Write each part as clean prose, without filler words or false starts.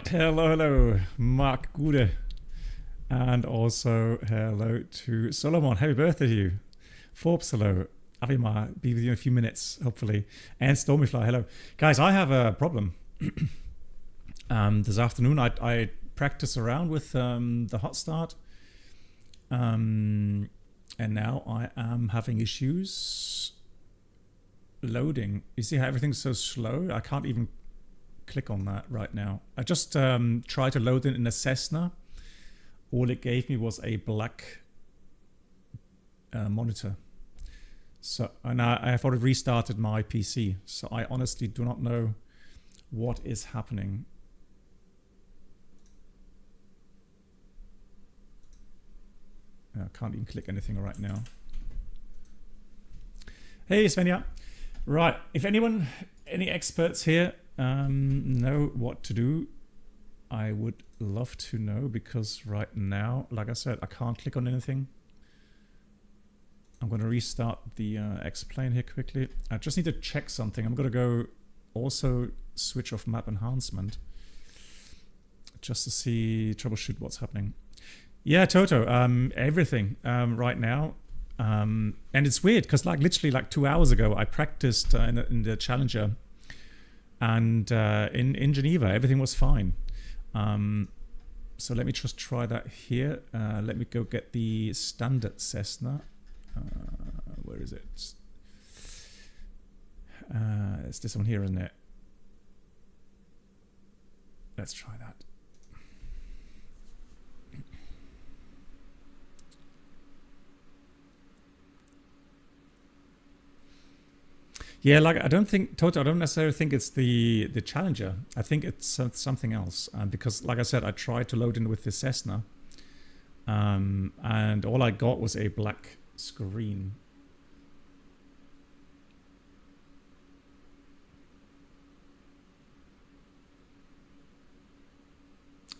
Right, hello, Mark Gude. And also hello to Solomon. Happy birthday to you. Forbes, hello. Avimar, be with you in a few minutes, hopefully. And Stormyfly, hello. Guys, I have a problem. This afternoon, I practiced around with the Hotstart. And now I am having issues loading. You see how everything's so slow? I can't even click on that right now. I just tried to load it in a Cessna. All it gave me was a black monitor. So, and I have already restarted my PC. So I honestly do not know what is happening. I can't even click anything right now. Hey, Svenja. Right, if anyone, any experts here know what to do, I would love to know, because right now, like I said, I can't click on anything. I'm going to restart the X-plane here quickly. I just need to check something. I'm going to go also switch off map enhancement just to see, troubleshoot what's happening. Yeah, Toto, everything right now. And it's weird because like literally like 2 hours ago, I practiced in the Challenger, and in Geneva, everything was fine. So let me just try that here. Let me go get the standard Cessna. Where is it? It's this one here, isn't it? Let's try that. Yeah, like I don't necessarily think it's the Challenger. I think it's something else, because like I said, I tried to load in with the Cessna, and all I got was a black screen.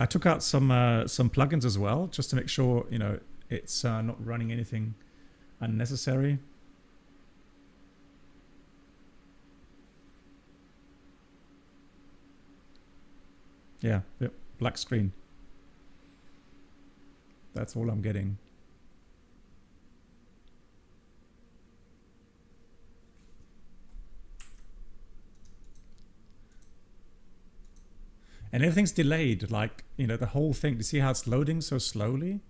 I took out some plugins as well, just to make sure, you know, it's not running anything unnecessary. Yeah, yep, black screen. That's all I'm getting. And everything's delayed, like, you know, the whole thing. Do you see how it's loading so slowly?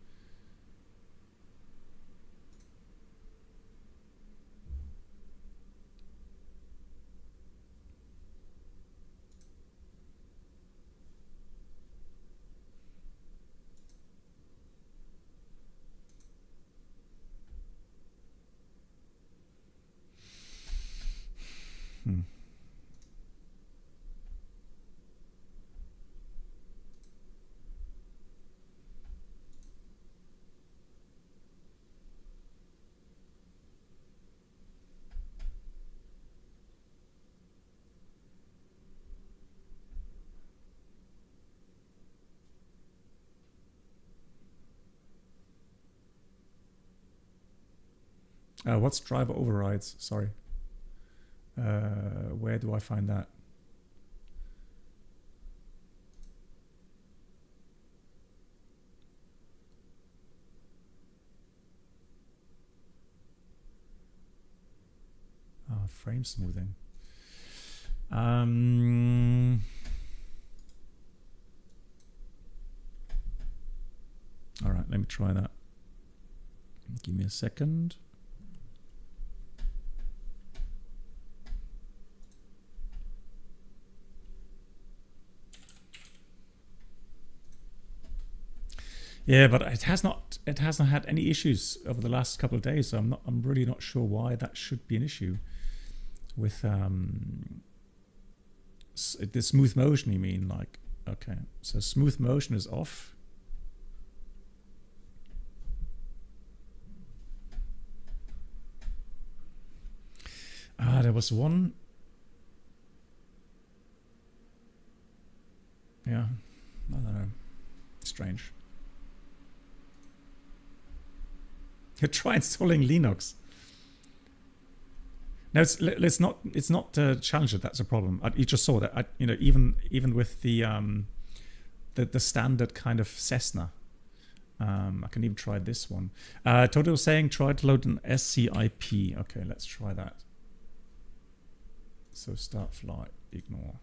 What's driver overrides? Sorry. Where do I find that? Frame smoothing. All right, let me try that. Give me a second. Yeah, but it hasn't had any issues over the last couple of days, so I'm really not sure why that should be an issue with the smooth motion, you mean? Like, okay, so smooth motion is off. There was one. Yeah, I don't know. Strange. Try installing Linux. No, it's not Challenger that's a problem. You just saw that. You know, even with the the standard kind of Cessna. I can even try this one. Toto was saying try to load an SCIP. Okay, let's try that. So start flight, ignore.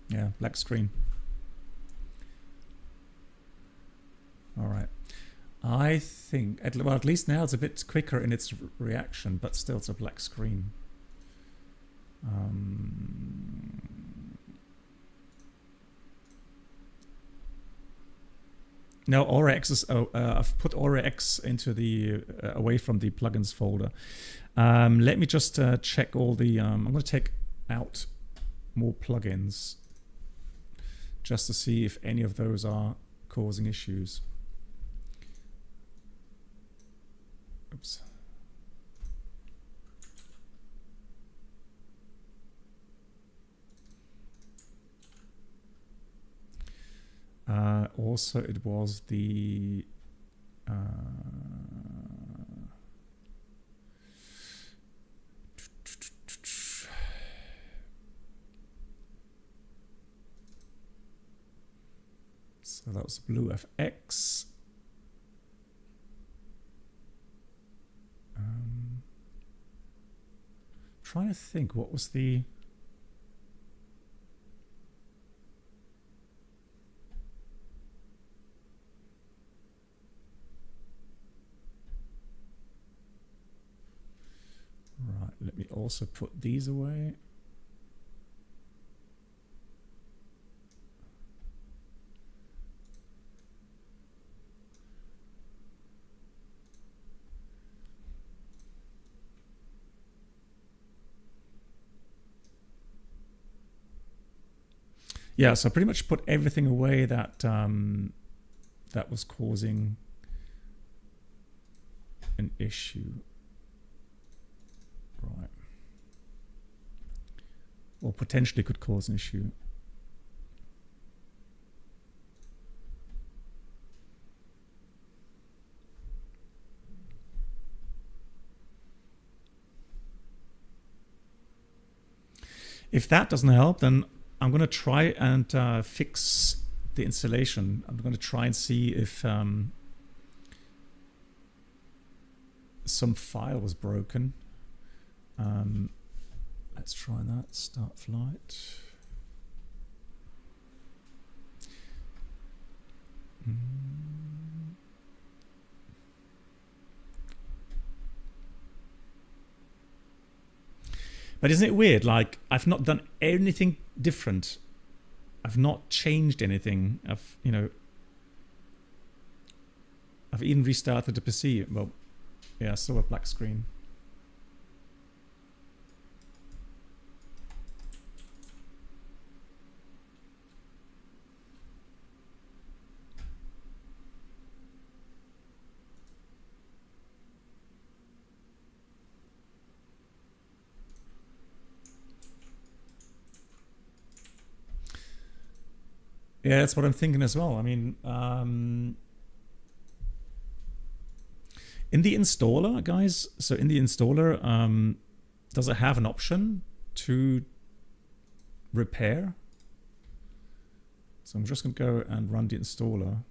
Yeah, black screen. All right. I think, well, at least now it's a bit quicker in its reaction, but still it's a black screen. No, AuraX is, I've put AuraX into the, away from the plugins folder. Let me just check all the, I'm going to take out more plugins just to see if any of those are causing issues. Oops. Also, it was the so that was Blue FX. Trying to think, what was the right, let me also put these away. Yeah, so I pretty much put everything away that that was causing an issue. Right. Or potentially could cause an issue. If that doesn't help, then I'm going to try and fix the installation. I'm going to try and see if some file was broken. Let's try that. Start flight. But isn't it weird? Like, I've not done anything different. I've not changed anything. I've even restarted the PC. Well, yeah, still a black screen. Yeah, that's what I'm thinking as well. I mean, in the installer, guys, so in the installer, does it have an option to repair? So I'm just going to go and run the installer.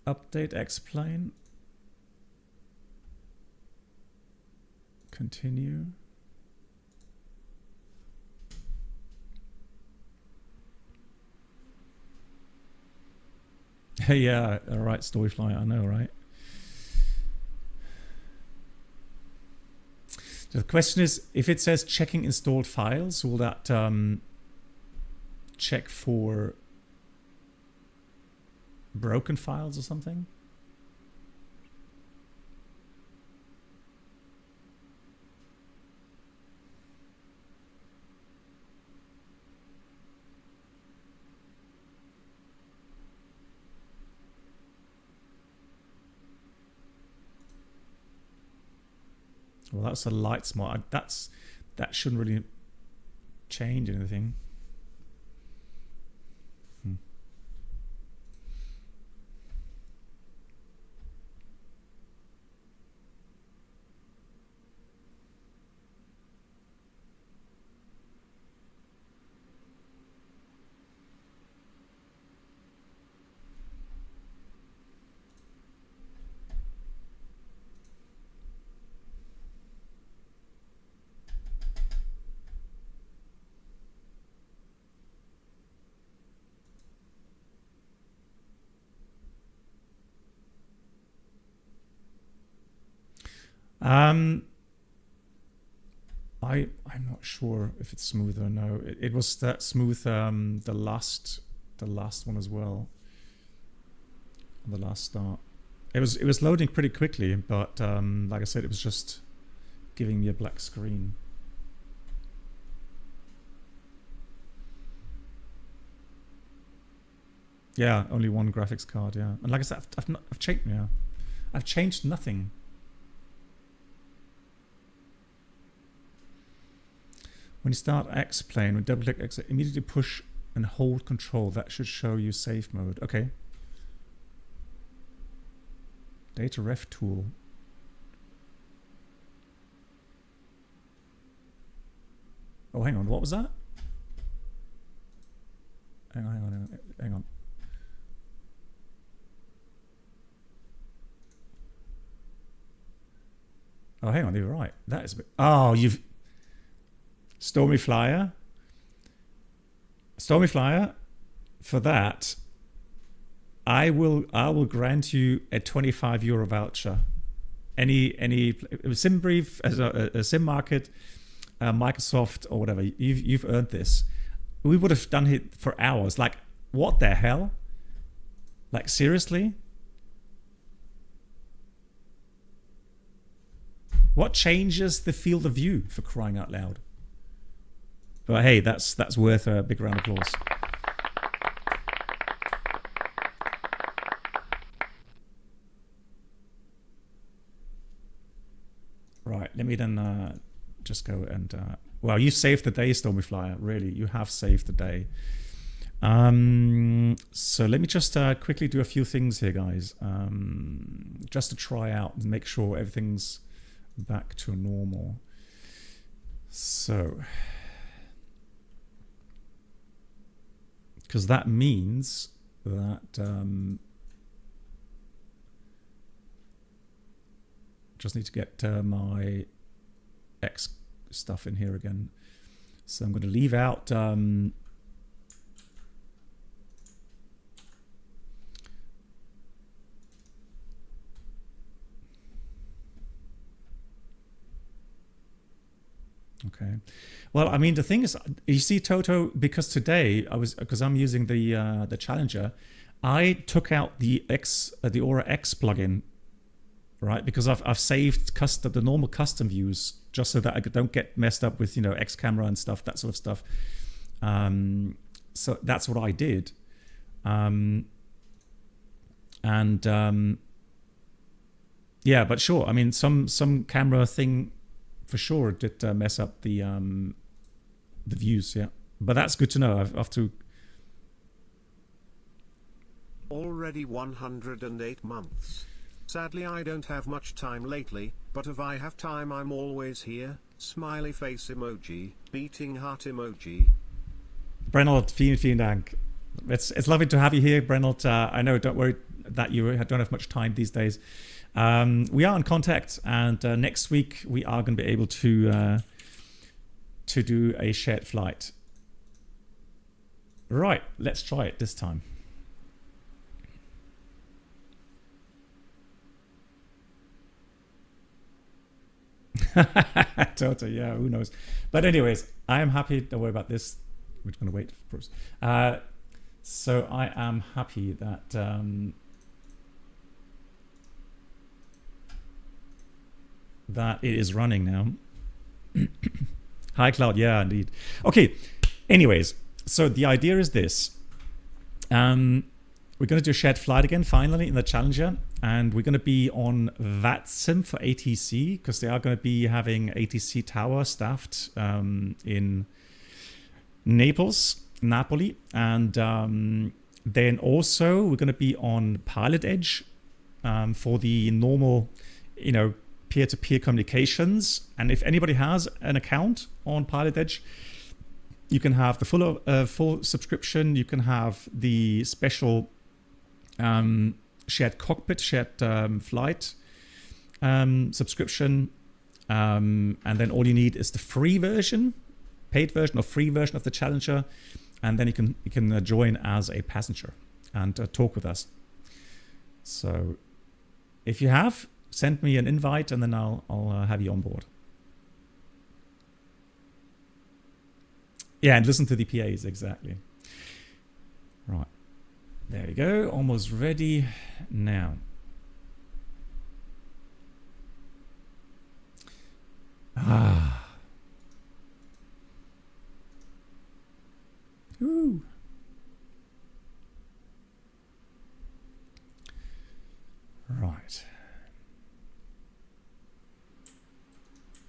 Update X-plane. Continue. Yeah, all right, Storyfly, I know, right? The question is, if it says checking installed files, will that check for broken files or something? Well, that's a light smart. That shouldn't really change anything. I'm not sure if it's smooth or no. It was that smooth the last one as well. The last start. It was loading pretty quickly, but like I said, it was just giving me a black screen. Yeah, only one graphics card. Yeah, and like I said, I've changed. Yeah, I've changed nothing. When you start X-Plane, when double-click X, immediately push and hold control. That should show you safe mode. Okay. Data ref tool. Oh, hang on. What was that? Hang on. Oh, hang on. You're right. That is a bit... Oh, you've... Stormy Flyer, for that, I will grant you a €25 voucher. Any sim brief, as a sim market, Microsoft or whatever. You've earned this. We would have done it for hours. Like, what the hell? Like, seriously? What changes the field of view, for crying out loud? But hey, that's worth a big round of applause. Right, let me then just go and... well, you saved the day, Stormy Flyer. Really, you have saved the day. So let me just quickly do a few things here, guys. Just to try out and make sure everything's back to normal. So... because that means that just need to get my X stuff in here again. So I'm going to leave out okay. Well, I mean, the thing is, you see, Toto, because I'm using the Challenger, I took out the Aura X plugin, right? Because I've saved the normal custom views just so that I don't get messed up with, X camera and stuff, that sort of stuff. So that's what I did. Yeah, but sure. I mean, some camera thing for sure did mess up the views, yeah. But that's good to know. I have to... Already 108 months. Sadly, I don't have much time lately, but if I have time, I'm always here. Smiley face emoji, beating heart emoji. Brennelt, vielen Dank. It's lovely to have you here, Brennelt. I know, don't worry that you don't have much time these days. We are in contact, and next week we are going to be able to do a shared flight. Right, let's try it this time. Totally, yeah, who knows? But anyways, I am happy. Don't worry about this. We're going to wait for us. So I am happy that that it is running now. Hi, Cloud. Yeah, indeed. Okay. Anyways, so the idea is this. we're going to do a shared flight again, finally, in the Challenger. And we're going to be on VATSIM for ATC, because they are going to be having ATC tower staffed in Naples. And then also we're going to be on Pilot Edge for the normal, peer-to-peer communications. And if anybody has an account on Pilot Edge, you can have the full subscription. You can have the special shared cockpit, shared flight subscription. And then all you need is the free version, paid version or free version of the Challenger. And then you can join as a passenger and talk with us. So if you have, send me an invite and then I'll have you on board. Yeah, and listen to the PAs, exactly. Right. There we go. Almost ready now. Ooh. Right.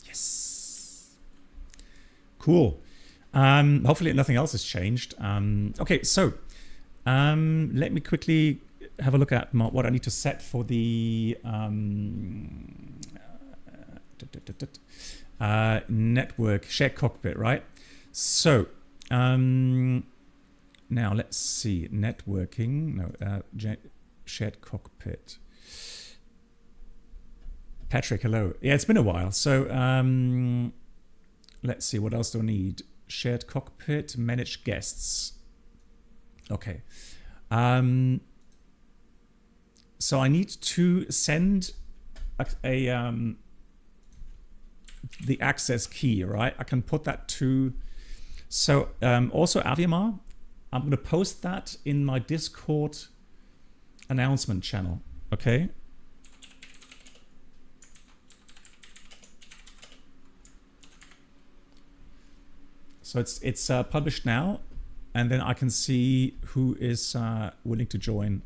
Yes. Cool. Hopefully nothing else has changed. Okay, so let me quickly have a look at what I need to set for the network shared cockpit, right? So now let's see, networking, shared cockpit. Patrick, hello. Yeah, it's been a while. So let's see, what else do I need? Shared cockpit, manage guests. Okay. So I need to send the access key, right? I can put that to. So also Aviamar, I'm going to post that in my Discord announcement channel. Okay. So it's published now, and then I can see who is willing to join.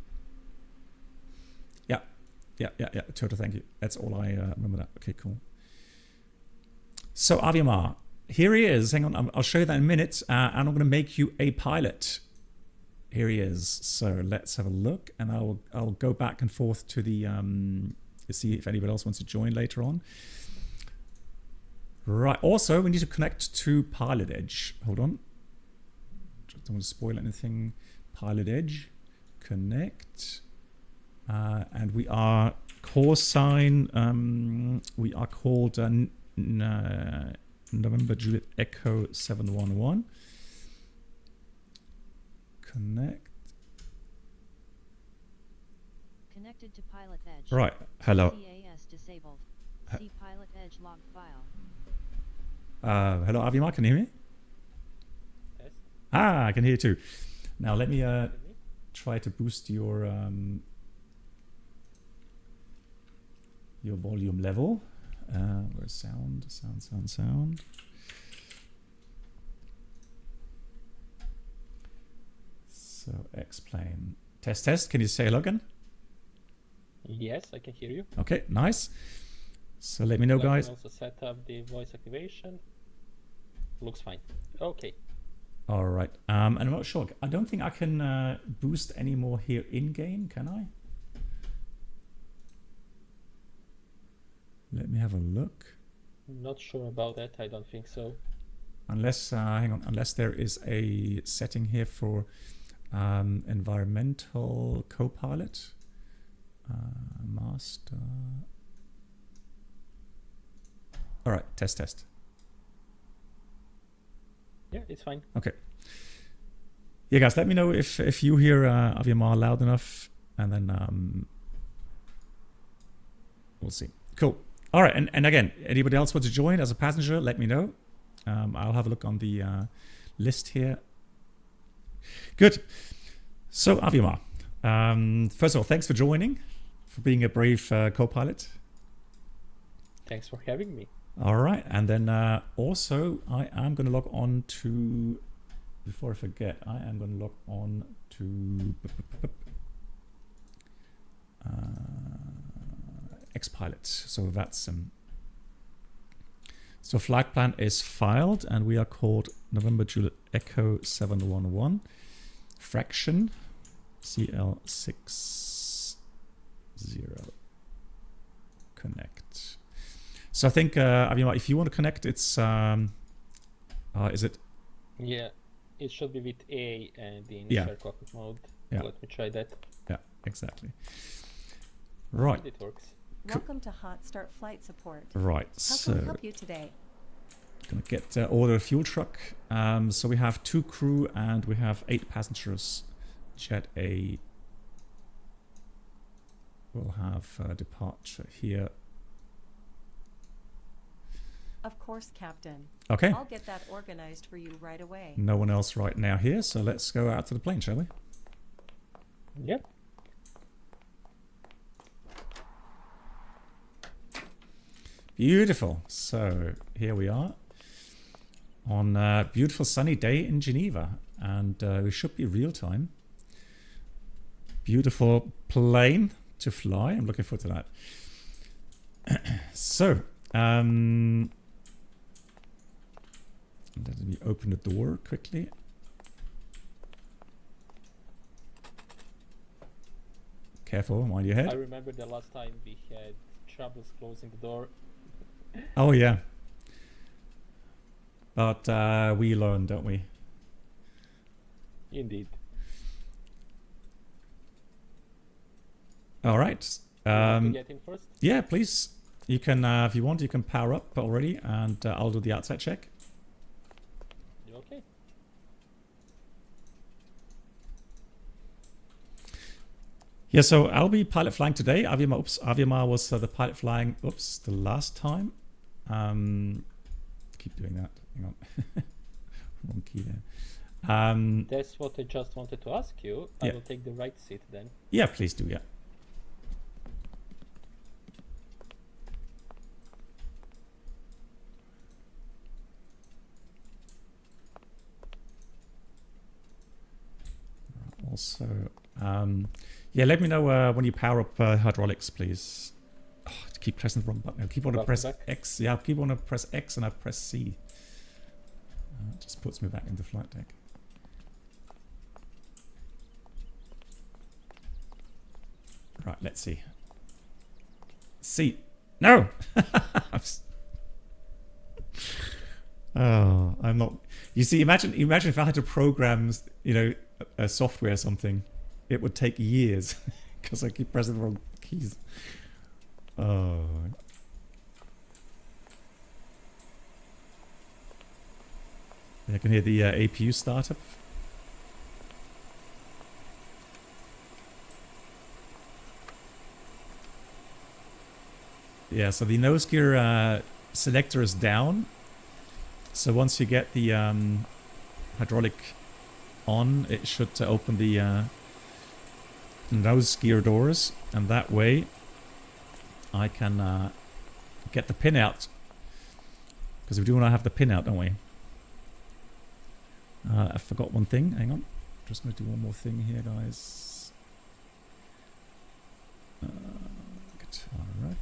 Yeah. Total, thank you. That's all I remember that. Okay, cool. So Aviamar, here he is. Hang on, I'll show you that in a minute, and I'm going to make you a pilot. Here he is. So let's have a look, and I'll go back and forth to the to see if anybody else wants to join later on. Right. Also, we need to connect to Pilot Edge. Hold on. Don't want to spoil anything. Pilot Edge. Connect. And we are call sign. We are called November Juliet Echo 711. Connect. Connected to Pilot Edge. Right. Hello. CAS disabled. See Pilot Edge log file. Hello, Aviamar, can you hear me? Yes. I can hear you too. Now let me try to boost your volume level. Where's sound? Sound. So X-plane. Test. Can you say hello again? Yes, I can hear you. Okay, nice. So let me know, guys. I can also set up the voice activation. Looks fine. Okay. All right. And I'm not sure. I don't think I can boost any more here in game. Can I? Let me have a look. Not sure about that. I don't think so. Unless, hang on. Unless there is a setting here for environmental co-pilot. Master. All right. Test. Yeah, it's fine. Okay. Yeah, guys, let me know if you hear Aviamar loud enough, and then we'll see. Cool. All right, and again, anybody else want to join as a passenger, let me know. I'll have a look on the list here. Good. So, Aviamar, first of all, thanks for joining, for being a brave co-pilot. Thanks for having me. All right, and then also I am going to log on to, before I forget, I am going to log on to X-Pilot, so VATSIM. So flight plan is filed, and we are called November Juliet Echo 711, fraction CL650. Connect. So I think, Avima, if you want to connect, it's, is it? Yeah, it should be with A and the initial cockpit mode. Yeah. Let me try that. Yeah, exactly. Right. It works. Welcome to Hotstart Flight Support. Right. How can we help you today? Gonna get order a fuel truck. So we have 2 crew and we have 8 passengers. Jet A will have departure here. Of course, Captain. Okay. I'll get that organized for you right away. No one else right now here, so let's go out to the plane, shall we? Yep. Beautiful. So here we are on a beautiful sunny day in Geneva, and we should be real time. Beautiful plane to fly. I'm looking forward to that. So, let me open the door quickly. Careful, mind your I head. remember the last time we had troubles closing the door. Oh yeah. But we learn, don't we? Indeed. All right. You want to get in first? Yeah, please. You can, if you want, you can power up already, and I'll do the outside check. You okay? Yeah, so I'll be pilot flying today. Aviamar was the pilot flying, the last time. Keep doing that. Hang on. Wrong key there. That's what I just wanted to ask you. Yeah. I will take the right seat then. Yeah, please do, yeah. Also, yeah, let me know when you power up hydraulics, please. Oh, I keep pressing the wrong button. I keep on to press X. Yeah, I keep on to press X and I press C. It just puts me back into flight deck. Right, let's see. C. No! Oh, I'm not. You see, imagine if I had to program, a software or something, it would take years because I keep pressing the wrong keys. Oh. I can hear the APU startup. Yeah, so the nose gear selector is down. So once you get the hydraulic on, it should open the nose gear doors, and that way I can get the pin out, because we do want to have the pin out, don't we? I forgot one thing. Hang on, just going to do one more thing here, guys. Guitar, right?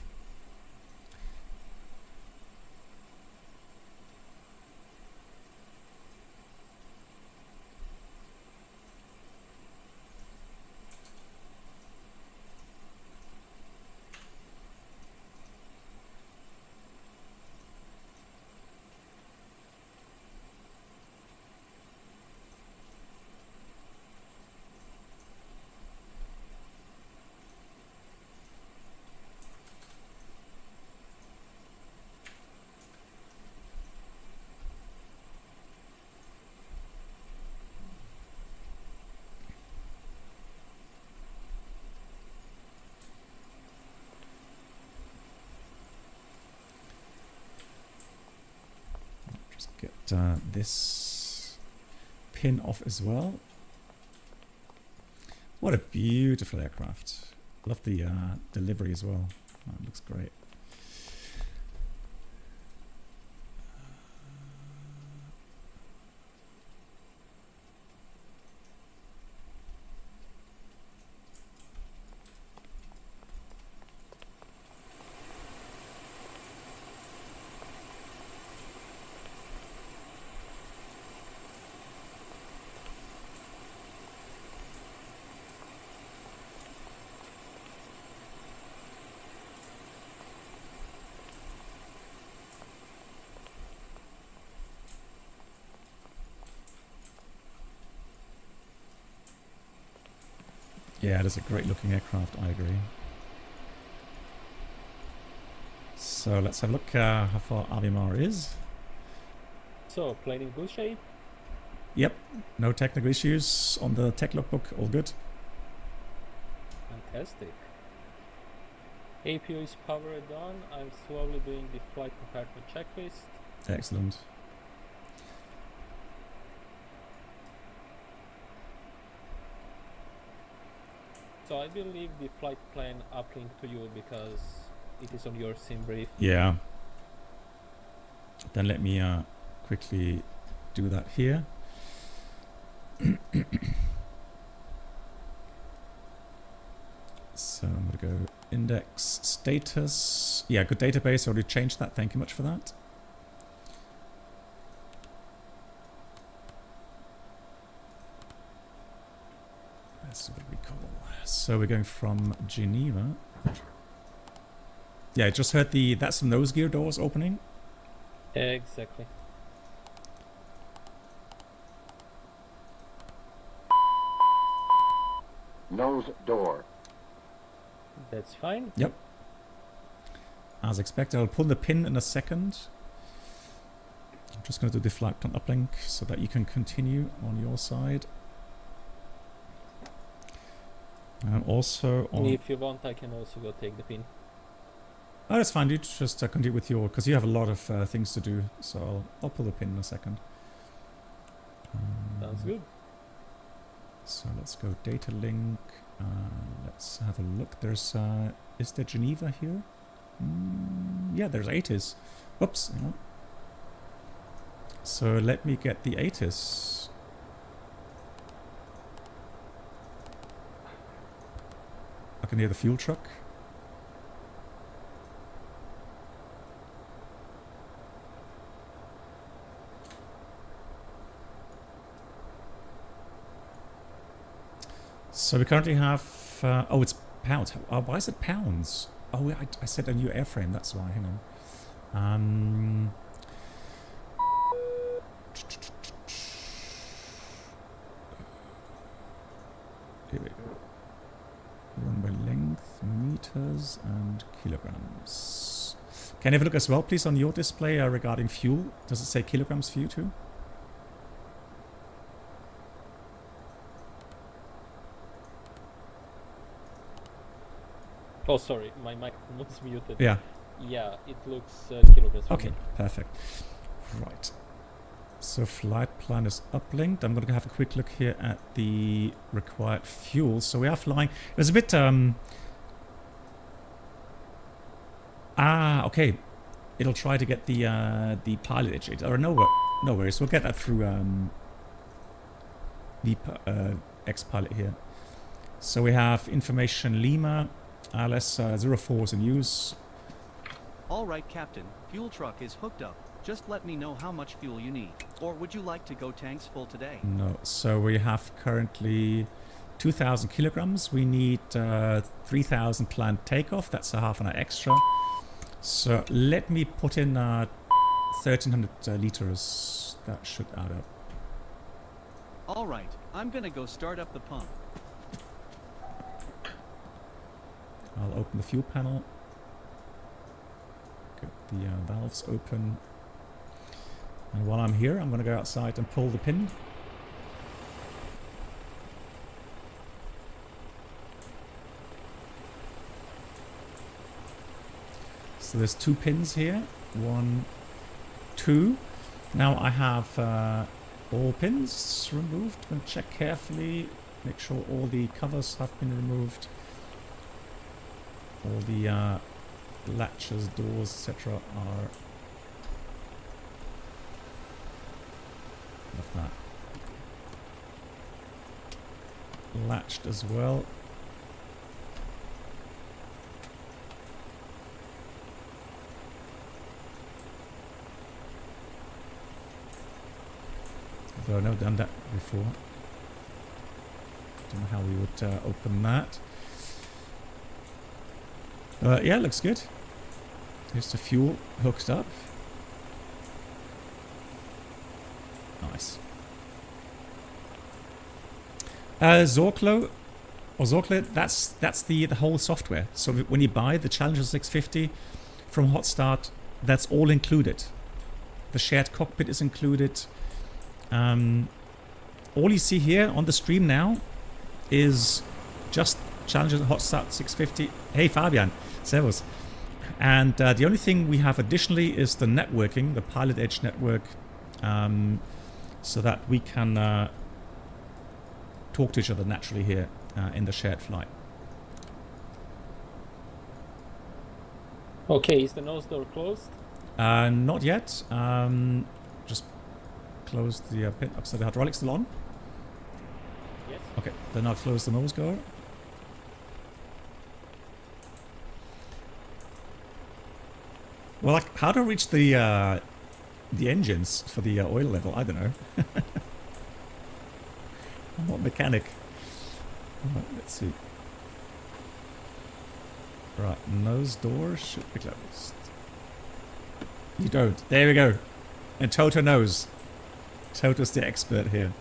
Get this pin off as well. What a beautiful aircraft. Love the delivery as well. Oh, it looks great. Yeah, that's a great looking aircraft, I agree. So let's have a look how far Avimar is. So, plane in good shape. Yep, no technical issues on the tech logbook, all good. Fantastic. APU is powered on. I'm slowly doing the flight compartment checklist. Excellent. So I believe the flight plan uplinked to you because it is on your sim brief. Yeah. Then let me quickly do that here. So I'm going to go index status. Yeah, good database. Already changed that. Thank you much for that. That's what we call. So we're going from Geneva. Yeah, I just heard that's some nose gear doors opening. Exactly. Nose door. That's fine. Yep. As expected, I'll pull the pin in a second. I'm just going to do the flight plan uplink so that you can continue on your side. And also on... If you want, I can also go take the pin. Oh, that's fine. You just continue with your... Because you have a lot of things to do. So I'll pull the pin in a second. Sounds good. So let's go data link. Let's have a look. There's... is there Geneva here? Yeah, there's ATIS. Whoops. Hang on. So let me get the ATIS. I can hear the fuel truck. So we currently have... oh, it's pounds. Why is it pounds? Oh, I said a new airframe. That's why. Hang on. Here we go. Runway length, meters and kilograms. Can you have a look as well, please, on your display regarding fuel? Does it say kilograms for you too? Oh, sorry, my mic was muted. Yeah. Yeah, it looks kilograms. Okay, perfect. Right. So flight plan is uplinked. I'm going to have a quick look here at the required fuel. So we are flying. It was a bit... okay. It'll try to get the pilot educated. Or no worries. We'll get that through the X-Pilot here. So we have information Lima. LS04 is in use. All right, Captain. Fuel truck is hooked up. Just let me know how much fuel you need. Or would you like to go tanks full today? No. So we have currently 2,000 kilograms. We need 3,000 planned takeoff. That's a half an hour extra. So let me put in 1,300 liters. That should add up. All right. I'm gonna go start up the pump. I'll open the fuel panel. Get the valves open. And while I'm here, I'm going to go outside and pull the pin. So there's 2 pins here. 1, 2. Now I have all pins removed. I'm going to check carefully. Make sure all the covers have been removed. All the latches, doors, etc. are of that latched as well. Although I've never done that before. Don't know how we would open that. Yeah, looks good. Here's the fuel hooked up. Nice. Zorklo, Ozokle, that's the whole software. So when you buy the Challenger 650 from Hotstart, that's all included. The shared cockpit is included. All you see here on the stream now is just Challenger Hotstart 650. Hey Fabian, servus. And the only thing we have additionally is the networking, the Pilot Edge network, so that we can talk to each other naturally here in the shared flight. Okay, is the nose door closed? Not yet. Just close the pin. So the hydraulics still on? Yes. Okay, then I'll close the nose door. Well, like, how to reach the engines for the oil level? I don't know. I'm not a mechanic. Right, let's see. Right, nose door should be closed. You don't. There we go. And Toto knows. Toto's the expert here.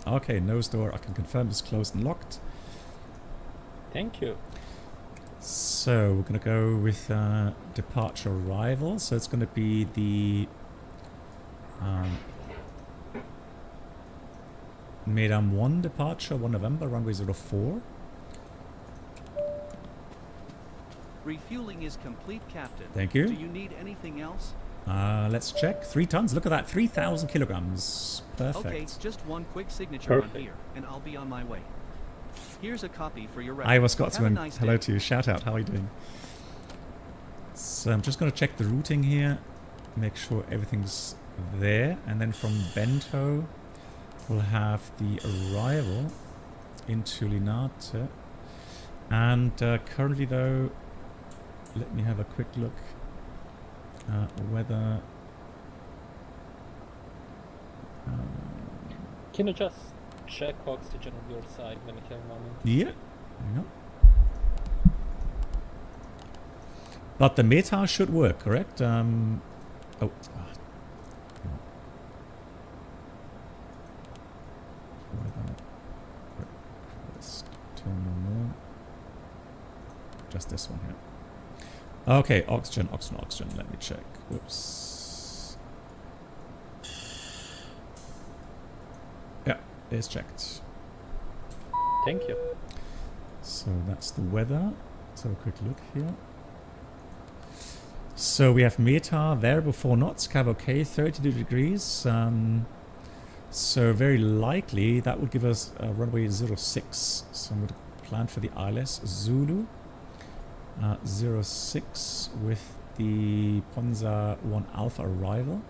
Okay, nose door, I can confirm is closed and locked. Thank you. So we're going to go with departure arrival. So it's going to be the Medan 1 departure, 1 November, runway 04. Refueling is complete, Captain. Thank you. Do you need anything else? Let's check. 3 tons. Look at that. 3,000 kilograms. Perfect. Okay, just one quick signature Perfect. on here, and I'll be on my way. Here's a copy for your record. Iowa Scotsman, Have a nice hello day. to you. Shout out. How are you doing? So I'm just going to check the routing here. Make sure everything's there. And then from Bento, we'll have the arrival into Linate. And currently, though, let me have a quick look. Whether... Can you just check oxygen on your side when you have a moment? Yeah. Hang on. But the METAR should work, correct? Oh. Just this one here. Okay, oxygen. Let me check. Whoops. Yeah, it's checked. Thank you. So that's the weather. Let's have a quick look here. So we have METAR, variable 4 knots, cav okay, 32 degrees. So very likely that would give us runway 06. So I'm going to plan for the ILS Zulu 06 with the Ponza 1 Alpha arrival.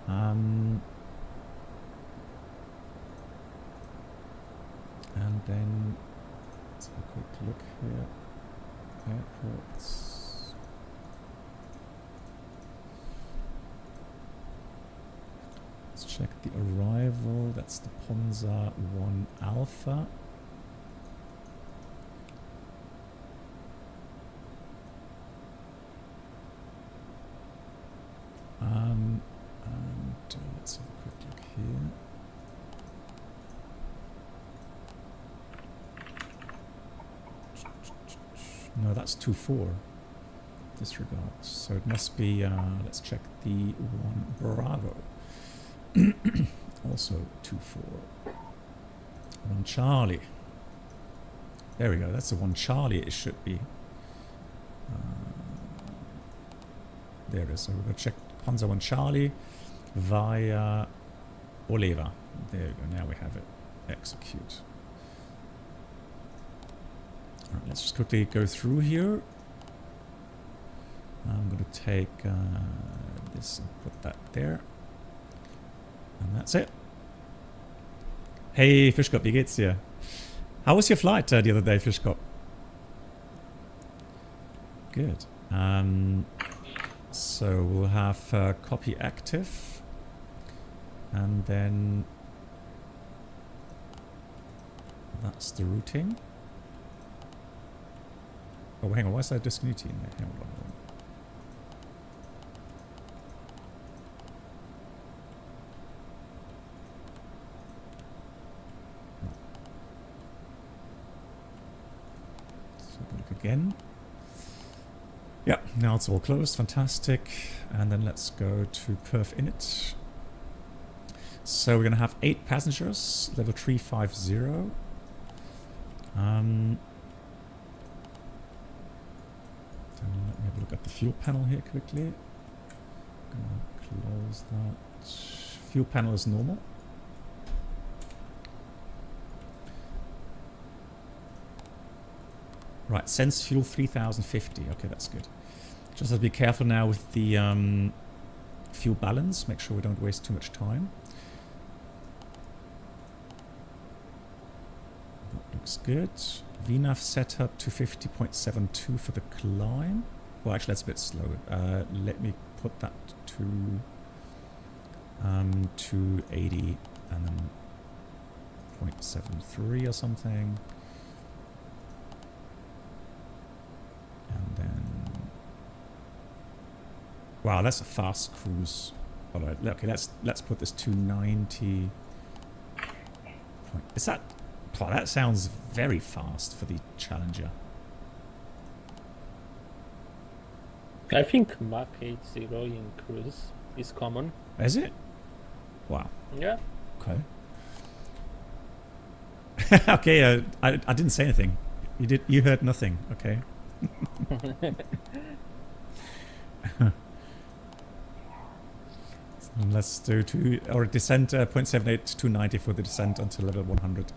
And then let's have a quick look here. Airports. Let's check the arrival. That's the Ponza 1 Alpha. And let's have a quick look here. No, that's 2-4. Disregard. So it must be, let's check the 1 Bravo. Also 2-4. 1 Charlie. There we go. That's the 1 Charlie it should be. There it is. So we're going to check Panzer 1 Charlie via Oliva. There we go. Now we have it. Execute. All right, let's just quickly go through here. I'm going to take this and put that there. And that's it. Hey Fischkopf, wie geht's dir? How was your flight the other day, Fischkopf? Good. So we'll have copy active. And then that's the routing. Oh, hang on. Why is there discontinuity in there? Hang on. Let's have a look again. Yeah, now it's all closed. Fantastic. And then let's go to perf init. So we're going to have 8 passengers, level 350. Then let me have a look at the fuel panel here quickly. Gonna close that. Fuel panel is normal. Right, sense fuel 3050. Okay, that's good. Just have to be careful now with the fuel balance. Make sure we don't waste too much time. That looks good. VNAV setup to 50.72 for the climb. Well, actually, that's a bit slow. Let me put that to 280 and then 0.73 or something. And then, wow, that's a fast cruise. All right, okay, let's put this to 90. Is that? Oh, that sounds very fast for the Challenger. I think Mach 80 in cruise is common. Is it? Wow. Yeah. Okay. Okay, I didn't say anything. You heard nothing. Okay. So let's do descent 0.78 to 290 for the descent until level 100.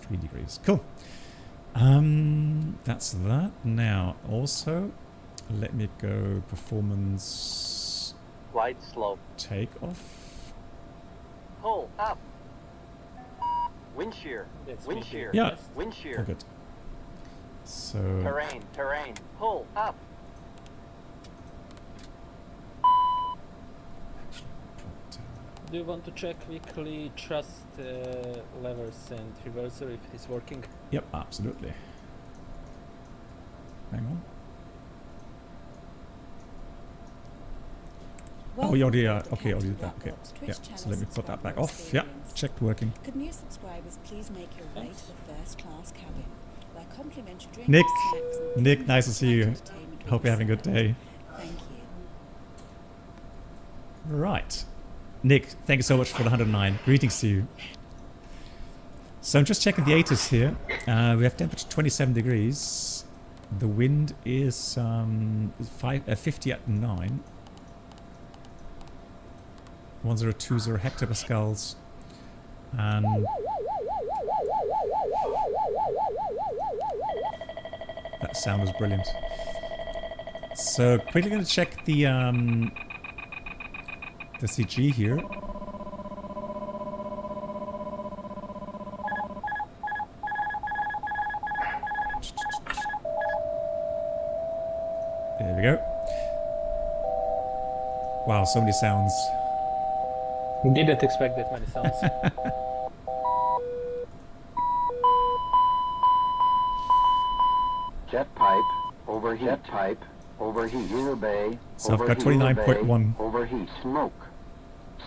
3 degrees. Cool. That's that. Now, also, let me go performance. Flight slope. Takeoff. Pull up. Wind shear. Wind shear. Yeah. Wind shear. Oh, good. So. Terrain. Pull up. Do you want to check weekly thrust levers and reverser if it's working? Yep, absolutely. Hang on. Oh, you already, okay, already did that. Okay, yeah. So let me put that back off. Yeah, checked working. Could new subscribers please make your way to the first class cabin, where complimentary drinks, Nick, snacks, and Nick, nice to see you. entertainment will Hope be you're having a good served. day. Thank you. Right. Nick, thank you so much for the 109. Greetings to you. So I'm just checking the ATIS here. We have temperature 27 degrees. The wind is 50 at 9. 1020 hectopascals. And that sound was brilliant. So quickly going to check the CG here. There we go. Wow, so many sounds. Didn't expect that many sounds. Jet pipe, overheat. Jet pipe, overheat. Inner bay, So I've got overheat. 29.1. Overheat. Smoke.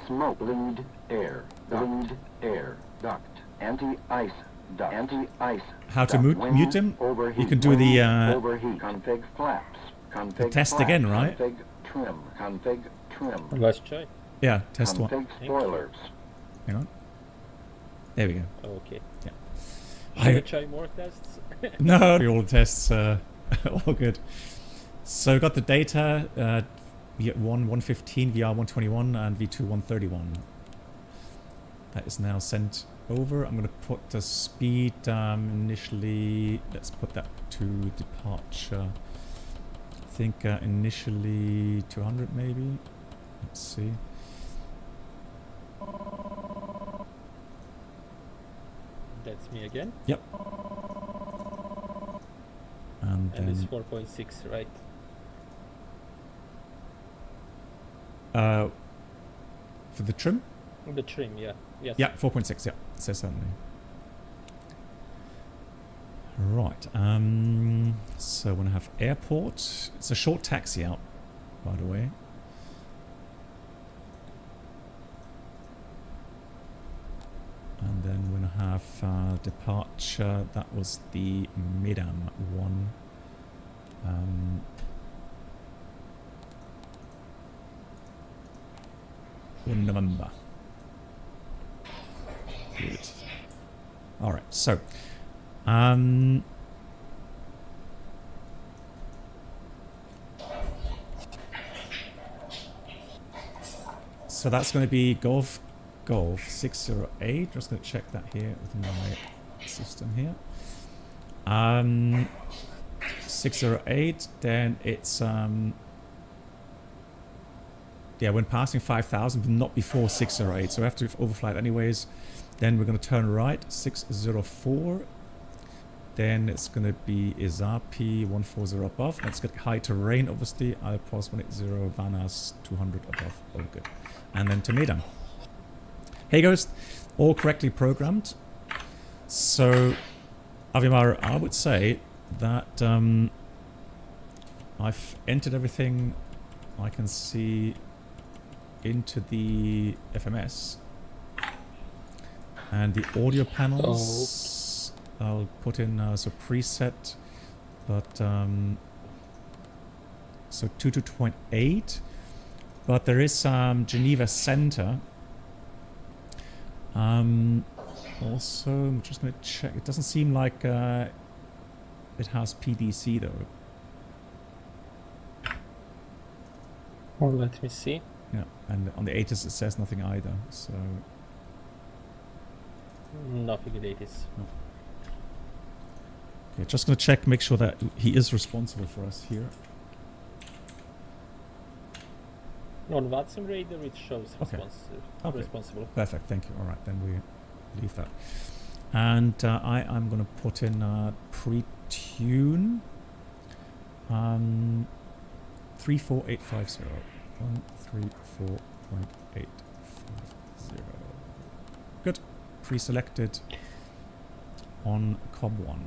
Smoke. Bleed air. Bleed air. Duct. Anti-ice. Duct. Anti-ice. How to duct. mute him? Overheat. You can do the overheat. Config flaps. Config test flaps. again, right? Config trim. Config trim. Let's try. yeah, test one. Config spoilers. Hang on. There we go. Okay. Yeah. Should we try more tests? No, all the tests all good. So we got the data, V1 115, VR 121, and V2 131. That is now sent over. I'm going to put the speed initially. Let's put that to departure. I think initially 200 maybe. Let's see. That's me again. Yep. And And it's then 4.6, right? for the trim. The trim, yeah. Yes. Yeah, 4.6. Yeah, it says something. Right. So we're gonna have airport. It's a short taxi out, by the way. And then we're gonna have departure. That was the Medam one. 1 November. Good. All right. So, so that's going to be Golf 608. Just going to check that here with my system here. 608. Then it's yeah, when passing 5,000, but not before 608. So we have to overflight anyways. Then we're going to turn right, 604. Then it's going to be Izapi 140 above. Let's get high terrain, obviously. Alpos 180, Vanas 200 above. All good. And then to Medam. Hey Ghost, all correctly programmed. So, Avimar, I would say that I've entered everything I can see into the FMS. And the audio panels, I'll put in as a preset, but so 22.8. But there is Geneva Center. Also, I'm just going to check. It doesn't seem like it has PDC though. Well, let me see. Yeah, and on the ATIS it says nothing either. So. Nothing in ATIS. No. Okay, just going to check, make sure that he is responsible for us here. On VATSIM radar it shows okay. responsible. Perfect, thank you. Alright, then we leave that. And I am going to put in pre-tune 34850. 134.850. Good. Pre-selected on COB1.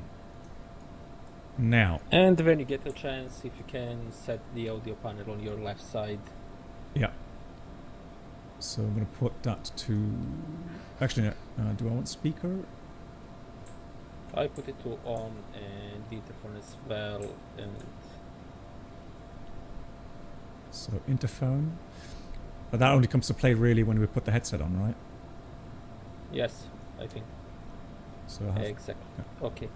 Now. And when you get a chance, if you can set the audio panel on your left side. Yeah. So I'm going to put that to... Actually, do I want speaker? I put it to on and the interphone as well. And so interphone. But that only comes to play really when we put the headset on, right? Yes, I think. So I have, exactly. Yeah. Okay.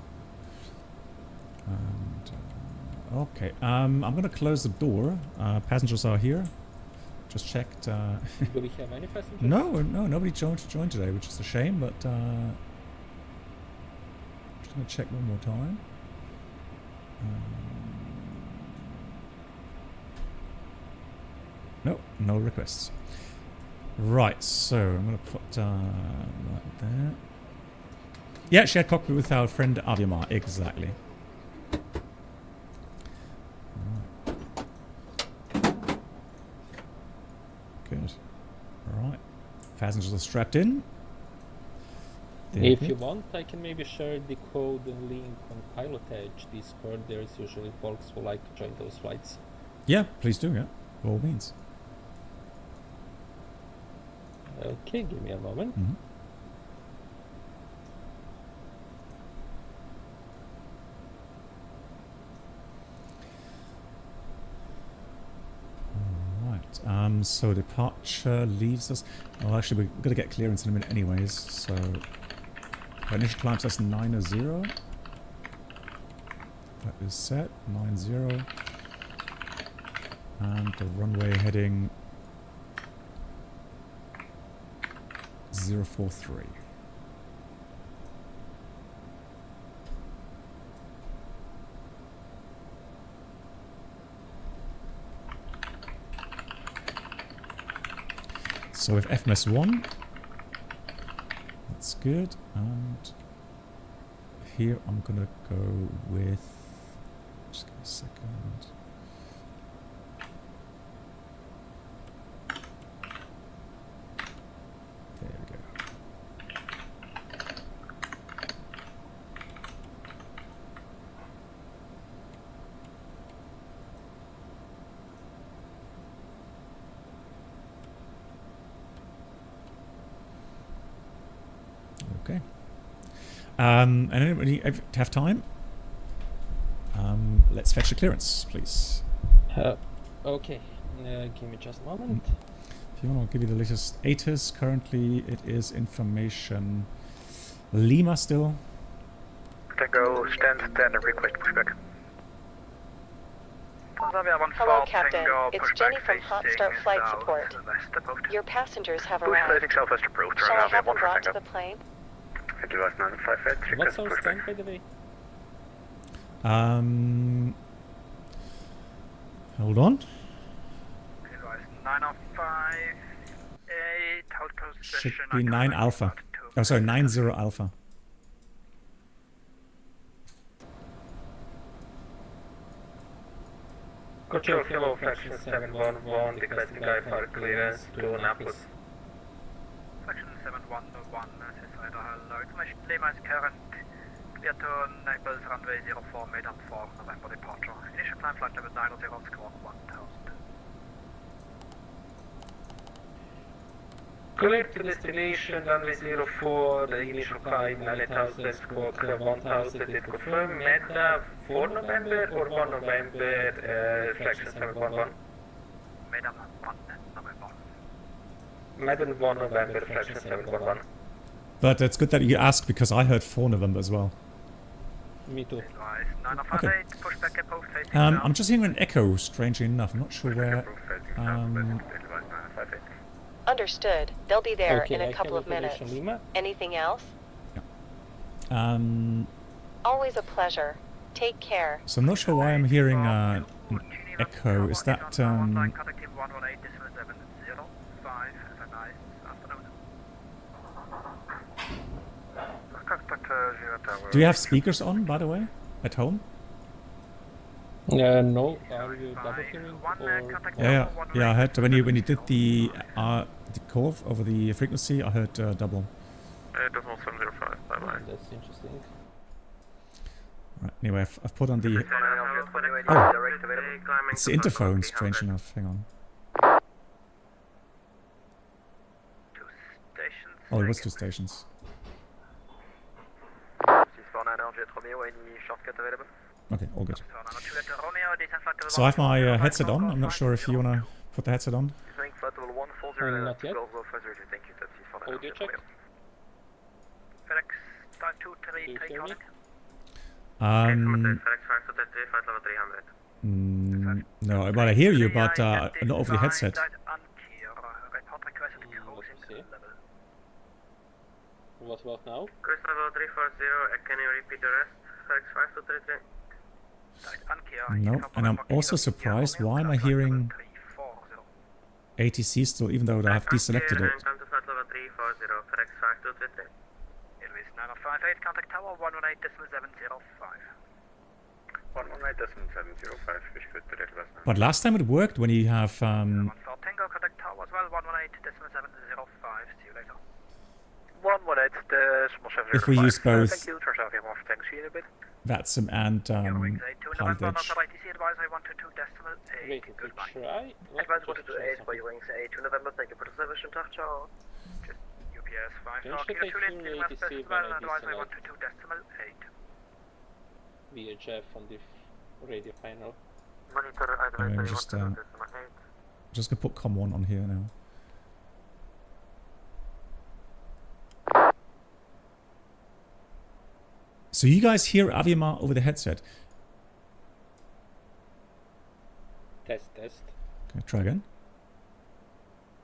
And okay. I'm going to close the door. Passengers are here. Just checked. Do we have any passengers? No, nobody joined today, which is a shame. But just going to check one more time. No requests. Right, so I'm going to put right there. Yeah, shared cockpit with our friend Aviamar, exactly. Right. Good. Alright. Passengers are strapped in. If you want, I can maybe share the code and link on Pilot Edge Discord. There's usually folks who like to join those flights. Yeah, please do, yeah. By all means. Okay, give me a moment. Mm-hmm. Alright, so departure leaves us... Well, actually, we're going to get clearance in a minute anyways, so... Initial climb says 90. That is set, 90. And the runway heading... 043. So with FMS 1, that's good, and here I'm gonna go with, just give me a second. There we go. And anybody have time? Let's fetch a clearance, please. Okay, give me just a moment. If you want, I'll give you the latest ATIS. Currently, it is information Lima still. Tango, stand and request pushback. Hello, Captain. It's Jenny from Hotstart Flight Support. Your passengers have arrived. Shall I have them brought to the plane? What's our stand, by the way? Hold on. 905-8, hold Should position. be 9 Alpha. Oh, sorry, 90 Alpha. Control Kilo Fraction 711, requesting IFR clearance to Naples. Fraction 711, Cicero, hello. Information Lima is current. Clear to Naples, runway 04, made on 4, November departure. Initial climb flight level 90, squawk 1000. Clear to destination, runway 04, the initial climb 9000, squawk 1000, is confirmed. MEDA 4 November or 1 November, fraction 711? Made on 1 November. MEDA 1 November, fraction 711. But it's good that you asked because I heard 4 November as well. Me too. Okay. I'm just hearing an echo, strangely enough. I'm not sure where. Understood. They'll be there Okay, in a couple of minutes. Lima. Anything else? Yeah. Always a pleasure. Take care. So I'm not sure why I'm hearing an echo. Is that Do you have speakers on, by the way, at home? No. Are you double hearing? Yeah. I heard when you did the call over the frequency. I heard double. Decimal 705. Bye bye. That's interesting. Right, anyway, I've put on the. Oh, it's the interphone. Strange enough. Hang on. Oh, it was 2 stations. Okay, all good. So I have my headset on. I'm not sure if you wanna put the headset on. Not yet. Audio check. Do you hear me? No, but I hear you, but not over the headset. Let me see. What about now? Cruise level 340, can you repeat the rest? FedEx 5233. No, and I'm also surprised. Why am I hearing ATC still, even though I have deselected it? Come to flight level 340, FedEx 5233. Airways 9058, contact tower 118.705. 118.705, ich würde direkt was. But last time it worked when you have Tango, contact tower as well 118.705. See you later. 118.705. if we use both Thank you, turns out we have more thanks here in a bit. VATSIM and Pilot Edge. Wait, we could try. Advance 128 by wings A2 November, thank you for the service and touch out. UPS 5 Don't you take your ATC when I deselect VHF on the radio panel? Monitor I'm just gonna put COM1 on here now. So you guys hear Avima over the headset? Test. Okay, try again.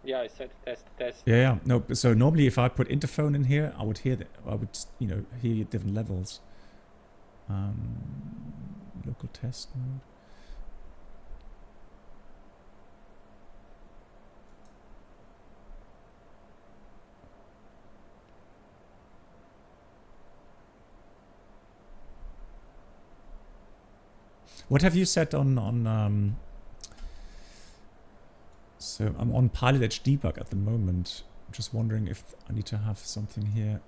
Yeah, I said test. Yeah. No, so normally if I put interphone in here, I would hear that. I would, hear different levels. Local test mode. What have you set on so I'm on Pilot Edge debug at the moment. I'm just wondering if I need to have something here.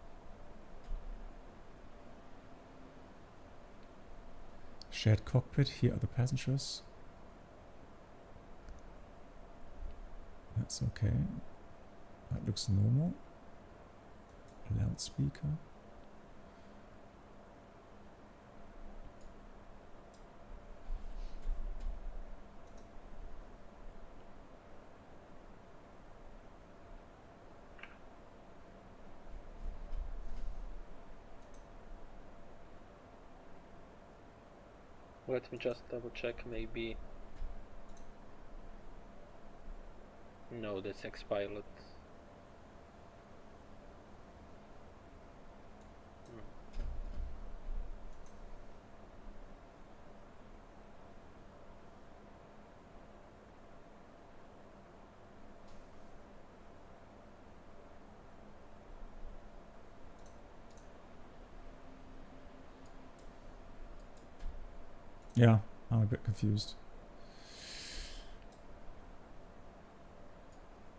Shared cockpit, here are the passengers. That's okay. That looks normal. Loudspeaker. Let me just double check, maybe. No, that's X-Pilot. Yeah, I'm a bit confused.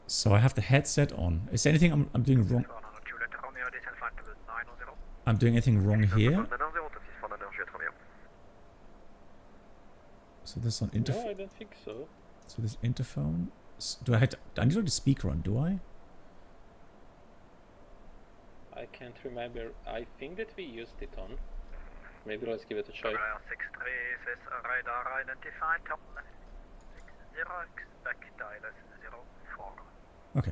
So I have the headset on. Is there anything I'm doing wrong? I'm doing anything wrong here? So this on interphone? No, I don't think so. So this interphone? Do I need to have the speaker on, do I? I can't remember. I think that we used it on. Maybe let's give it a try. 63 says radar identified, turn left 60, expect ILS 04. Okay.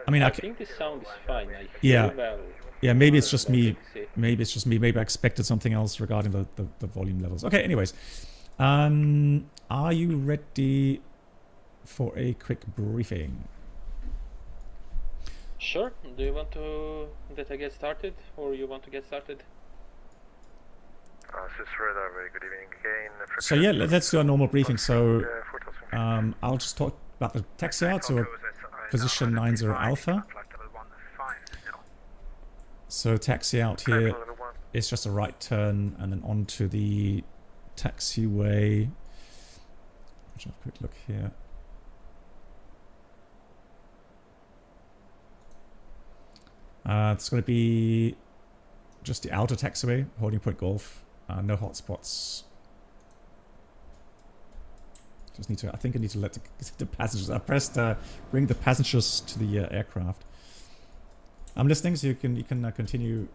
I mean, I think the sound is fine. I yeah. feel well. Yeah, maybe it's just me. Maybe it's just me. Maybe I expected something else regarding the volume levels. Okay, anyways. Are you ready for a quick briefing? Sure. Do you want that I get started, or you want to get started? This is radar, very good evening again. So yeah, let's do a normal briefing. So I'll just talk about the taxi out, so position 90 Alpha. So taxi out here is just a right turn and then onto the taxiway. Let's have a quick look here. It's going to be just the outer taxiway, holding point Golf. No hotspots. Just need to. I think I need to let the passengers. I pressed bring the passengers to the aircraft. I'm listening, so you can continue.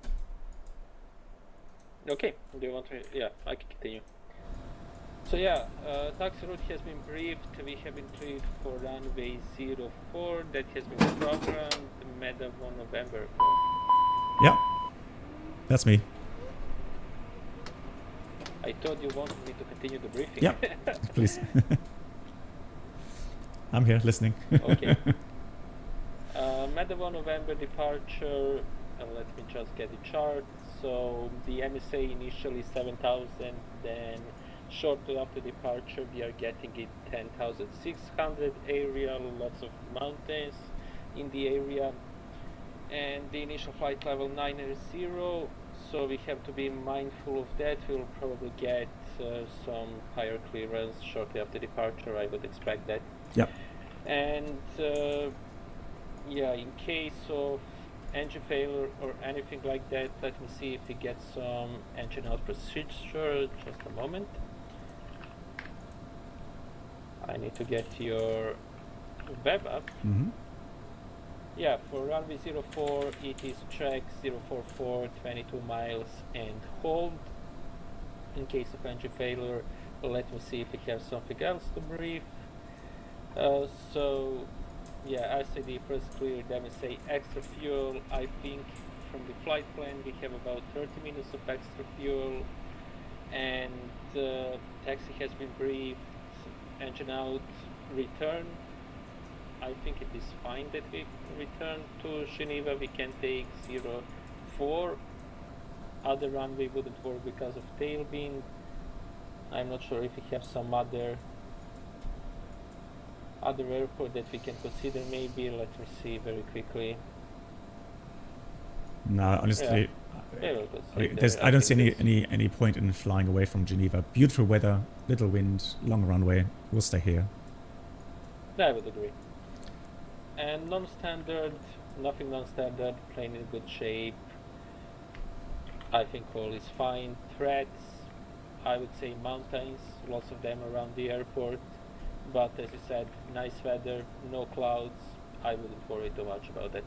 Okay. Do you want to? Yeah, I can continue. So yeah, taxi route has been briefed. We have been cleared for runway 04. That has been programmed. Madam on November. Yeah, that's me. I thought you wanted me to continue the briefing. Yeah, please. I'm here listening. Okay. Madam on November departure. Let me just get the chart. So the MSA initially 7,000, then shortly after departure we are getting it 10,600 area, lots of mountains in the area, and the initial flight level 90, so we have to be mindful of that. We'll probably get some higher clearance shortly after departure, I would expect that. Yep. And yeah, in case of engine failure or anything like that, let me see if we get some engine out procedure. Just a moment. I need to get your web up. Mm-hmm. Yeah, for runway 04, it is track 044, 22 miles and hold. In case of engine failure, let me see if we have something else to brief. So, yeah, RCD first cleared, let me say extra fuel. I think from the flight plan we have about 30 minutes of extra fuel, and taxi has been briefed, engine out, return. I think it is fine that we return to Geneva. We can take 04. Other runway wouldn't work because of tailwind. I'm not sure if we have some other airport that we can consider. Maybe let me see very quickly. No, honestly, yeah. I don't see any point in flying away from Geneva. Beautiful weather, little wind, long runway. We'll stay here. I would agree. And non-standard, nothing non-standard, plane in good shape. I think all is fine. Threats, I would say mountains, lots of them around the airport. But as you said, nice weather, no clouds. I wouldn't worry too much about that.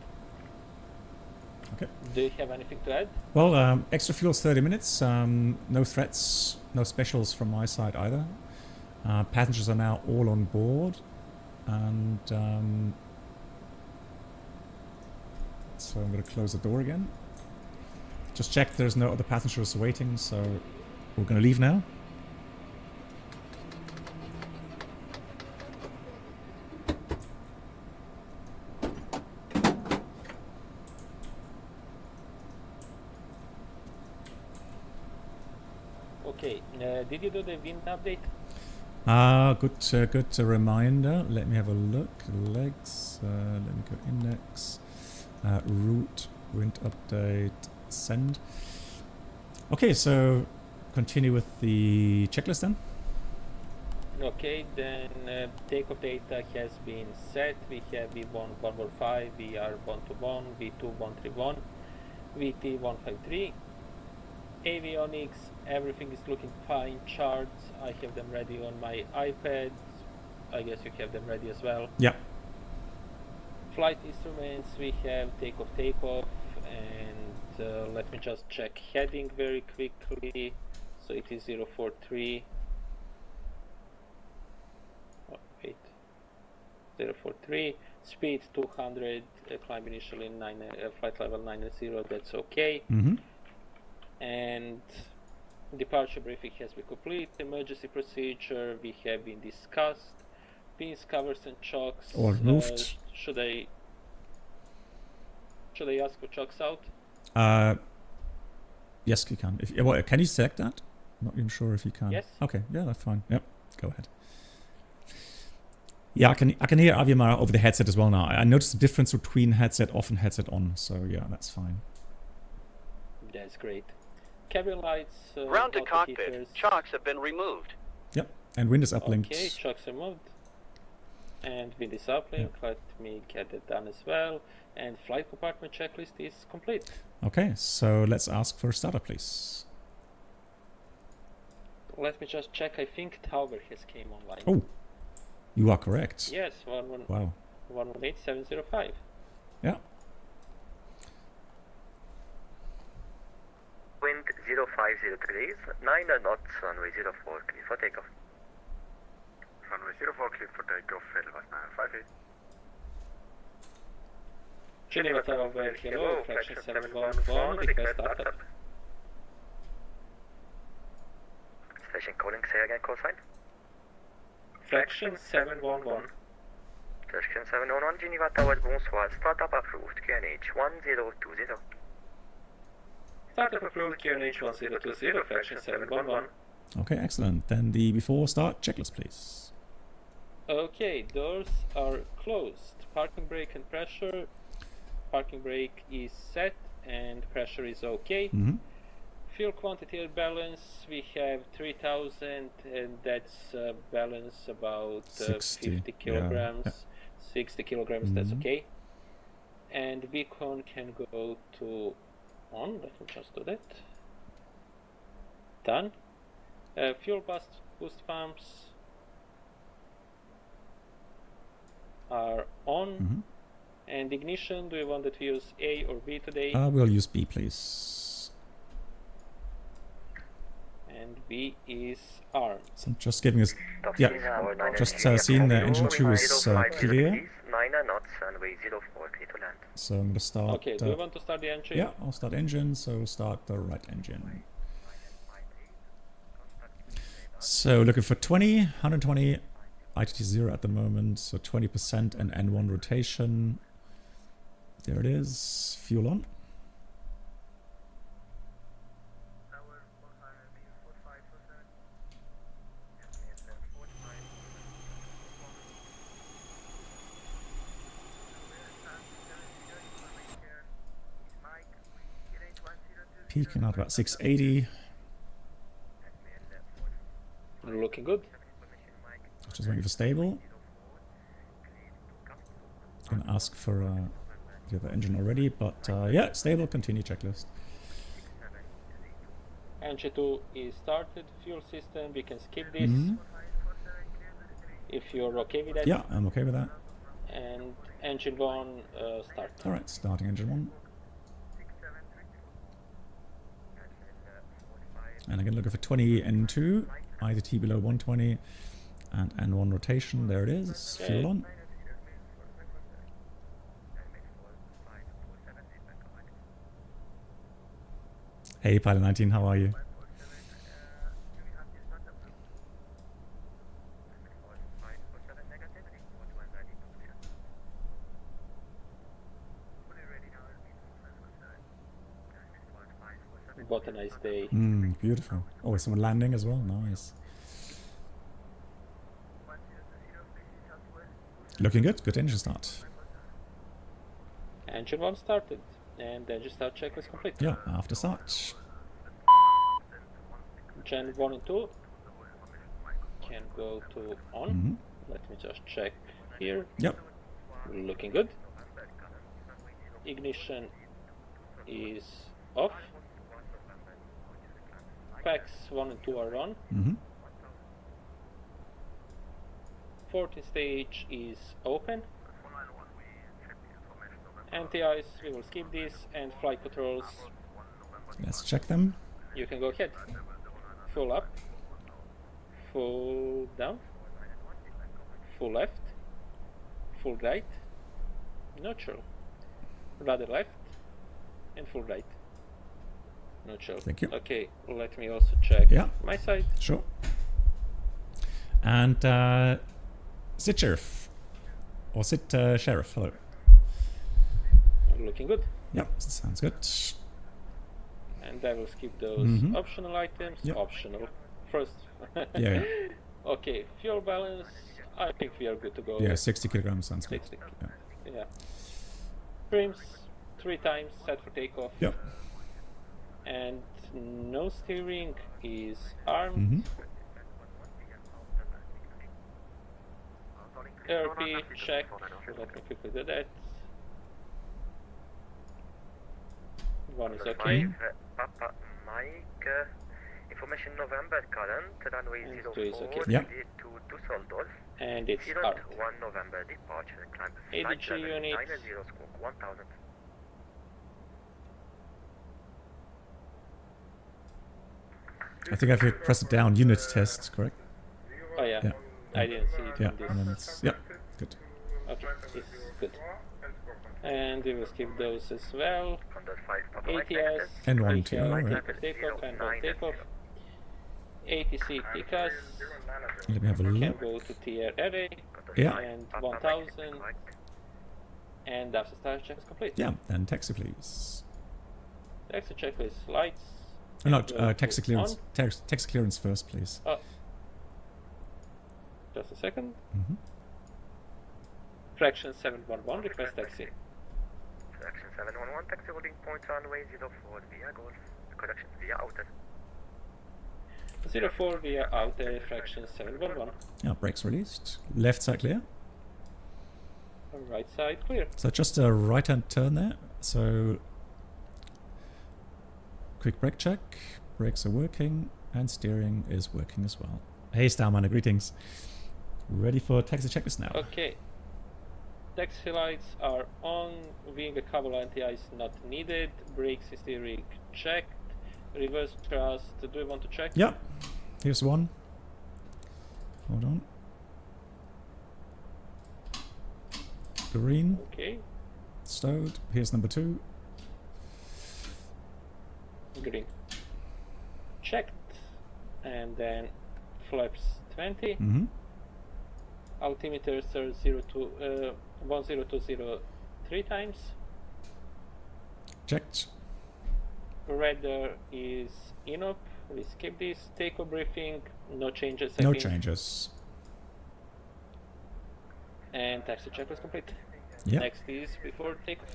Okay. Do you have anything to add? Well, extra fuel's 30 minutes. No threats, no specials from my side either. Passengers are now all on board, and so I'm going to close the door again. Just check there's no other passengers waiting, so we're going to leave now. Okay, did you do the wind update? Good reminder. Let me have a look. Legs. Let me go index. Route. Wind update. Send. Okay, so continue with the checklist then. Okay, then takeoff data has been set. We have V1 115, VR 121, V2 131, VT 153. Avionics, everything is looking fine. Charts, I have them ready on my iPad. I guess you have them ready as well. Yeah. Flight instruments, we have takeoff, and let me just check heading very quickly. So it is 043. Oh, wait. 043. Speed 200. Climb initially flight level 90. That's okay. Mm-hmm. And departure briefing has been complete. Emergency procedure we have been discussed. Pins, covers, and chocks. Or removed. Should I ask for chocks out? Yes, you can. Can you select that? I'm not even sure if you can. Yes. Okay. Yeah, that's fine. Yep. Go ahead. Yeah, I can hear Aviamara over the headset as well now. I noticed the difference between headset off and headset on. So yeah, that's fine. That's great. Cabin lights. Ground to cockpit. Chocks have been removed. Yep. And wind is uplinked. Okay, chocks are moved. And wind is uplinked. Yep. Let me get it done as well. And flight compartment checklist is complete. Okay, so let's ask for startup, please. Let me just check. I think Tower has came online. Oh, you are correct. Yes, Wow. 118705. Yeah. Wind 0503 degrees, 9 knots, runway 04, clear for takeoff. Runway 04, clear for takeoff, Airbus 958. Geneva Tower, hello, fraction 711, request startup. Station calling, say again, call sign. Fraction 711. Fraction 711, Geneva Tower, bonsoir, startup approved, QNH 1020. Startup approved, QNH 1020, fraction 711. Okay, excellent. Then the before start checklist, please. Okay, doors are closed. Parking brake and pressure. Parking brake is set and pressure is okay. Mm-hmm. Fuel quantity balance, we have 3000 and that's balance about 50 kilograms. Yeah. 60 kilograms, Mm-hmm. that's okay. And beacon can go to on, let me just do that. Done. Fuel boost pumps are on. Mm-hmm. And ignition, do you want that we use A or B today? We'll use B, please. And B is armed. So I'm just giving us... Yeah, just seeing the engine 2 is clear. 9 knots, runway 04, clear to land. So I'm going to start... Okay, do you want to start the engine? Yeah, I'll start engine, so start the right engine. So looking for 120, ITT 0 at the moment, so 20% and N1 rotation. There it is, fuel on. Peaking out about 680. Looking good. Just waiting for stable. Gonna ask for the other engine already, but yeah, stable, continue checklist. Engine 2 is started, fuel system, we can skip this. Mm-hmm. If you're okay with that. Yeah, I'm okay with that. And engine 1, start. Alright, starting engine 1. And again looking for 20 N2, ITT below 120, and N1 rotation, there it is, Okay. fuel on. Hey, Pilot 19, how are you? What a nice day. Beautiful. Oh, is someone landing as well? Nice. Looking good. Good engine start. Engine 1 started, and the engine start check was complete. Yeah, after start. Gen 1 and 2 can go to on. Let me just check here. Yep. Looking good. Ignition is off. Packs 1 and 2 are on. 14th stage is open. Anti-ice, we will skip this, and flight controls. Let's check them. You can go ahead. Full up, full down, full left, full right, neutral, rudder left, and full right. Neutral. Thank you. Okay, let me also check my side. Sure. And sit sheriff. Or sit sheriff, hello. Looking good. Yep, sounds good. And I will skip those optional items. Yep. Optional. First. Yeah. Okay, fuel balance. I think we are good to go. Yeah, 60 kilograms sounds good. 60. Yeah. Trims 3 times set for takeoff. Yep. And no steering is armed. RP check. Let me quickly do that. One is okay. Papa Mike, information November current, runway 04, okay. to Dusseldorf. And it's armed. 1 November departure, climb flight ADG unit. 90 squawk 1000. I think if you press it down, unit test, correct? Oh yeah. I didn't see it. Yeah, in this. and then it's, yeah, good. Okay, this is good. And we will skip those as well. ATS, And 1, 2, ATR, right. takeoff, and one takeoff. ATC TCAS. Let me have a Can look. go to tier array. Yeah. And 1000. And after start check is complete. Yeah, and taxi please. Taxi checklist lights. No, Go taxi to clearance. on. Taxi clearance first, please. Oh. Just a second. Fraction 711, request taxi. Fraction 711, taxi holding point runway 04 via Golf. Correction via outer. 04 via outer, fraction 711. Yeah, brakes released. Left side clear. Right side clear. So just a right-hand turn there. So quick brake check. Brakes are working, and steering is working as well. Hey, Starman, greetings. Ready for taxi checklist now. Okay. Taxi lights are on. Wing a cable anti-ice not needed. Brakes and steering checked. Reverse thrust. Do we want to check? Yeah. Here's one. Hold on. Green. Okay. Stowed. Here's number 2. Green. Checked. And then flaps 20. Altimeters are 1020 3 times. Checked. Radar is INOP. We skip this. Takeoff briefing. No changes. No changes. And taxi check was complete. Yep. Next is before takeoff.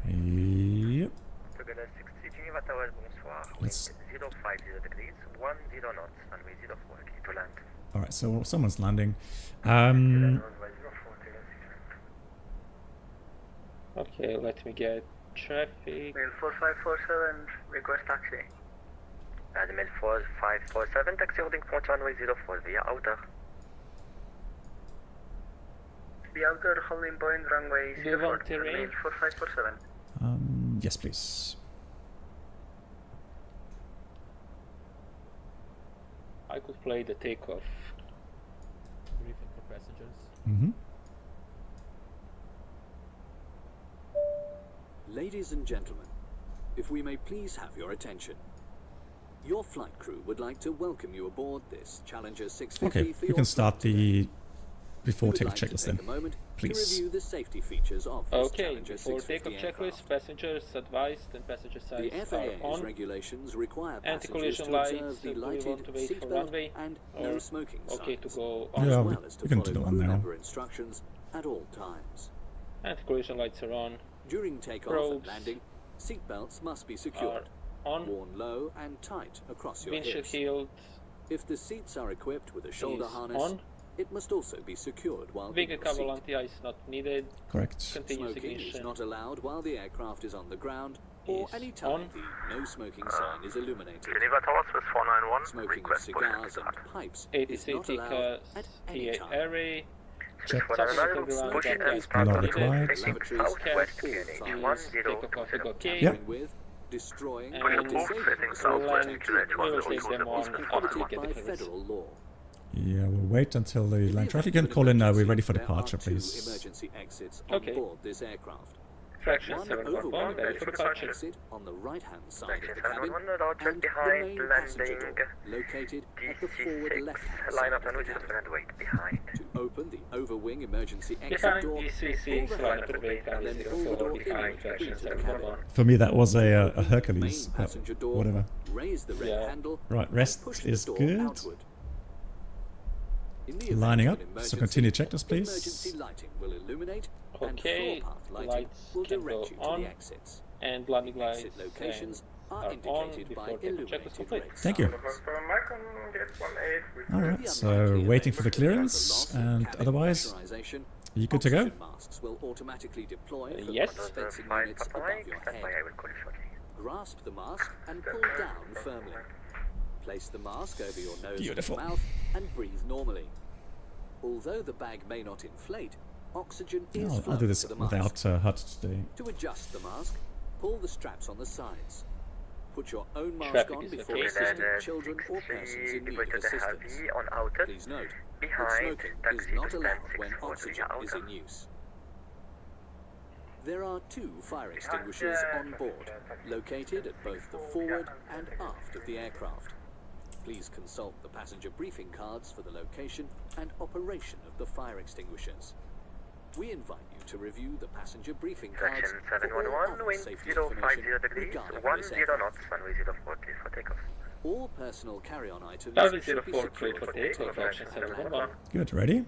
Yep. Together 60 Geneva Tower, bonsoir. Let's... 050 degrees, 10 knots, runway 04, clear to land. Alright, so someone's landing. Okay, let me get traffic. Mail 4547, request taxi. Mail 4547, taxi holding point runway 04 via outer. The outer holding point runway Do you 04, want terrain? mail 4547. Yes, please. I could play the takeoff. Briefing for passengers. Ladies and gentlemen, If we may please have your attention. Your flight crew would like to welcome you aboard this Challenger 650 Okay, for you your can start the before We would takeoff like to checklist take then, a moment please. To review the safety features of this Okay, Challenger before 650 takeoff checklist, aircraft. passengers advised and passenger The signs FAA's are on. regulations require passengers Anti-collision to lights, observe the do we lighted want to wait for seatbelt runway? and Or no smoking okay signs, to go as on? Yeah, well as to we can follow do that one crew now. member instructions at all times. Anti-collision lights are on. During takeoff Probes and landing, seatbelts must be secured, on. worn low and tight across your Windshield hips. shield If the seats are equipped with a shoulder is harness, on. it must also be secured while Wing in and your cover seat. anti-ice not needed. Correct. Continuous Smoking is ignition not allowed while the aircraft is on the ground or is any time on. the no smoking sign is illuminated. Geneva Tower Swiss 491. Smoking of Request cigars push and pipes ATC is not allowed at any TA time. array. Check. Subsequent ground Push anti-ice and Not not required. needed. Lavatories, Cap all is takeoff config okay. Yep. with, destroying, And or disabling setting the south smoke west detector QNH we will is take them on after we prohibited get by the clearance. federal law. Yeah, we'll wait until the In line the traffic event can of call in. We're emergency, ready for there departure, are 2 please. emergency exits on Okay. board this aircraft. Fraction One 711, overwhelming ready for departure. exit on the right-hand side Fraction of the cabin, 711, Roger, and the behind main passenger landing. door, located at the forward DC6, left-hand line side up of the runway cabin. 07 and wait behind. To open the overwing emergency exit Behind door, pull DC6, the line handle up runway and then pull the 04, door behind inward fraction into the cabin. 711. For me, that was a Open the Hercules, main but passenger door, whatever. raise the red Yeah. handle, Right, and rest push the is door good. outward. In the event Lining of up, an so emergency, continue checklist, please. Emergency lighting will illuminate, Okay, and floor path lighting lights will can direct go you to on. the exits. And landing lights Exit locations are are on indicated before by takeoff checklist illuminated complete. red Thank you. signs. Alright, so waiting for the clearance, and otherwise, you good to go? Oxygen masks will automatically deploy from Yes. the dispensing Five units Papa above Mike, your stand by, I head. will call you shortly. Grasp the mask and pull down firmly. Place the mask over your nose Beautiful. and mouth and breathe normally. Although the bag may not inflate, oxygen is I'll flowing do this to the mask. without HUD today. To adjust the mask, pull the straps on the sides. Put your own mask Traffic on is before okay. assisting Then children or persons in need of devoted assistance. heavy on outer. Please note that Behind, smoking is taxi not to allowed stand when 640 oxygen is outer. in use. There are 2 fire extinguishers on board, located at both the forward and aft of the aircraft. Please consult the passenger briefing cards for the location and operation of the fire extinguishers. We invite you to review the passenger briefing cards Fraction for all 711, other wind safety 050 information degrees, regarding this 10 aircraft. knots, runway 04, clear for takeoff. All personal carry-on items Runway should be 04, secured clear for for takeoff, takeoff fraction and 711. landing. Good, ready?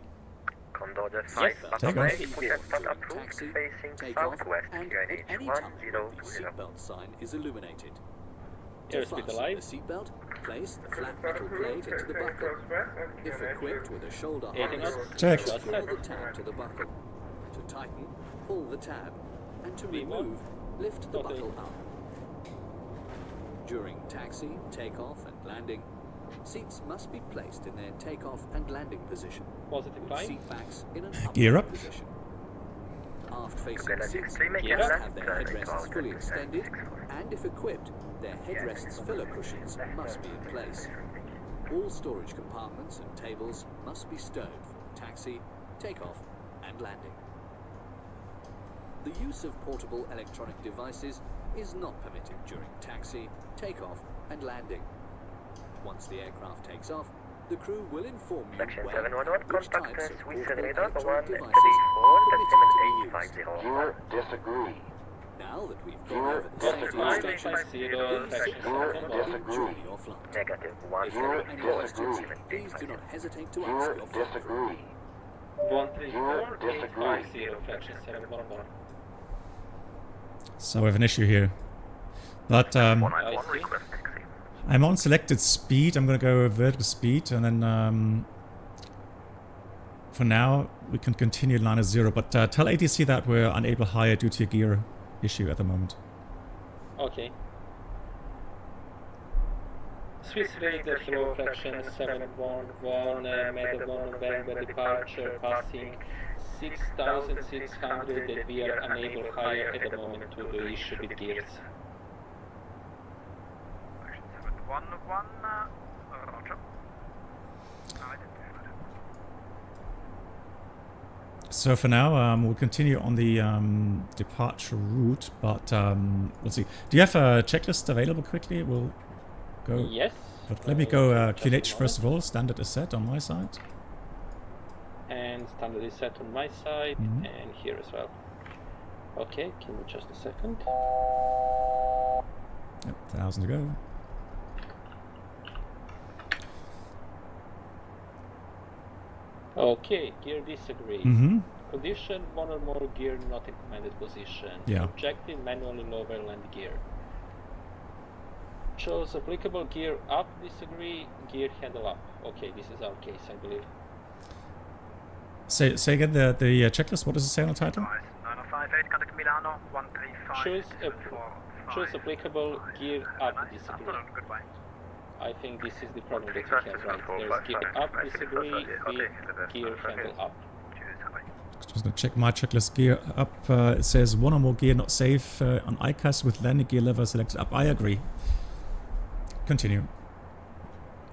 Condor the Yes, 5, take Papa off. Mike, push and start During approved, taxi, facing take off, southwest, and QNH at any time when the 1020. seatbelt sign is illuminated. To Airspeed fasten the alive. seatbelt, place the flat metal plate into the buckle. If equipped with a shoulder harness, Check. secure the tab to the buckle. To tighten, pull the tab, and to remove, lift the buckle up. During taxi, takeoff, and landing, seats must be placed in their takeoff and landing position. Positive With climb. seat backs in an Gear upright up. position. Aft-facing Together seats 63, make Gear a up. must left, have their turning headrests out fully and extended, 64. and if equipped, their headrests filler cushions must be in place. All storage compartments and tables must be stowed for taxi, takeoff, and landing. The use of portable electronic devices is not permitted during taxi, takeoff, and landing. Once the aircraft takes off, the crew will inform you Section when 711, and which contact types of Swiss portable radar electronic 134, devices are permitted to be used. 850. Viewer disagree. Now that we've gone over the Positive safety climb. instructions, Zero, please fraction sit back and 711. enjoy your flight. Negative If there are any 134, questions, disagree. please do not hesitate to ask Viewer your flight crew. disagree. 134, disagree. 850, fraction 711. So we have an issue here. But I one see. request taxi. I'm on selected speed. I'm going to go vertical speed, and then for now we can continue line at 0. But tell ATC that we're unable to hire due to a gear issue at the moment. Okay. Swiss radar flow fraction 711, method 1 November departure passing 6,600 that we are unable to hire at the moment to the issue with gears. Section 711, Roger. Identified. So for now, we'll continue on the departure route, but we'll see. Do you have a checklist available quickly? We'll go. Yes. But let me go QNH first of all. Standard is set on my side. And standard is set on my side, and here as well. Okay, give me just a second. Yep, 1,000 to go. Okay, gear disagree. Condition: one or more gear not in commanded position. Yeah. Objective: manually lower land gear. Shows applicable gear up, disagree, gear handle up. Okay, this is our case, I believe. Say again the checklist. What does it say on the title? 9058, contact Milano, 135. Choose applicable gear up, disagree. Goodbye. I think this is the problem that we have, right? There's gear up, disagree, gear handle up. Just gonna check my checklist. Gear up. It says one or more gear not safe on ICAS with landing gear lever selected up. I agree. Continue.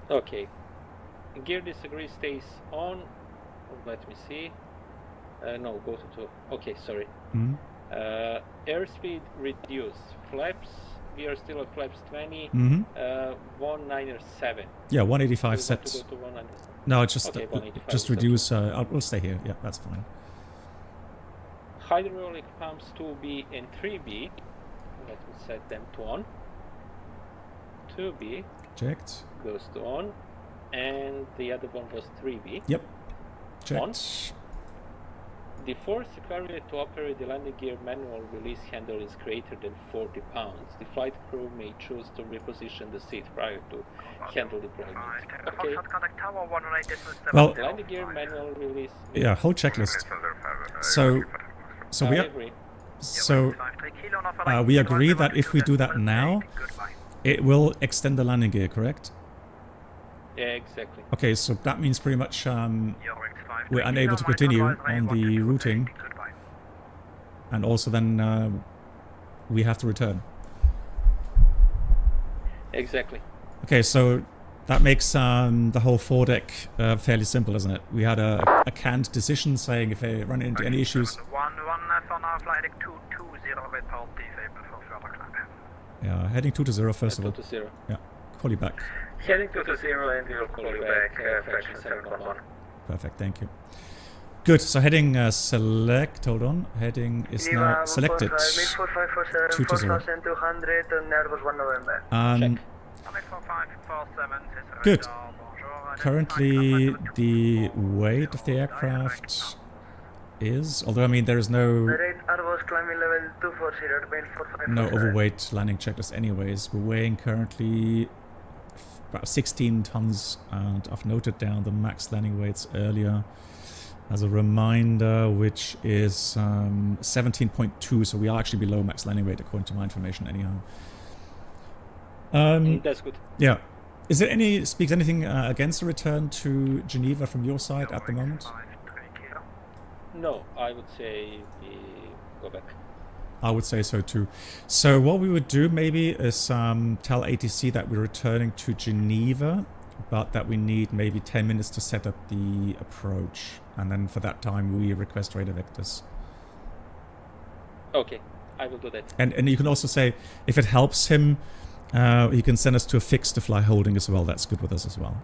Okay. Gear disagree stays on. Let me see. No, go to 2. Okay, sorry. Airspeed reduced. Flaps. We are still at flaps 20. 197. Yeah, 185 sets. To go to 197. No, just okay, just reduce. We'll stay here. Yeah, that's fine. Hydraulic pumps 2B and 3B. Let me set them to on. 2B. Checked. Goes to on. And the other one was 3B. Yep. Checked. On. The force required to operate the landing gear manual release handle is greater than 40 pounds. The flight crew may choose to reposition the seat prior to handle deployment. Okay. Well, landing gear manual release. Yeah, whole checklist. So we agree. So we agree that if we do that now, it will extend the landing gear, correct? Yeah, exactly. Okay, so that means pretty much we're unable to continue on the routing, and also then we have to return. Exactly. Okay, so that makes the whole foredeck fairly simple, isn't it? We had a canned decision saying if they run into any issues. Yeah, heading 2-0 first of all. 2-0. Yeah, call you back. Heading 2-0 and we'll call you back, fraction 711. Perfect, thank you. Good, so heading select, hold on, heading is now selected. 2-0. Good. Currently the weight of the aircraft is, although I mean there is no overweight landing checklist anyways. We're weighing currently about 16 tons, and I've noted down the max landing weights earlier as a reminder, which is 17.2, so we are actually below max landing weight according to my information anyhow. That's good. Yeah. Is there speaks anything against a return to Geneva from your side at the moment? No, I would say we go back. I would say so too. So what we would do maybe is tell ATC that we're returning to Geneva, but that we need maybe 10 minutes to set up the approach, and then for that time we request radar vectors. Okay, I will do that. And you can also say, if it helps him, he can send us to a fix to fly holding as well. That's good with us as well.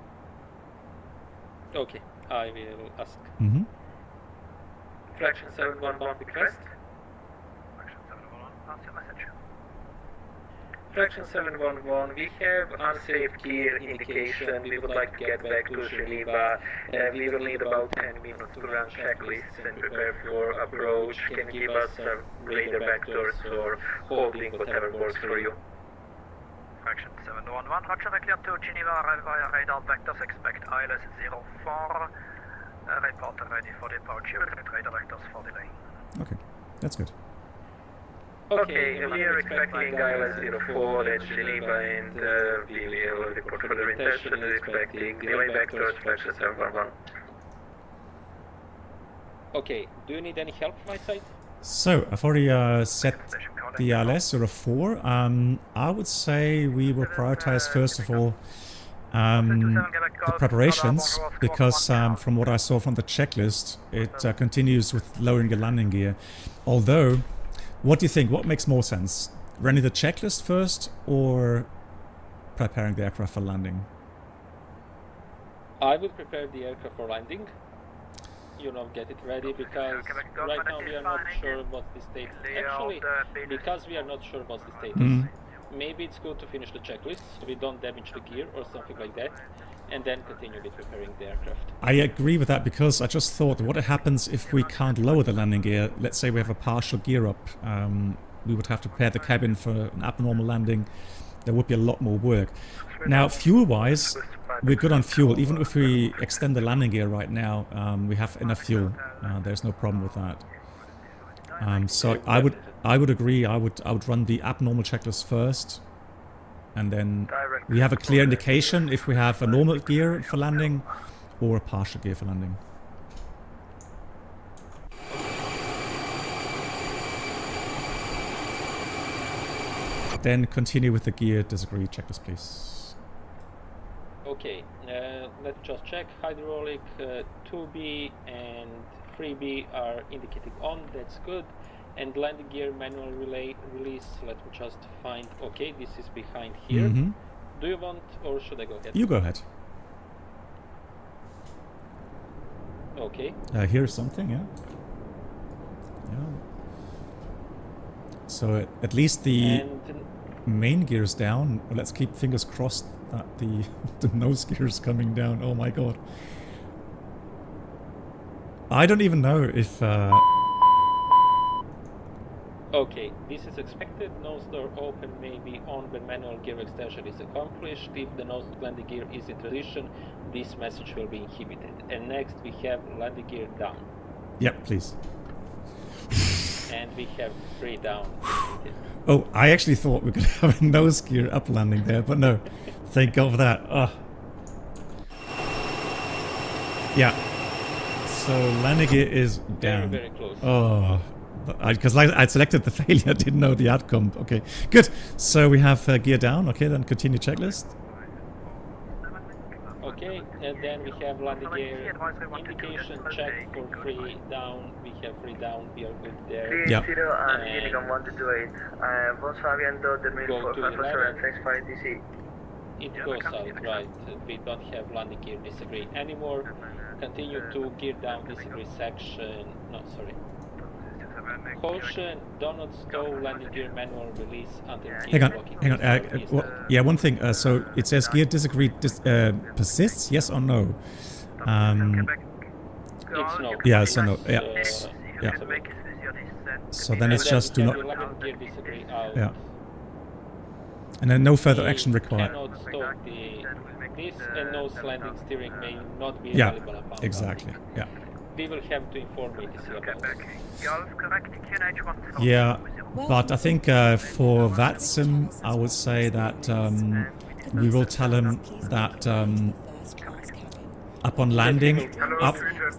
Okay, I will ask. Fraction 711 request. Fraction 711, we have unsafe gear indication. We would like to get back to Geneva. We will need about 10 minutes to run checklists and prepare for approach. Can you give us some radar vectors or holding, whatever works for you? Fraction 711, roger, clear to Geneva, arrive via radar vectors, expect ILS-04. Report ready for departure, radar vectors for delay. Okay, that's good. Okay, we are expecting ILS-04 at Geneva, and we will report further intention and expecting delay vectors, fraction 711. Okay, do you need any help from my side? So, I've already set the ILS-04. I would say we will prioritize first of all the preparations, because from what I saw from the checklist, it continues with lowering your landing gear. Although, what do you think? What makes more sense? Running the checklist first or preparing the aircraft for landing? I would prepare the aircraft for landing. You know, get it ready, because right now we are not sure what's the state. Actually, because we are not sure what's the status, maybe it's good to finish the checklist so we don't damage the gear or something like that, and then continue with preparing the aircraft. I agree with that, because I just thought, what happens if we can't lower the landing gear? Let's say we have a partial gear up. We would have to prepare the cabin for an abnormal landing. There would be a lot more work. Now, fuel-wise, we're good on fuel. Even if we extend the landing gear right now, we have enough fuel. There's no problem with that. So I would agree. I would run the abnormal checklist first, and then we have a clear indication if we have a normal gear for landing or a partial gear for landing. Then continue with the gear disagree checklist, please. Okay, let's just check. Hydraulic 2B and 3B are indicating on, that's good. And landing gear manual release, let me just find, okay, this is behind here. Do you want, or should I go ahead? You go ahead. Okay. Here's something, yeah. So at least the main gear is down. Let's keep fingers crossed that the nose gear is coming down. Oh my god. I don't even know if... Okay, this is expected. Nose door open may be on when manual gear extension is accomplished. If the nose landing gear is in transition, this message will be inhibited. And next we have landing gear down. Yep, please. And we have 3 down. Oh, I actually thought we could have a nose gear up landing there, but no. Thank God for that. Yeah. So landing gear is down. Very, very close. Oh, because I selected the failure, I didn't know the outcome. Okay, good. So we have gear down. Okay, then continue checklist. Okay, and then we have landing gear indication check for 3 down. We have 3 down. We are good there. Yeah. And Unicorn 128. Vamos sabiendo the main for 5 DC. It goes out, right. We don't have landing gear disagree anymore. Continue to gear down disagree section. No, sorry. Caution, do not stow landing gear manual release until gear blocking. Hang on. Yeah, one thing. So it says gear disagree persists, yes or no? It's no. Yeah, so no. Yeah. Yeah. So then it's just do not. Yeah. And then no further action required. Cannot stop this, and nose landing steering may not be available upon exactly. Yeah. We will have to inform ATC about it. Yeah, but I think for VATSIM, I would say that we will tell him that upon landing,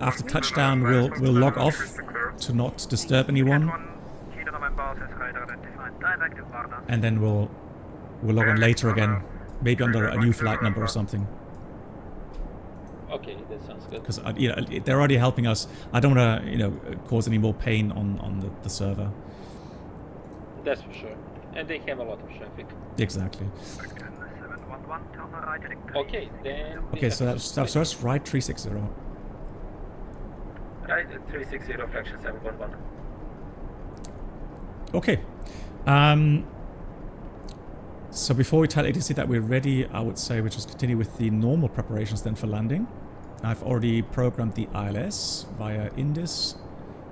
after touchdown, we'll log off to not disturb anyone, and then we'll log on later again, maybe under a new flight number or something. Okay, that sounds good. Because they're already helping us. I don't want to cause any more pain on the server. That's for sure. And they have a lot of traffic. Exactly. Okay, then. Okay, so that's just right 360. Right 360, fraction 711. Okay. So before we tell ATC that we're ready, I would say we just continue with the normal preparations then for landing. I've already programmed the ILS via Indus,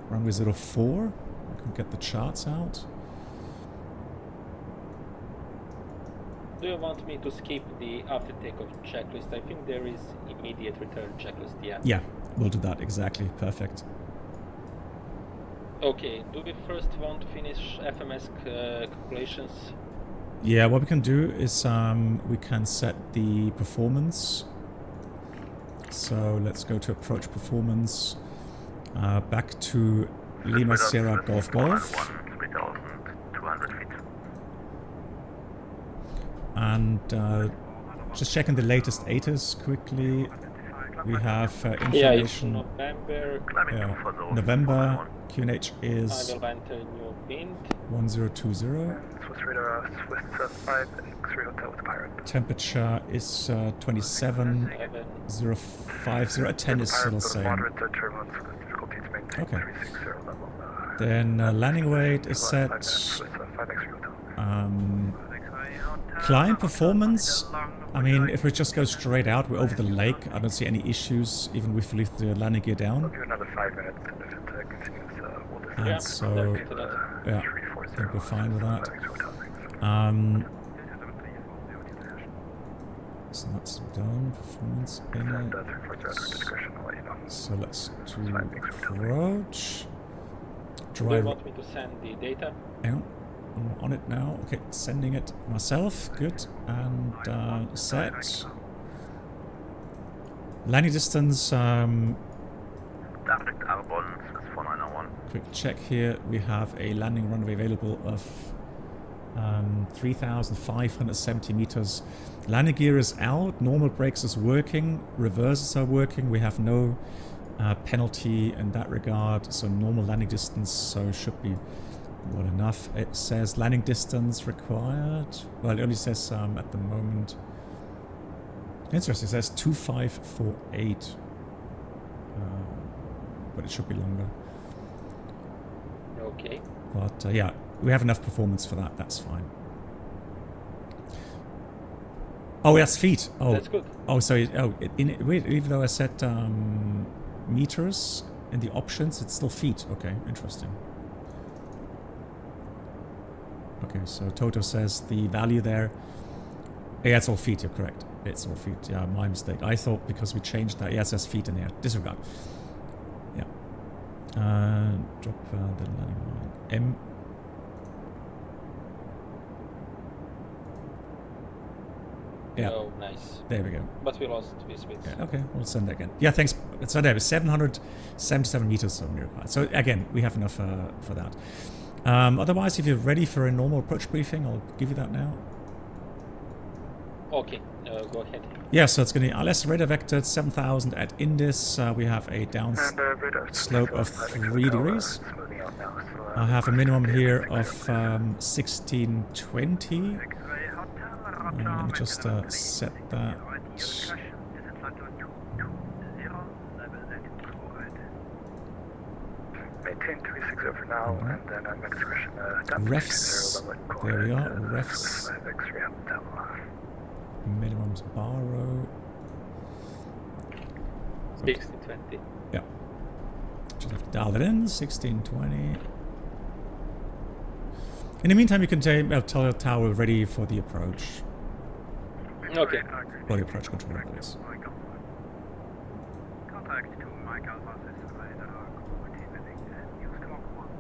runway 04. I can get the charts out. Do you want me to skip the after takeoff checklist? I think there is immediate return checklist, yeah. Yeah, we'll do that, exactly. Perfect. Okay, do we first want to finish FMS calculations? Yeah, what we can do is we can set the performance. So let's go to approach performance. Back to Lima Sierra Golf Golf. 3,200 feet. And Just checking the latest ATIS quickly. We have Yeah, it's information. November. November. QNH is I will enter new wind. 1020. Swiss radar, Swiss 5 and X-ray hotel with pirate. Temperature is 27.050. 10 is still the same. Moderate turbulence with difficulties maintaining Okay. 360 level. Then landing weight is set. Climb performance. I mean, if we just go straight out, we're over the lake. I don't see any issues, even if we leave the landing gear down. We'll give another 5 minutes, and if it continues, we'll just... And so, yeah, I think we're fine with that. So that's done. Performance in it. So let's do approach. Do you want me to send the data? Yeah. I'm on it now. Okay, sending it myself. Good. And set. Landing distance. Quick check here. We have a landing runway available of 3,570 meters. Landing gear is out. Normal brakes is working. Reverses are working. We have no penalty in that regard. So normal landing distance. So should be well enough. It says landing distance required. Well, it only says at the moment. Interesting. It says 2548, but it should be longer. Okay. But yeah, we have enough performance for that. That's fine. Oh, that's feet. Oh, that's good. Oh, so wait, even though I set meters in the options, it's still feet. Okay, interesting. Okay, so Toto says the value there. Yeah, it's all feet, you're correct. It's all feet. Yeah, my mistake. I thought because we changed that. Yeah, it says feet in there. Disregard. Yeah. Drop the landing line. M. Yeah. Oh, nice. There we go. But we lost the speed. Yeah, okay, we'll send that again. Yeah, thanks. So there was 777 meters of required. So again, we have enough for that. Otherwise, if you're ready for a normal approach briefing, I'll give you that now. Okay, go ahead. Yeah, so it's going to be LS radar vector 7000 at Indus. We have a down slope of 3 degrees. I have a minimum here of 1620. Let me just set that. Maintain 360 for now, and then next question. Refs. There we are. Refs. Minimums borrow. 1620. Yeah. Just have to dial it in. 1620. In the meantime, you can tell the tower ready for the approach. Okay. Or the approach controller, that is. Contact to Mike Alpha System radar continuing use Squawk 1000.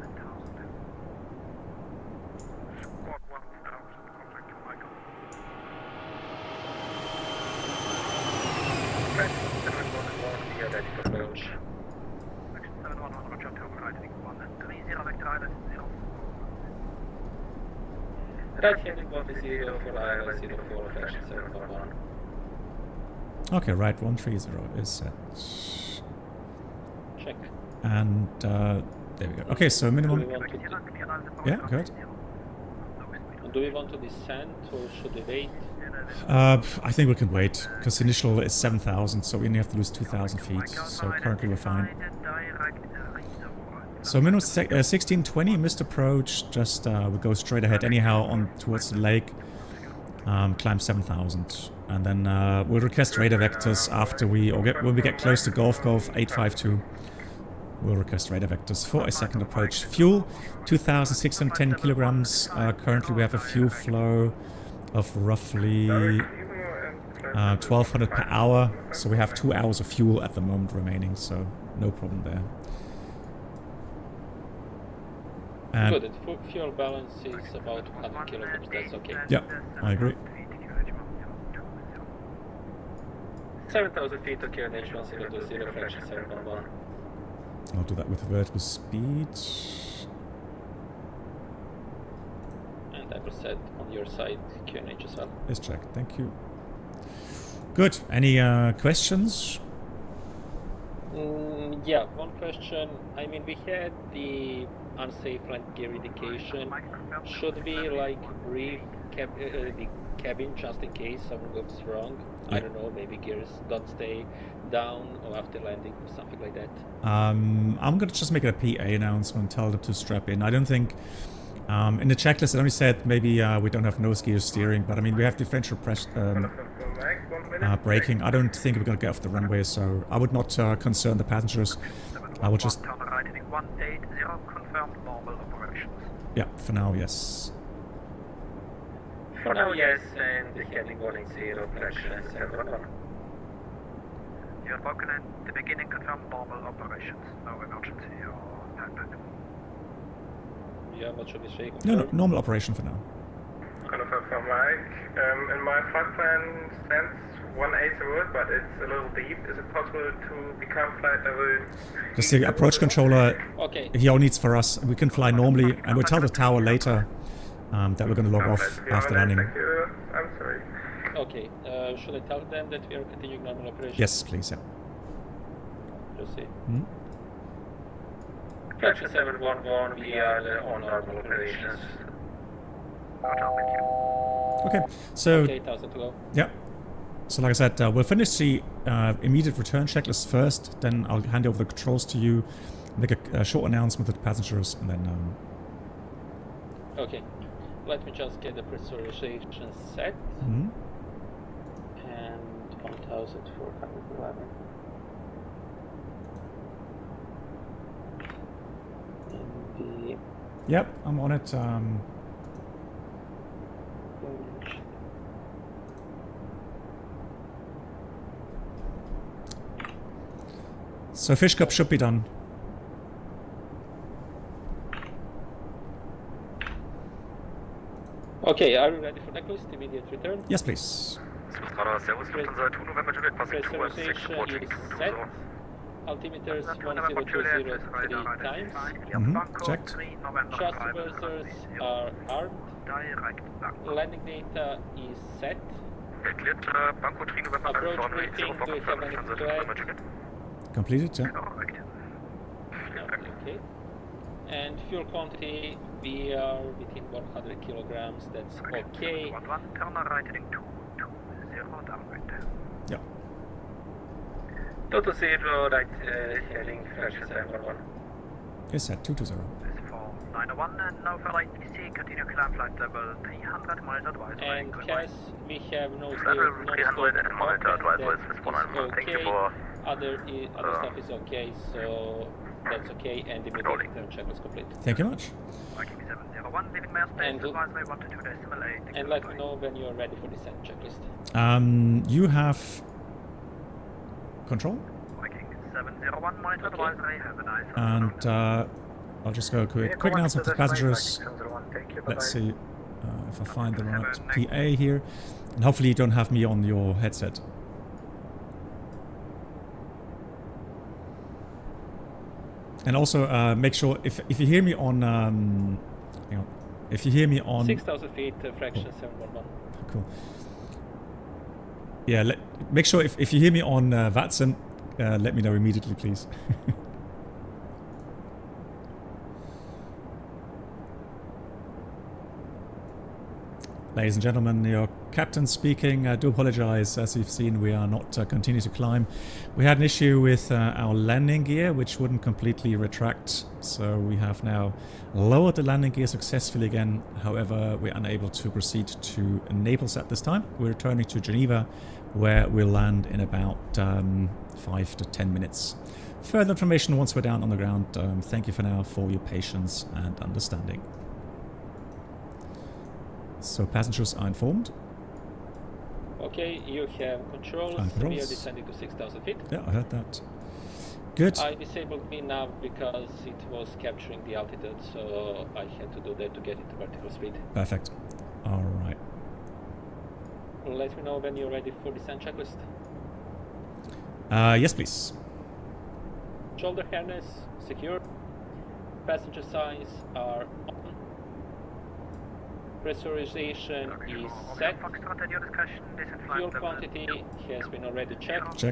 Squawk 1000, contact to Michael. Section 711, we are ready for approach. Section 711, Roger, tower heading 130, vector island 04. Right heading 130 for ILS 04, flash 711. Okay, right, 130 is set. Check. And there we go. Okay, so minimum. Yeah, good. Do we want to descend or should we wait? I think we can wait because initial is 7,000, so we only have to lose 2,000 feet. So currently we're fine. So minimum 1620 missed approach. Just we go straight ahead anyhow on towards the lake. Climb 7,000, and then we'll request radar vectors after when we get close to Golf 852. We'll request radar vectors for a second approach. Fuel 2,610 kilograms. Currently we have a fuel flow of roughly 1,200 per hour. So we have 2 hours of fuel at the moment remaining. So no problem there. And good, the fuel balance is about 100 kilograms, that's okay. Yeah, I agree. 7,000 feet to QNH 1020, fraction 711. I'll do that with vertical speed. And I will set on your side QNH as well. Let's check, thank you. Good. Any questions? Yeah, one question. I mean, we had the unsafe landing gear indication. Should we like brief the cabin just in case something goes wrong? I don't know, maybe gears don't stay down or after landing or something like that. I'm gonna just make a PA announcement, tell them to strap in. I don't think in the checklist it only said maybe we don't have nose gear steering, but I mean we have differential press braking. I don't think we're gonna get off the runway, so I would not concern the passengers. I would just yeah, for now, yes. For now, yes, and the heading 180, fraction 711. You have broken at the beginning, confirmed normal operations. No emergency or handback. Yeah, what should we say? No, normal operation for now. Confirm for Mike. In my flight plan stands 180 route, but it's a little deep. Is it possible to become flight level? Just the approach controller, he only needs for us. We can fly normally, and we'll tell the tower later that we're going to log off after landing. Thank you. I'm sorry. Okay, should I tell them that we are continuing normal operations? Yes, please, yeah. Proceed. Fraction 711, we are on normal operations. Okay, so... Okay, 1,000 to go. Yeah. So like I said, we'll finish the immediate return checklist first, then I'll hand over the controls to you, make a short announcement to the passengers, and then... Okay, let me just get the pressurization set. And 1,411. And the... Yep, I'm on it. So fish cup should be done. Okay, are you ready for checklist? Immediate return? Yes, please. Pressurization is set. Altimeters 10203 times. Checked. Chassis supervisors are armed. Landing data is set. Approach briefing, do we have any flag? Completed, yeah. Okay. And fuel quantity, we are within 100 kilograms, that's okay. Turn right heading 220 downwind. Yeah. 220, right heading fraction 711. Yes, at 220. 901 and now for right DC, continue climb flight level 300 miles advised. And Cass, we have no level 300 and monitor advisors with 191. Thank you for... Other stuff is okay, so that's okay, and the immediate return check is complete. Thank you much. And let me know when you're ready for the descent checklist. You have control? Viking 701, monitor advisory, have a nice and I'll just go quick announcement to passengers. Let's see if I find the right PA here. And hopefully you don't have me on your headset. And also make sure if you hear me on hang on, if you hear me on 6,000 feet, fraction 711. Cool. Yeah, make sure if you hear me on VATSIM, let me know immediately, please. Ladies and gentlemen, your captain speaking. I do apologize. As you've seen, we are not continuing to climb. We had an issue with our landing gear, which wouldn't completely retract. So we have now lowered the landing gear successfully again. However, we're unable to proceed to Naples at this time. We're returning to Geneva, where we'll land in about 5 to 10 minutes. Further information once we're down on the ground. Thank you for now for your patience and understanding. So passengers are informed. Okay, you have controls. We are descending to 6,000 feet. Yeah, I heard that. Good. I disabled me now because it was capturing the altitude, so I had to do that to get into vertical speed. Perfect. All right. Let me know when you're ready for descent checklist. Yes, please. Shoulder harness secure. Passenger signs are on. Pressurization is set. Fuel quantity has been already checked.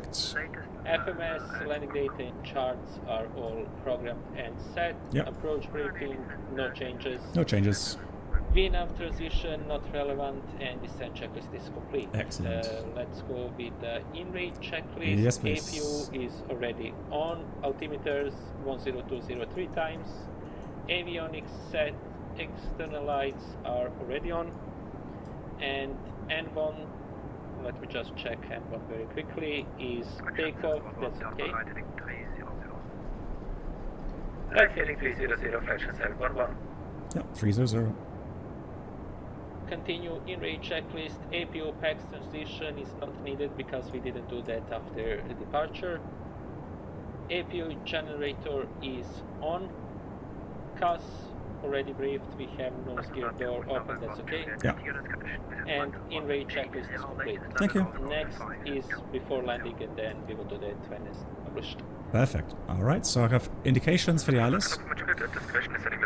FMS, landing data and charts are all programmed and set. Yep. Approach briefing, no changes. No changes. VNAV transition not relevant, and descent checklist is complete. Excellent. Let's go with the in-rate checklist. Yes, please. APU is already on. Altimeters 10203 times. Avionics set. External lights are already on. And N1, let me just check N1 very quickly, is takeoff. That's okay. Right heading 300, fraction 711. Yep, 300. Continue in-rate checklist. APO PAX transition is not needed because we didn't do that after the departure. APO generator is on. CAS already briefed. We have nose gear door open. That's okay. Yeah. And in-rate checklist is complete. Thank you. Next is before landing, and then we will do that when it's published. Perfect. All right. So I have indications for the ILS.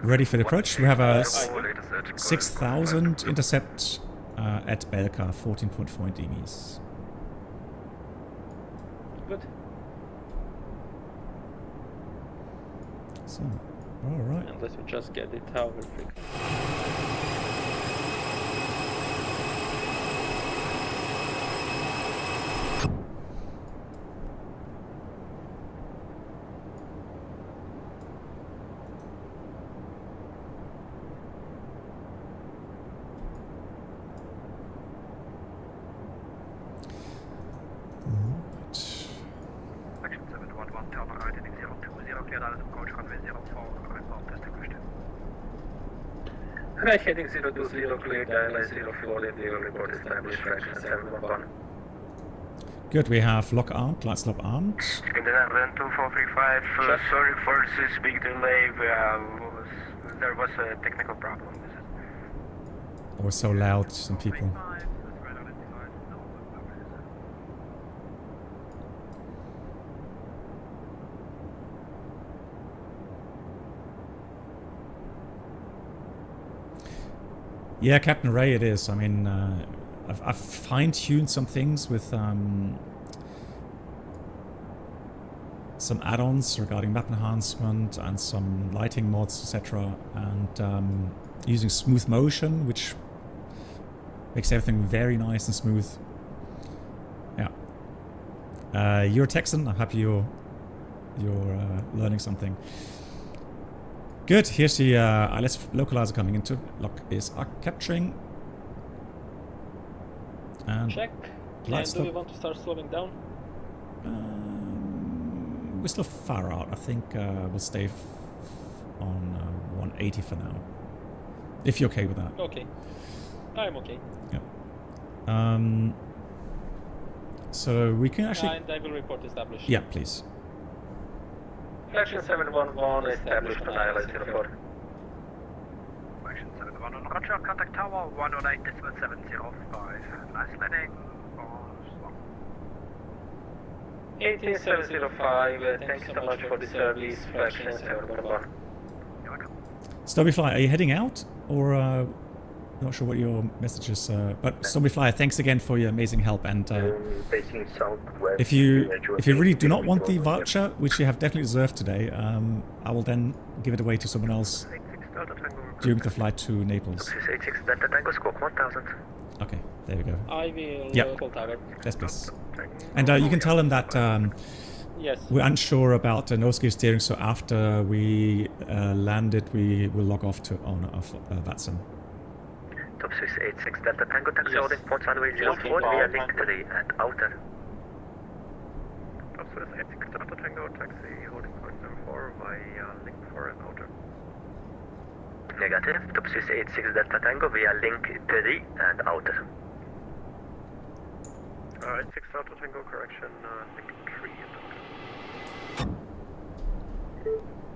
Ready for the approach. We have a 6,000 intercept at Belka, 14.4 dBs. Good. So, all right. And let me just get the tower frequency. Right heading 020, cleared ILS 04, and the report established, fraction 711. Good, we have lock armed, light stop armed. Geneva 2435, sorry for this big delay, there was a technical problem. Always so loud, some people. Yeah, Captain Ray, it is. I mean, I've fine-tuned some things with some add-ons regarding map enhancement and some lighting mods, etc. And using smooth motion, which makes everything very nice and smooth. Yeah. You're a Texan. I'm happy you're learning something. Good, here's the ILS localizer coming into. Lock is capturing. And check. And do we want to start slowing down? We're still far out. I think we'll stay on 180 for now. If you're okay with that. Okay. I'm okay. Yeah. So we can actually... And I will report established. Yeah, please. Fraction 711 established on ILS 04. Fraction 711 on Roger, contact tower 108.705. Nice landing. 18705, thanks so much for the service, fraction 711. Stormyfly, are you heading out? Or not sure what your message is, but Stormyfly, thanks again for your amazing help. And if you really do not want the voucher, which you have definitely deserved today, I will then give it away to someone else during the flight to Naples. Okay, there we go. I will call tower. Yes, please. And you can tell them that yes. We're unsure about nose gear steering, so after we landed, we will log off to owner of VATSIM. Top Swiss 86 Delta Tango, taxi holding point runway 04 via link 3 and outer. Top Swiss 86 Delta Tango, taxi holding point 04 via link 4 and outer. Negative, Top Swiss 86 Delta Tango via link 3 and outer. Alright, 6 Delta Tango, correction, link 3 and outer.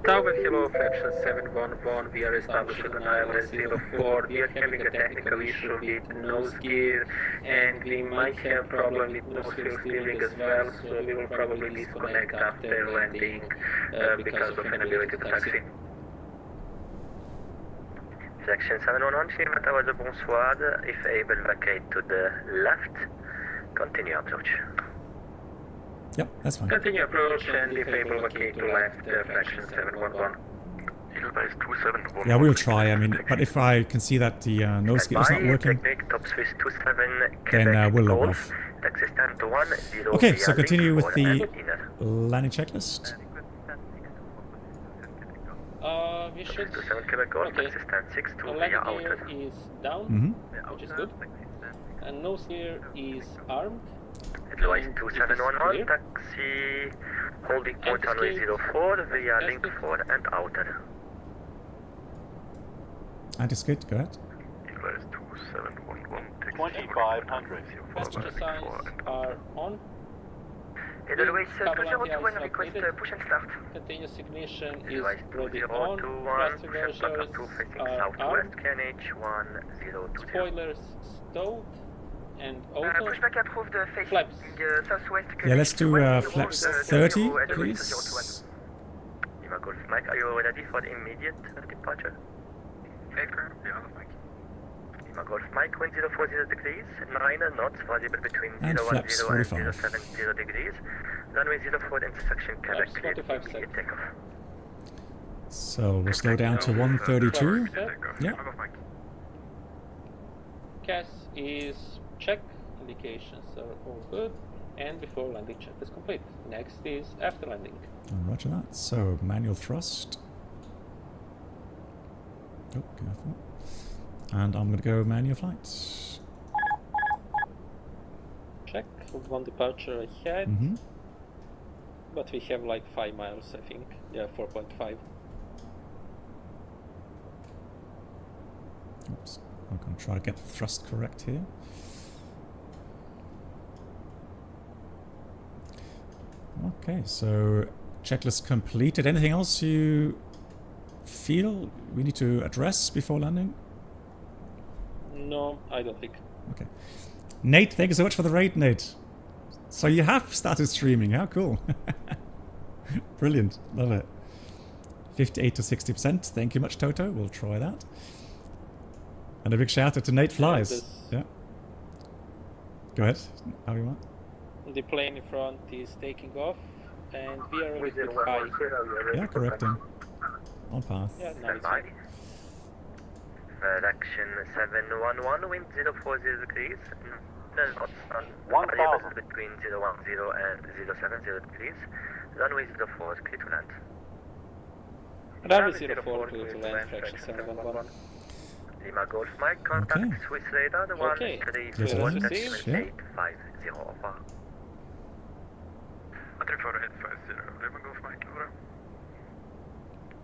Tower Hello, fraction 711, we are established on ILS 04. We are having a technical issue with nose gear, and we might have problem with nose wheel steering as well, so we will probably disconnect after landing because of inability to taxi. Section 711, Geneva Tower, bonsoir. If able, vacate to the left. Continue approach. Yep, that's fine. Continue approach and if able, vacate to left, fraction 711. Edelweiss 271. Yeah, we'll try. I mean, but if I can see that the nose gear is not working, then we'll log off. Okay, so continue with the landing checklist. We should... Okay, the landing gear is down, which is good. And nose gear is armed. Edelweiss 2711, taxi holding point runway 04 via link 4 and outer. Anti-skid, go ahead. Edelweiss 2711, taxi 2500. Passenger signs are on. Edelweiss Cabin 202 anti-ice request needed. push and start. Continuous ignition is Edelweiss ready on. 2021, Thrust push and start reversers to facing are southwest, armed. KNH 1020. Spoilers stowed and auto. Pushback approved Flaps. facing southwest. Yeah, let's do flaps 30, please. Lima Golf Mike, are you ready for the immediate departure? Lima Golf Mike, wind 040 degrees, 9 knots, visible between And 010 flaps and 45. 070 degrees. Runway 04 intersection, Quebec, Flaps 45 immediate seconds. takeoff. So we'll slow down to 132. Yeah. CAS is check, indications are all good, and before landing check is complete. Next is after landing. Roger that. So manual thrust. Oh, careful. And I'm going to go manual flight. Check, one departure ahead, but we have like 5 miles, I think. Yeah, 4.5. Oops. I'm going to try to get the thrust correct here. Okay, so checklist completed. Anything else you feel we need to address before landing? No, I don't think. Okay. Nate, thank you so much for the raid, Nate. So you have started streaming. How cool. Brilliant. Love it. 58 to 60%. Thank you much, Toto. We'll try that. And a big shout out to Nate Flies. Yeah. Go ahead. How do you want? The plane in front is taking off, and we are a little bit high. Yeah, correcting. On path. Yeah, now it's Standby. Action 711, wind 040 degrees. Knots on variable between 010 and 070 degrees. Runway 04, clear to land. Runway 04, clear to land, fraction 711. Lima Golf Mike, contact Swiss radar, the 134 received. Yeah. 850 over. 134 850, Lima Golf Mike, over.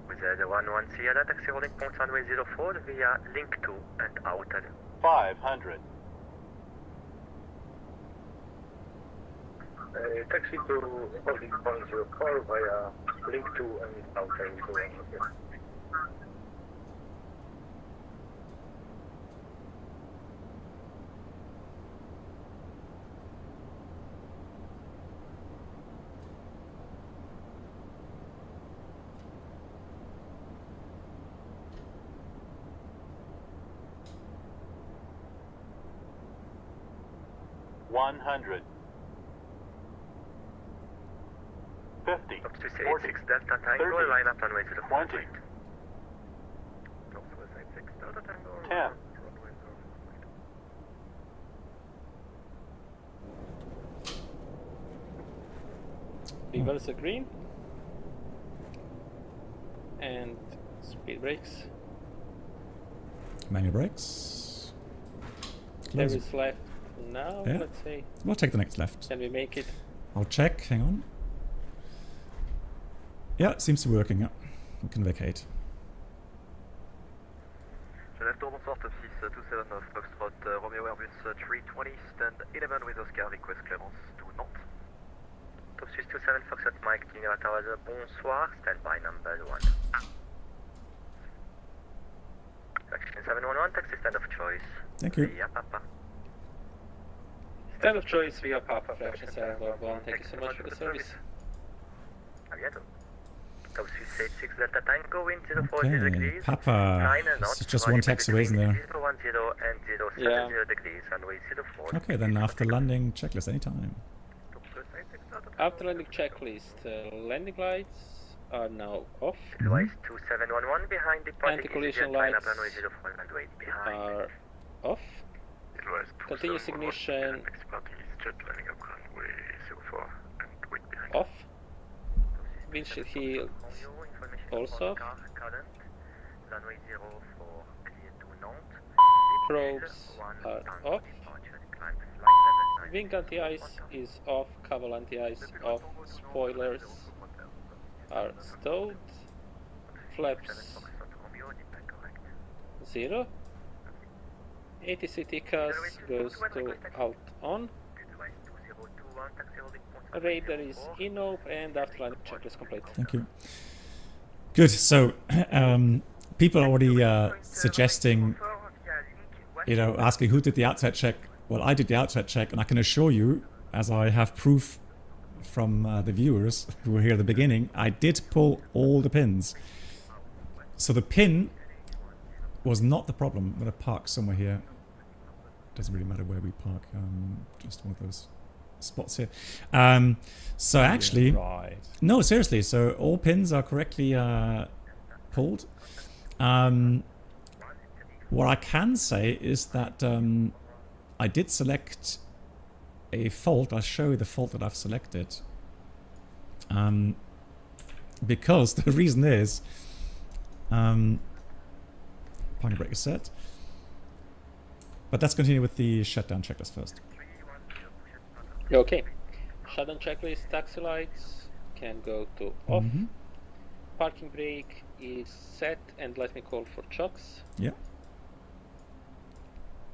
With the 11 Sierra, taxi holding point runway 04 via link 2 and outer. 500. Taxi to holding point 04 via link 2 and outer. $100. 50. Up to 86 Delta Tango, line up runway 04. 20. Northwest 86 Delta Tango. 10. Reverse green. And speed brakes. Manual brakes. There Close. is left now, Yeah. let's say. We'll take the next left. Can we make it? I'll check. Hang on. Yeah, it seems to be working. Yeah. We can vacate. Left door 627 Foxtrot, Romeo Airbus 320, stand 11 with Oscar, request clearance to Nantes. Top Swiss 27 Foxtrot Mike, Geneva Tower, bonsoir, standby number 1. Action 711, taxi stand of choice. Thank you. Via Papa. Stand of choice via Papa, fraction 711. Thank you so much for the service. A bientôt. Okay, Papa. It's just one taxi away, isn't there? Yeah. Okay, then after landing, checklist anytime. After landing checklist, landing lights are now off. Device 2711 behind departing Anti-collision lights are off. Continuous ignition off. Windshield heat also off. Probes are off. Wing anti-ice is off. Cowl anti-ice off. Spoilers are stowed. Flaps 0. ATC TCAS goes to out on. Radar is in op, and after landing checklist complete. Thank you. Good. So people are already suggesting, asking who did the outside check. Well, I did the outside check, and I can assure you, as I have proof from the viewers who were here at the beginning, I did pull all the pins. So the pin was not the problem. I'm going to park somewhere here. Doesn't really matter where we park. Just one of those spots here. So actually, no, seriously. So all pins are correctly pulled. What I can say is that I did select a fault. I'll show you the fault that I've selected. Because the reason is, parking brake is set. But let's continue with the shutdown checklist first. Okay. Shutdown checklist, taxi lights can go to off. Parking brake is set, and let me call for chocks. Yeah.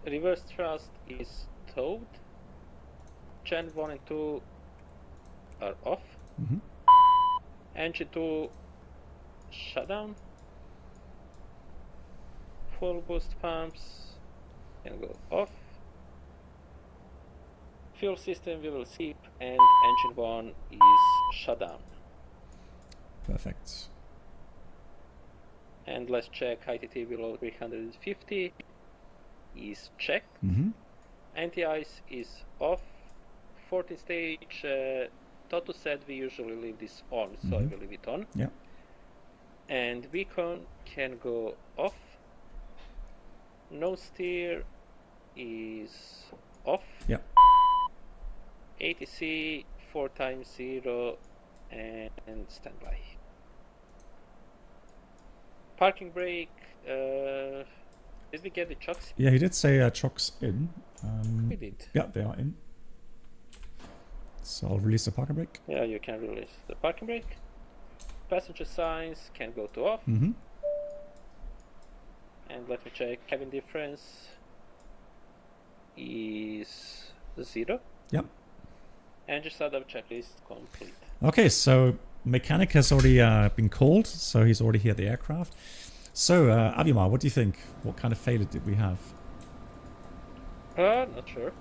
Reverse thrust is towed. Gen 1 and 2 are off. Engine 2 shutdown. Full boost pumps can go off. Fuel system we will see, and engine 1 is shut down. Perfect. And let's check ITT below 350 is checked. Anti-ice is off. 14 stage, Toto said we usually leave this on, so I will leave it on. Yeah. And beacon can go off. No steer is off. Yeah. ATC 4x0 and standby. Parking brake. Did we get the chocks? Yeah, he did say chocks in. We did. Yeah, they are in. So I'll release the parking brake. Yeah, you can release the parking brake. Passenger signs can go to off. And let me check. Cabin difference is 0. Yep. Engine startup checklist complete. Okay, so mechanic has already been called, so he's already here at the aircraft. So, Avimar, what do you think? What kind of failure did we have? Not sure.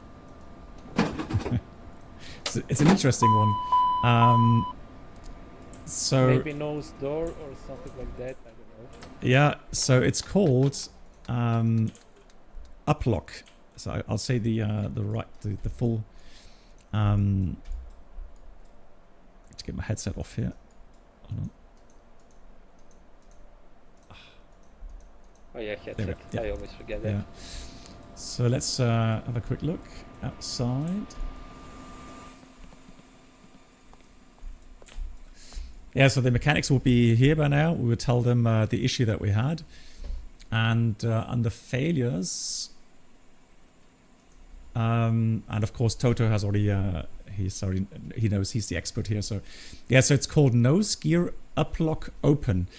It's an interesting one. So maybe nose door or something like that. I don't know. Yeah, so it's called uplock. So I'll say the full. Let's get my headset off here. Hold on. Oh yeah, headset. Yeah. I always forget that. Yeah. So let's have a quick look outside. Yeah, so the mechanics will be here by now. We will tell them the issue that we had, and under failures, and of course Toto has already he knows, he's the expert here. So yeah, so it's called nose gear uplock open.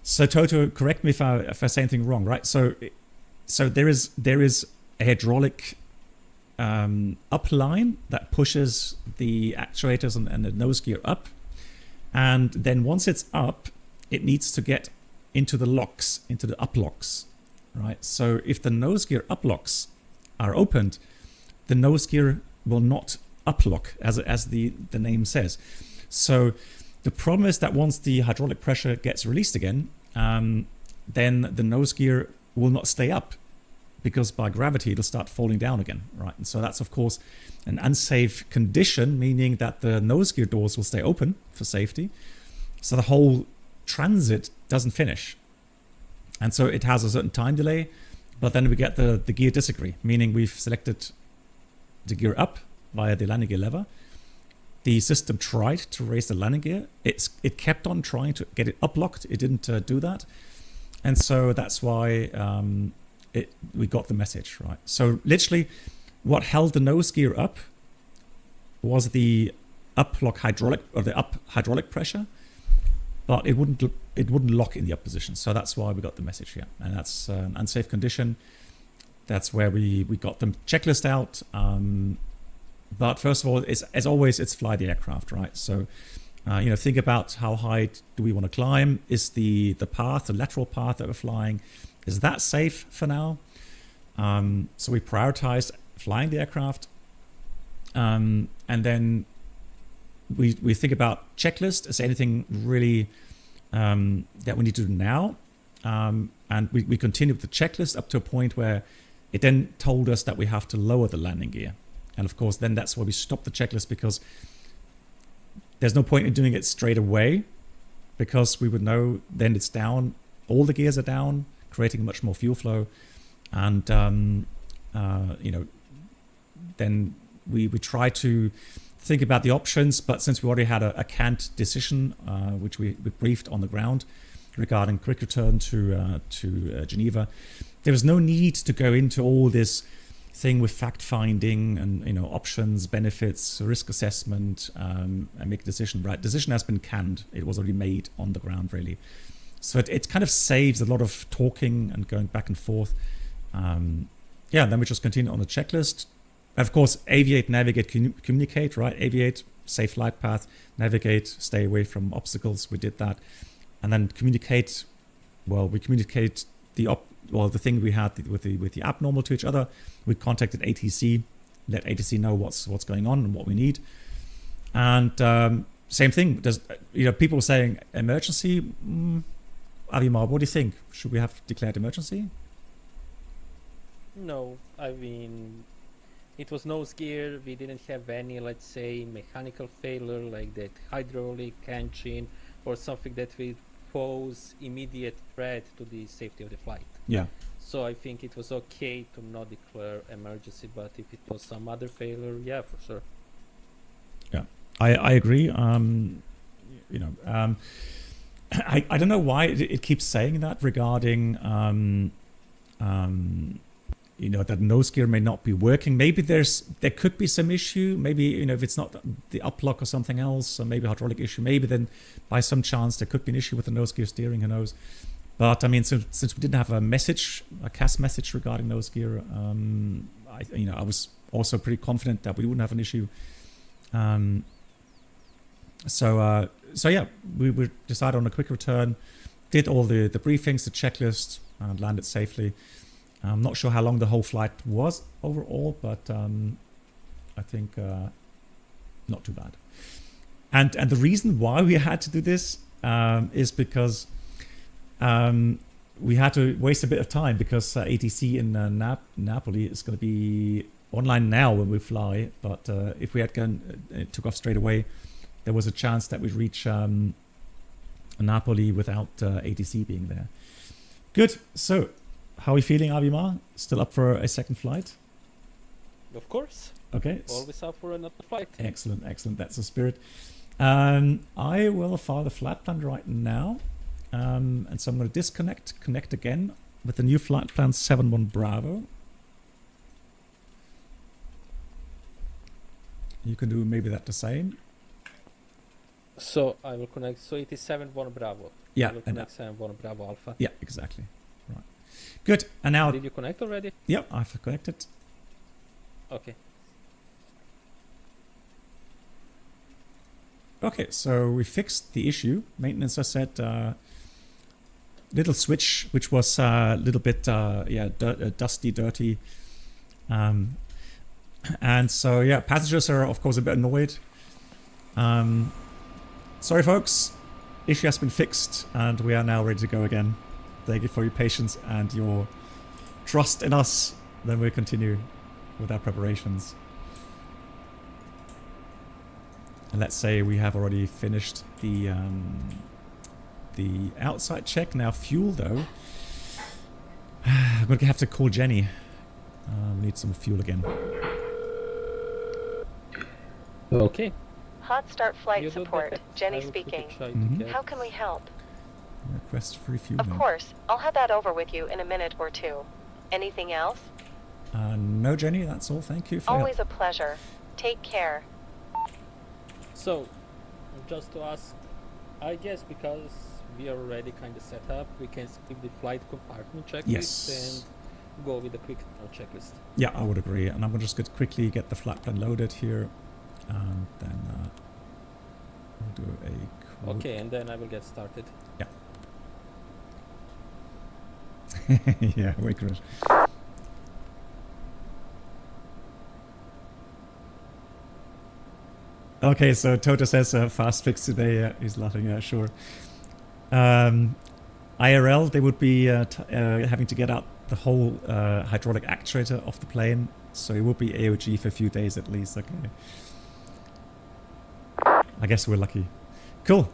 So Toto, correct me if I say anything wrong, right? So there is a hydraulic up line that pushes the actuators and the nose gear up. And then once it's up, it needs to get into the locks, into the up locks, right? So if the nose gear up locks are opened, the nose gear will not uplock, as the name says. So The problem is that once the hydraulic pressure gets released again, then the nose gear will not stay up, because by gravity it'll start falling down again, right? And so that's of course an unsafe condition, meaning that the nose gear doors will stay open for safety, so the whole transit doesn't finish. And so it has a certain time delay, but then we get the gear disagree, meaning we've selected the gear up via the landing gear lever. The system tried to raise the landing gear. It kept on trying to get it uplocked. It didn't do that. And so that's why we got the message, right? So literally what held the nose gear up was the uplock hydraulic, or the up hydraulic pressure, but it wouldn't lock in the up position. So that's why we got the message here. And that's an unsafe condition. That's where we got the checklist out. But first of all, as always, it's fly the aircraft, right? So, think about how high do we want to climb? Is the path, the lateral path that we're flying, is that safe for now? So we prioritized flying the aircraft. And then we think about checklist. Is there anything really that we need to do now? And we continued with the checklist up to a point where it then told us that we have to lower the landing gear. And of course, then that's why we stopped the checklist, because there's no point in doing it straight away, because we would know then it's down, all the gears are down, creating much more fuel flow. And, then we try to think about the options, but since we already had a canned decision, which we briefed on the ground regarding quick return to Geneva, there was no need to go into all this thing with fact finding and options, benefits, risk assessment, and make a decision. Right, decision has been canned. It was already made on the ground, really. So it kind of saves a lot of talking and going back and forth. Then we just continue on the checklist. Of course, aviate, navigate, communicate. Right, aviate, safe flight path. Navigate, stay away from obstacles. We did that, and then communicate. Well, we communicate the thing we had with the abnormal to each other. We contacted ATC, let ATC know what's going on and what we need. And same thing. There's people saying emergency. Avimar, what do you think? Should we have declared emergency? No, I mean, it was nose gear. We didn't have any, let's say, mechanical failure like that hydraulic engine or something that will pose immediate threat to the safety of the flight. Yeah. So I think it was okay to not declare emergency, but if it was some other failure, yeah, for sure. Yeah, I agree. I don't know why it keeps saying that regarding that nose gear may not be working. Maybe there could be some issue. Maybe if it's not the uplock or something else, or maybe hydraulic issue. Maybe then by some chance there could be an issue with the nose gear steering. Who knows? But I mean, since we didn't have a CAS message regarding nose gear, I was also pretty confident that we wouldn't have an issue. So yeah, we decided on a quick return, did all the briefings, the checklist, and landed safely. I'm not sure how long the whole flight was overall, but I think not too bad. And the reason why we had to do this is because we had to waste a bit of time, because ATC in Naples is going to be online now when we fly. But if we had took off straight away, there was a chance that we'd reach Napoli without ATC being there. Good. So, how are we feeling, Avimar? Still up for a second flight? Of course. Okay. Always up for another flight. Excellent, excellent. That's the spirit. I will fire the flight plan right now. And so I'm going to connect again with the new flight plan 71 Bravo. You can do maybe that the same. So I will connect. So it is 71 Bravo. Yeah. I will connect 71 Bravo Alpha. Yeah, exactly. Right. Good. And now. Did you connect already? Yep, I've connected. Okay. Okay, so we fixed the issue. Maintenance, I said, little switch, which was a little bit, dusty, dirty. And so, yeah, passengers are, of course, a bit annoyed. Sorry, folks. Issue has been fixed, and we are now ready to go again. Thank you for your patience and your trust in us. Then we'll continue with our preparations. And let's say we have already finished the outside check. Now fuel, though. I'm going to have to call Jenny. We need some fuel again. Okay. Hotstart flight support. Jenny speaking. How can we help? Request free fuel. Of course. I'll have that over with you in a minute or two. Anything else? No, Jenny, that's all. Thank you for Always a pleasure. Take care. So, just to ask, I guess because we are already kind of set up, we can skip the flight compartment checklist and go with the quick checklist. Yeah, I would agree. And I'm just going to quickly get the flight plan loaded here. And then we'll do a quote. Okay, and then I will get started. Yeah. Yeah, wait, Chris. Okay, so Toto says fast fix today. He's laughing. Yeah, sure. IRL, they would be having to get out the whole hydraulic actuator off the plane, so it would be AOG for a few days at least. Okay. I guess we're lucky. Cool.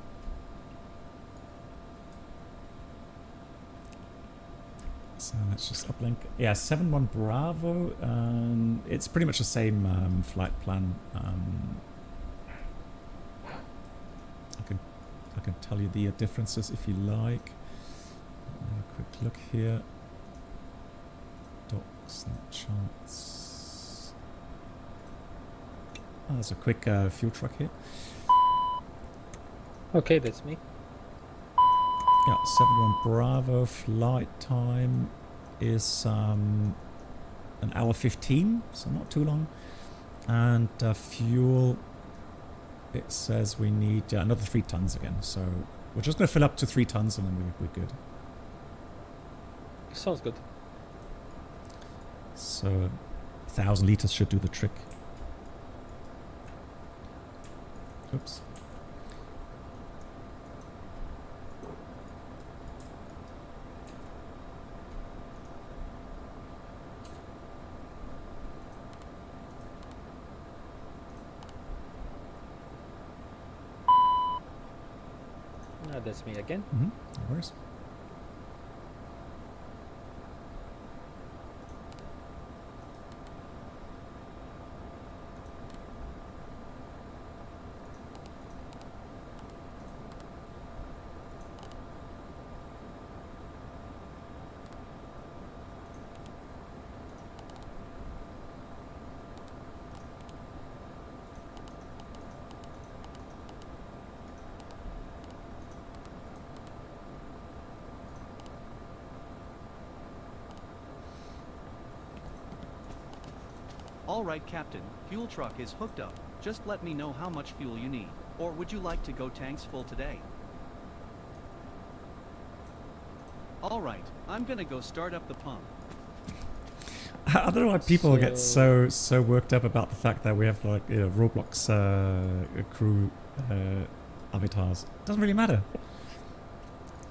So let's just uplink. Yeah, 71 Bravo. It's pretty much the same flight plan. I can tell you the differences if you like. Have a quick look here. Docs and charts. Oh, there's a quick fuel truck here. Okay, that's me. Yeah, 71 Bravo. Flight time is an hour 15, so not too long. And fuel, it says we need another 3 tons again. So we're just going to fill up to 3 tons and then we're good. Sounds good. So 1,000 liters should do the trick. Oops. That's me again. No worries. All right, Captain. Fuel truck is hooked up. Just let me know how much fuel you need. Or would you like to go tanks full today? All right, I'm gonna go start up the pump. I don't know why people get so worked up about the fact that we have like Roblox crew avatars. It doesn't really matter.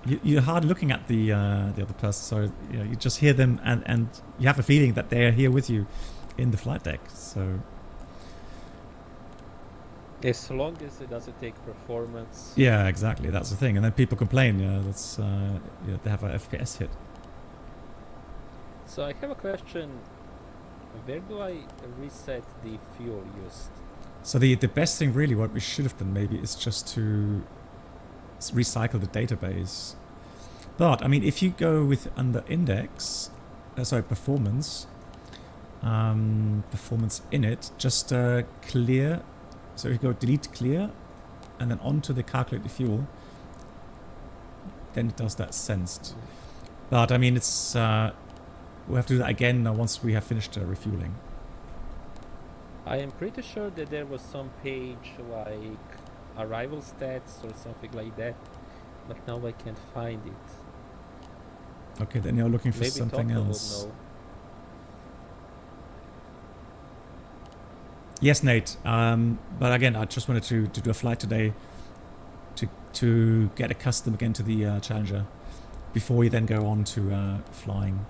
You're hardly looking at the other person, so you just hear them and you have a feeling that they're here with you in the flight deck. So as long as it doesn't take performance. Yeah, exactly. That's the thing. And then people complain. That's they have a FPS hit. So I have a question. Where do I reset the fuel used? So the best thing really, what we should have done maybe, is just to recycle the database. But I mean, if you go with under index, performance, performance init, just clear. So if you go delete clear, and then onto the calculate the fuel, then it does that sensed. But I mean, it's we'll have to do that again once we have finished refueling. I am pretty sure that there was some page like arrival stats or something like that, but now I can't find it. Okay, then you're looking for Maybe something Tokyo else. would know. Yes, Nate. But again, I just wanted to do a flight today to get accustomed again to the Challenger before we then go on to flying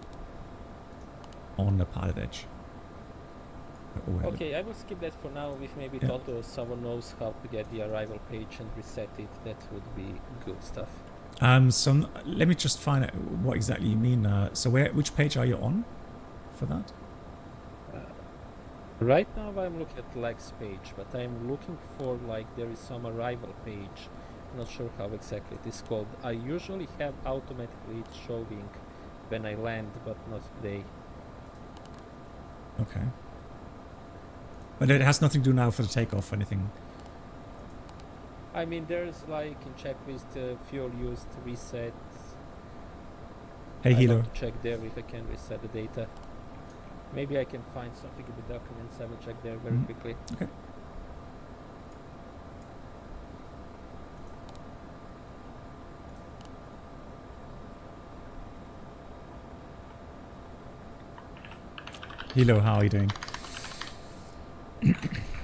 on the Pilot Edge. Okay, I will skip that for now. If maybe Toto or someone knows how to get the arrival page and reset it, that would be good stuff. So let me just find out what exactly you mean. So which page are you on for that? Right now I'm looking at Lex page, but I'm looking for like there is some arrival page. Not sure how exactly it is called. I usually have automatically it showing when I land, but not today. Okay. But it has nothing to do now for the takeoff or anything. I mean, there's like in checklist fuel used, reset. Hey, Hilo. I have to check there if I can reset the data. Maybe I can find something in the documents. I will check there very quickly. Okay. Hilo, how are you doing?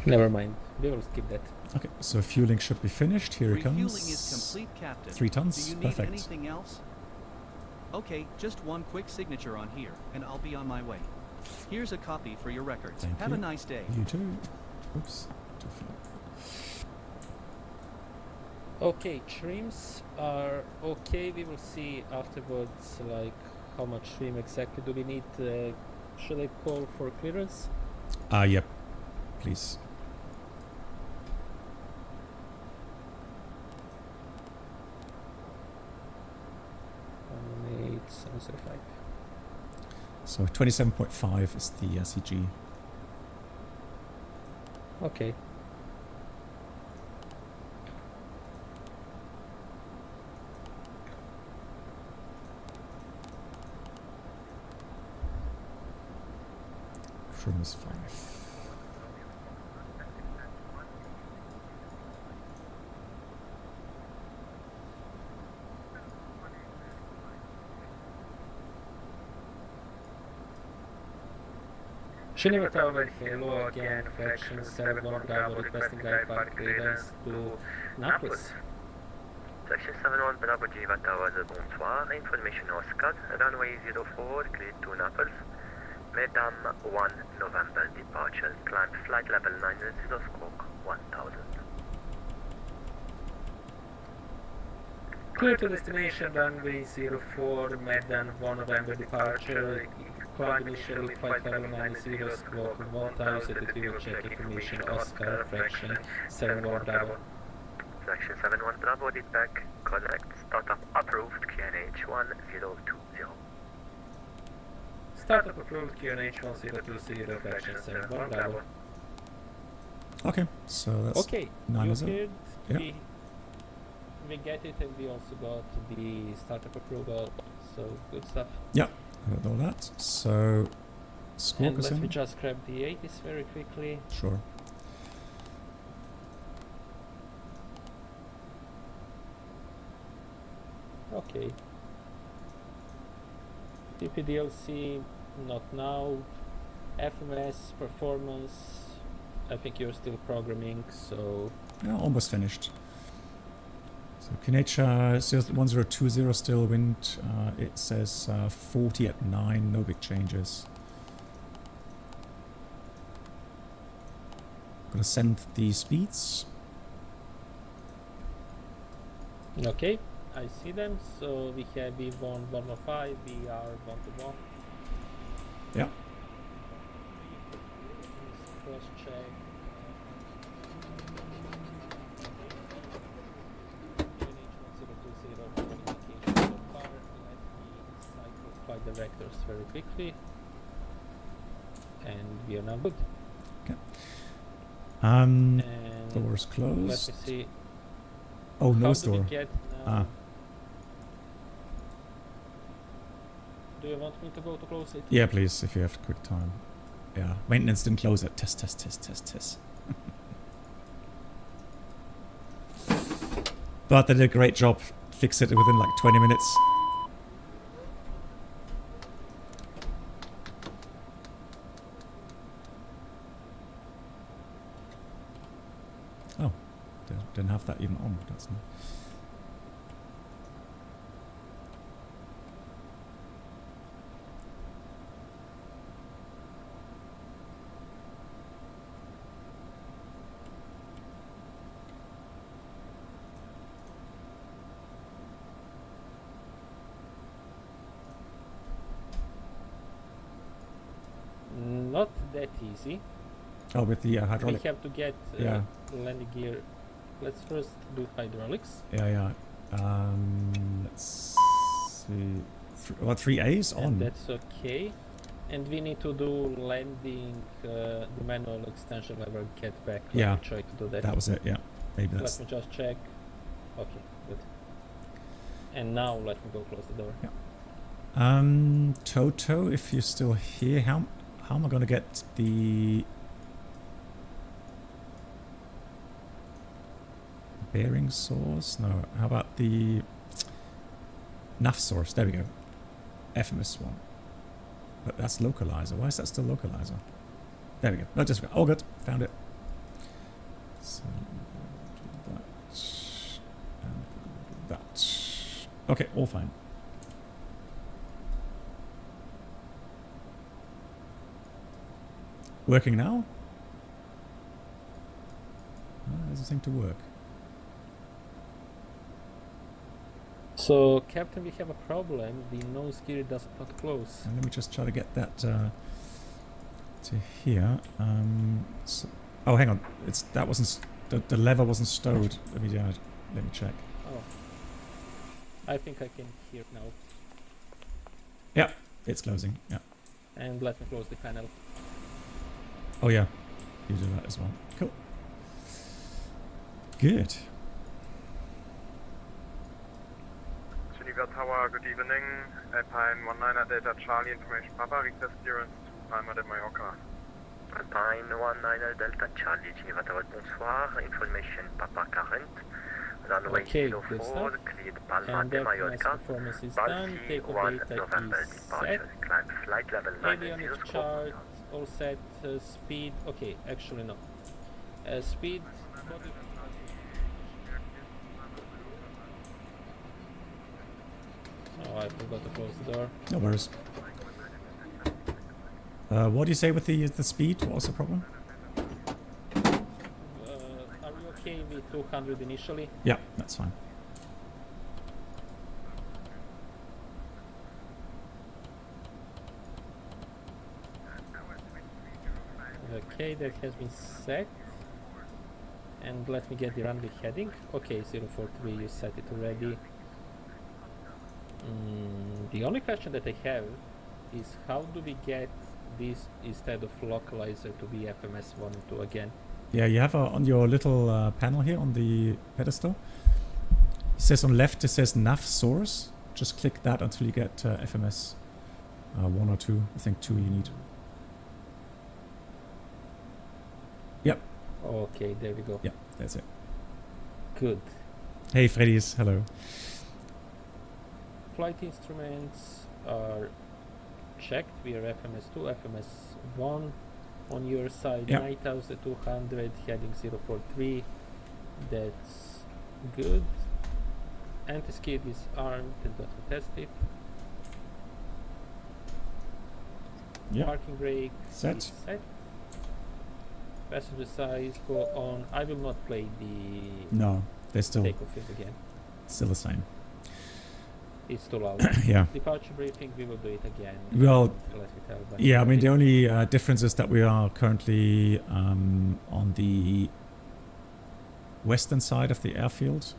Never mind. We will skip that. Okay, so fueling should be finished. Here it comes. Refueling is complete, Captain. 3 tons. Do you need Perfect. anything else? Okay, just one quick signature on here, and I'll be on my way. Here's a copy for your records. Thank Have you. a nice day. You too. Oops. Okay, trims are okay. We will see afterwards, like how much trim exactly do we need. Should I call for clearance? Yep. Please. So 27.5 is the CG. Okay. Trim is 5. Geneva Tower, hello again, Faction 71 Bravo requesting glide path clearance to Naples. Section 71 Bravo Geneva Tower, bonsoir. Information Oscar, runway 04, cleared to Naples. Madam 1 November departure, climb flight level 90, squawk 1000. Clear to destination, runway 04, Madam 1 November departure. Climb initially flight level 90, squawk 1000, it will check information Oscar, Fraction 71 Bravo. Section 71 Bravo, depack, correct, startup approved, QNH 1020. Startup approved, QNH 1020, Fraction 71 Bravo. Okay, so that's okay. 9 You is it? heard Yeah. we get it, and we also got the startup approval, so good stuff. Yeah, heard all that. So, squawk And us let me in. just grab the 80s very quickly. Sure. Okay. PPDLC, not now. FMS, performance, I think you're still programming, so... Yeah, almost finished. So QNH 1020 still wind, it says 40 at 9, no big changes. Gonna send the speeds. Okay, I see them. So we have V1 105, VR 121. Yeah. Cross check. Flight directors very quickly, and we are now good. Okay. And Doors closed. let me see. Oh, How nose do we door. get now? Do you want me to go to close it? Yeah, please, if you have quick time. Yeah, maintenance didn't close it. Test, test, test, test, test. But they did a great job. Fix it within like 20 minutes. Oh, didn't have that even on. That's not. that easy. Oh, with the hydraulic. We have to get landing gear. Let's first do hydraulics. Yeah. Let's see. 3 A's on. And that's okay. And we need to do landing the manual extension lever get back. Let me try to do that. That was it, yeah. Maybe that's... Let me just check. Okay, good. And now let me go close the door. Yeah. Toto, if you're still here, how am I going to get the bearing source? No, how about the nav source? There we go. FMS one. But that's localizer. Why is that still localizer? There we go. No, just all good. Found it. So do that and that. Okay, all fine. Working now? Doesn't seem to work. So, Captain, we have a problem. The nose gear does not close. And let me just try to get that to here. Oh, hang on. That wasn't the lever wasn't stowed. Let me check. Oh, I think I can hear now. Yeah, it's closing. Yeah. And let me close the panel. Oh yeah, you do that as well. Cool. Good. Geneva Tower, good evening. Alpine 19 Delta Charlie, information Papa, request clearance to Palma de Mallorca. Alpine 19 Delta Charlie, Geneva Tower, bonsoir. Information Papa current. Runway 04, cleared Palma de Mallorca. Balti 1 November departure. Climb flight level 90. Avionics chart, all set. Speed, okay, actually no. Speed. Oh, I forgot to close the door. No worries. What do you say with the speed? What was the problem? Are we okay with 200 initially? Yeah, that's fine. Okay, that has been set. And let me get the runway heading. Okay, 043, you set it already. The only question that I have is how do we get this instead of localizer to be FMS 1 and 2 again? Yeah, you have on your little panel here on the pedestal. It says on left, it says nav source. Just click that until you get FMS 1 or 2. I think 2 you need. Yep. Okay, there we go. Yeah, that's it. Good. Hey, Freddy's. Hello. Flight instruments are checked. We are FMS 2, FMS 1 on your side. Yep. 9200 heading 043. That's good. Anti-skid is armed and got to test it. Yep. Parking brake set. Passenger size go on. I will not play the they're still takeoff field again. Still the same. It's too loud. Yeah. Departure briefing, we will do it again. Well, yeah, I mean the only difference is that we are currently on the western side of the airfield.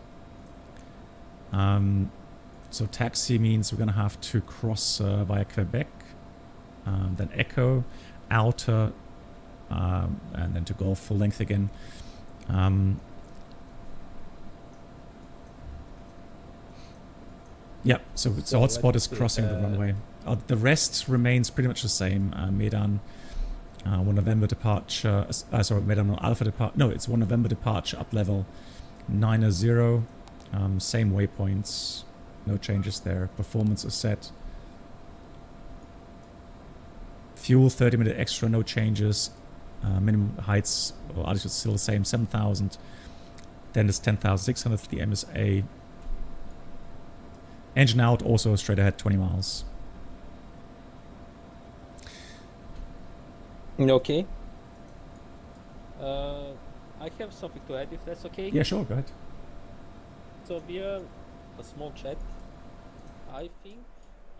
So taxi means we're going to have to cross via Quebec, then Echo, outer, and then to Gulf full length again. Yeah, so hotspot is crossing the runway. The rest remains pretty much the same. Medan, 1 November departure. Sorry, Medan Alpha departure. No, it's 1 November departure up level 90. Same waypoints. No changes there. Performance is set. Fuel 30-minute extra. No changes. Minimum heights or altitude still the same. 7,000. Then it's 10,600 for the MSA. Engine out, also straight ahead, 20 miles. Okay. I have something to add, if that's okay. Yeah, sure, go ahead. So via a small chat, I think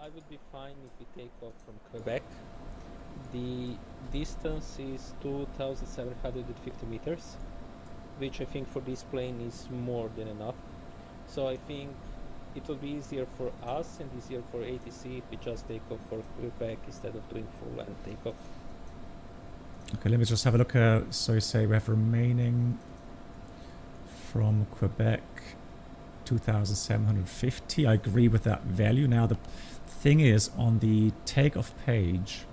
I would be fine if we take off from Quebec, The distance is 2,750 meters, which I think for this plane is more than enough. So I think it will be easier for us and easier for ATC if we just take off for Quebec instead of doing full land takeoff. Okay, let me just have a look. So you say we have remaining from Quebec 2,750. I agree with that value. Now the thing is, on the takeoff page,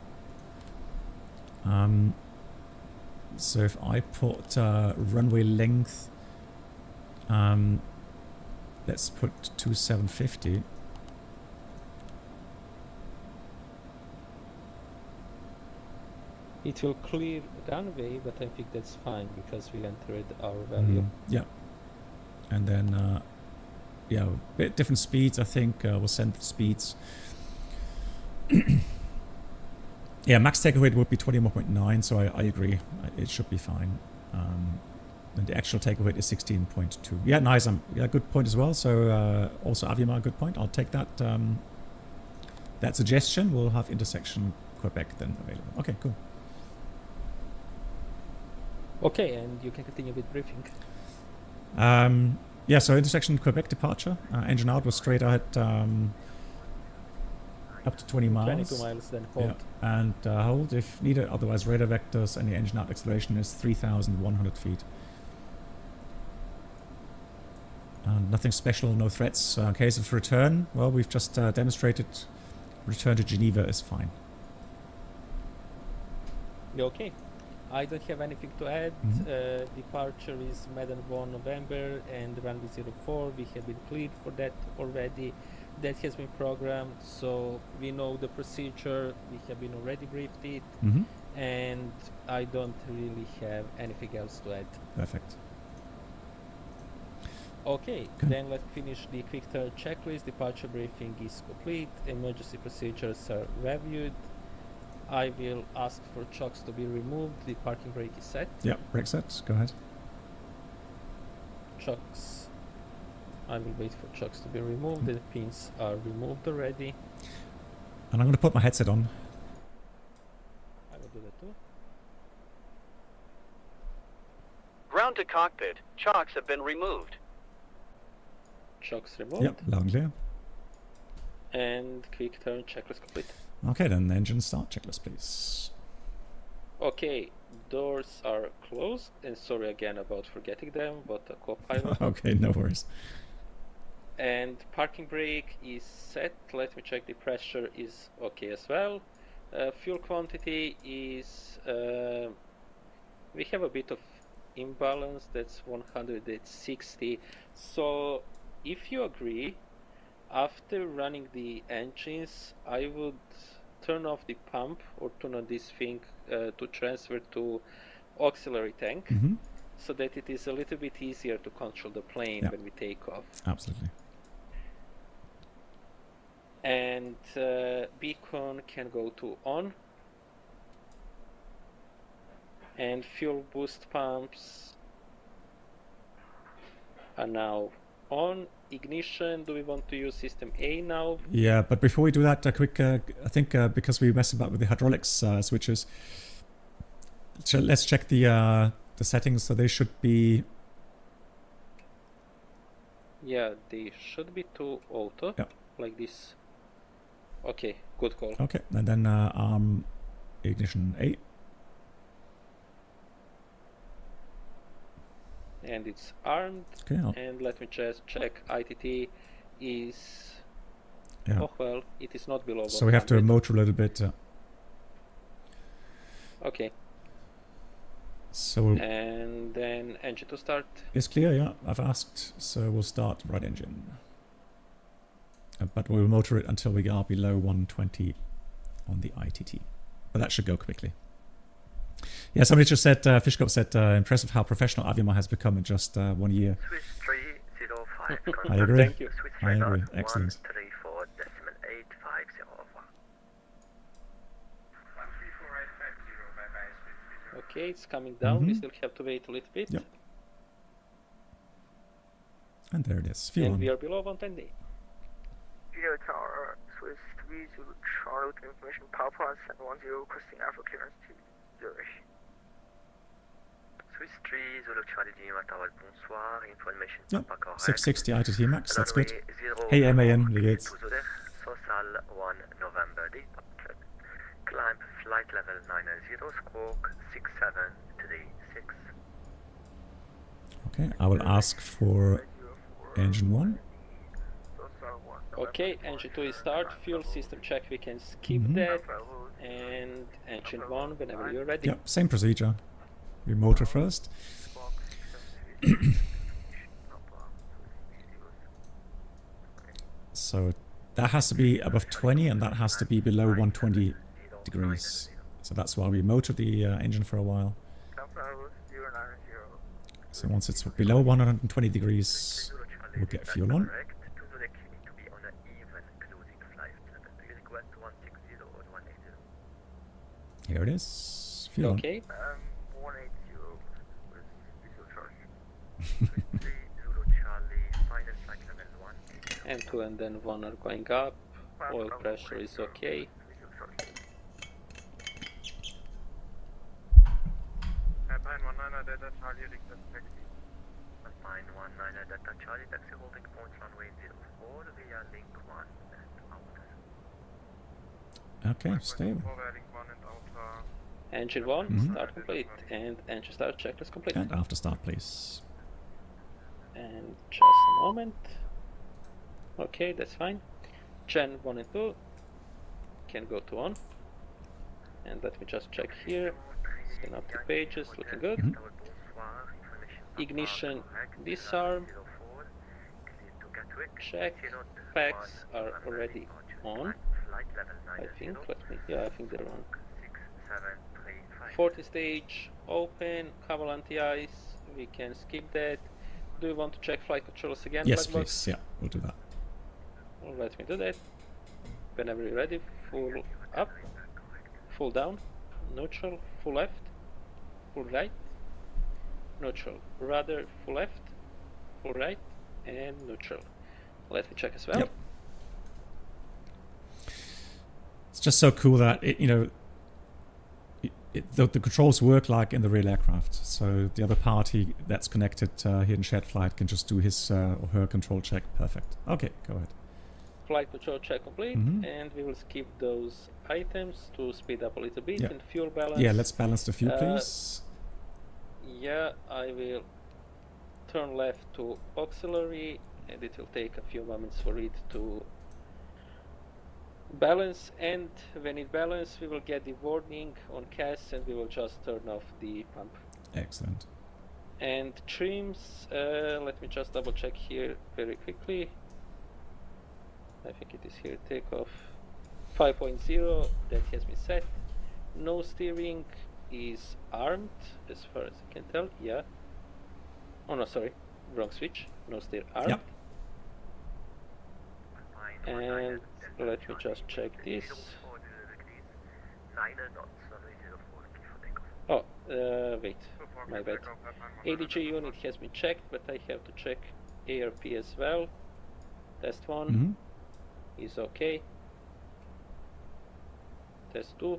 so if I put runway length, let's put 2,750. It will clear runway, but I think that's fine because we entered our value. Yeah. And then, yeah, a bit different speeds. I think we'll send the speeds. Yeah, max takeoff weight would be 21.9, so I agree. It should be fine. And the actual takeoff weight is 16.2. Yeah, nice. Yeah, good point as well. So also Aviemar, good point. I'll take that that suggestion. We'll have intersection Quebec then available. Okay, cool. Okay, and you can continue with briefing. Yeah, so intersection Quebec departure. Engine out was straight ahead up to 20 miles. 22 miles, then hold. Yeah. And hold if needed. Otherwise, radar vectors and the engine out acceleration is 3,100 feet. Nothing special, no threats. In case of return, well, we've just demonstrated return to Geneva is fine. Okay. I don't have anything to add. Departure is Medan 1 November and runway 04. We have been cleared for that already. That has been programmed, so we know the procedure. We have been already briefed it, and I don't really have anything else to add. Perfect. Okay, then let's finish the quick turn checklist. Departure briefing is complete. Emergency procedures are reviewed. I will ask for chocks to be removed. The parking brake is set. Yeah, brake set. Go ahead. Chocks. I will wait for chocks to be removed. The pins are removed already. And I'm going to put my headset on. I will do that too. Ground to cockpit. Chocks have been removed. Chocks removed. Yep, loud and clear. And quick turn checklist complete. Okay, then engine start checklist, please. Okay, doors are closed, and sorry again about forgetting them, but a co-pilot. Okay, no worries. And parking brake is set. Let me check the pressure is okay as well. Fuel quantity is we have a bit of imbalance. That's 160. So if you agree, after running the engines, I would turn off the pump or turn on this thing to transfer to auxiliary tank, so that it is a little bit easier to control the plane when we take off. Absolutely. And beacon can go to on. And fuel boost pumps are now on. Ignition, do we want to use system A now? Yeah, but before we do that, a quick, I think because we messed about with the hydraulics switches, let's check the settings. So they should be... Yeah, they should be to auto, like this. Okay, good call. Okay, and then ignition A. And it's armed. Okay, and let me just check ITT is... Yeah. Oh well, it is not below 100. So we have to motor a little bit. Okay. So and then engine to start. It's clear, yeah. I've asked, so we'll start right engine. But we'll motor it until we are below 120 on the ITT. But that should go quickly. Yeah, somebody just said, Fishkop said, impressive how professional Aviemar has become in just 1 year. Swiss 305. I agree. Thank you. I agree. Excellent. 134.850. Okay, it's coming down. We still have to wait a little bit. Yep. And there it is. Fuel and on. we are below 110D. Euro Tower Swiss 3 Zulu Charlie with information power plus and 10 requesting alpha clearance to Zurich. Swiss 3 Zulu Charlie Geneva Tower, bonsoir, information Yep, 660 ITT max, that's good. Hey MAN, wie geht's? Social 1 November departure. Climb flight level 90, squawk 6736. Okay, I will ask for engine 1. Okay, engine 2 is start, fuel system check, we can skip that, and engine 1 whenever you're ready. Yep, same procedure. Remotor first. So that has to be above 20 and that has to be below 120 degrees. So that's why we motored the engine for a while. So once it's below 120 degrees, we'll get fuel on. Here it is. Fuel on. Okay. 180 with visual charge. 3 Zulu Charlie, final flight level 1. And 2 and then 1 are going up. Oil pressure is okay. Alpine 19 Delta Charlie, request taxi. Alpine 19 Delta Charlie, taxi holding point runway 04 via link 1 and outer. Okay, stable. Engine 1, start complete, and engine start checklist complete. And after start, please. And just a moment. Okay, that's fine. Gen 1 and 2 can go to on. And let me just check here. Scan up the pages, looking good. Ignition disarm. Check. Packs are already on. I think. I think they're on. 40 stage open, Caval anti-ice, we can skip that. Do you want to check flight controls again? Yes, please. Yeah, we'll do that. Well, let me do that. Whenever you're ready, full up, full down, neutral, full left, full right, neutral, rudder, full left, full right, and neutral. Let me check as well. Yep. It's just so cool that the controls work like in the real aircraft. So the other party that's connected here in shared flight can just do his or her control check. Perfect. Okay, go ahead. Flight control check complete, and we will skip those items to speed up a little bit. And fuel balance. Yeah, let's balance the fuel, please. Yeah, I will turn left to auxiliary, and it will take a few moments for it to balance, and when it balances we will get the warning on CAS and we will just turn off the pump. Excellent. And trims, let me just double check here very quickly. I think it is here, takeoff 5.0, that has been set. No steering is armed as far as I can tell, yeah. Oh no, sorry, wrong switch, no steer armed. Yep. And let me just check this. Oh, wait, my bad. ADG unit has been checked, but I have to check ARP as well. Test 1 is okay. Test 2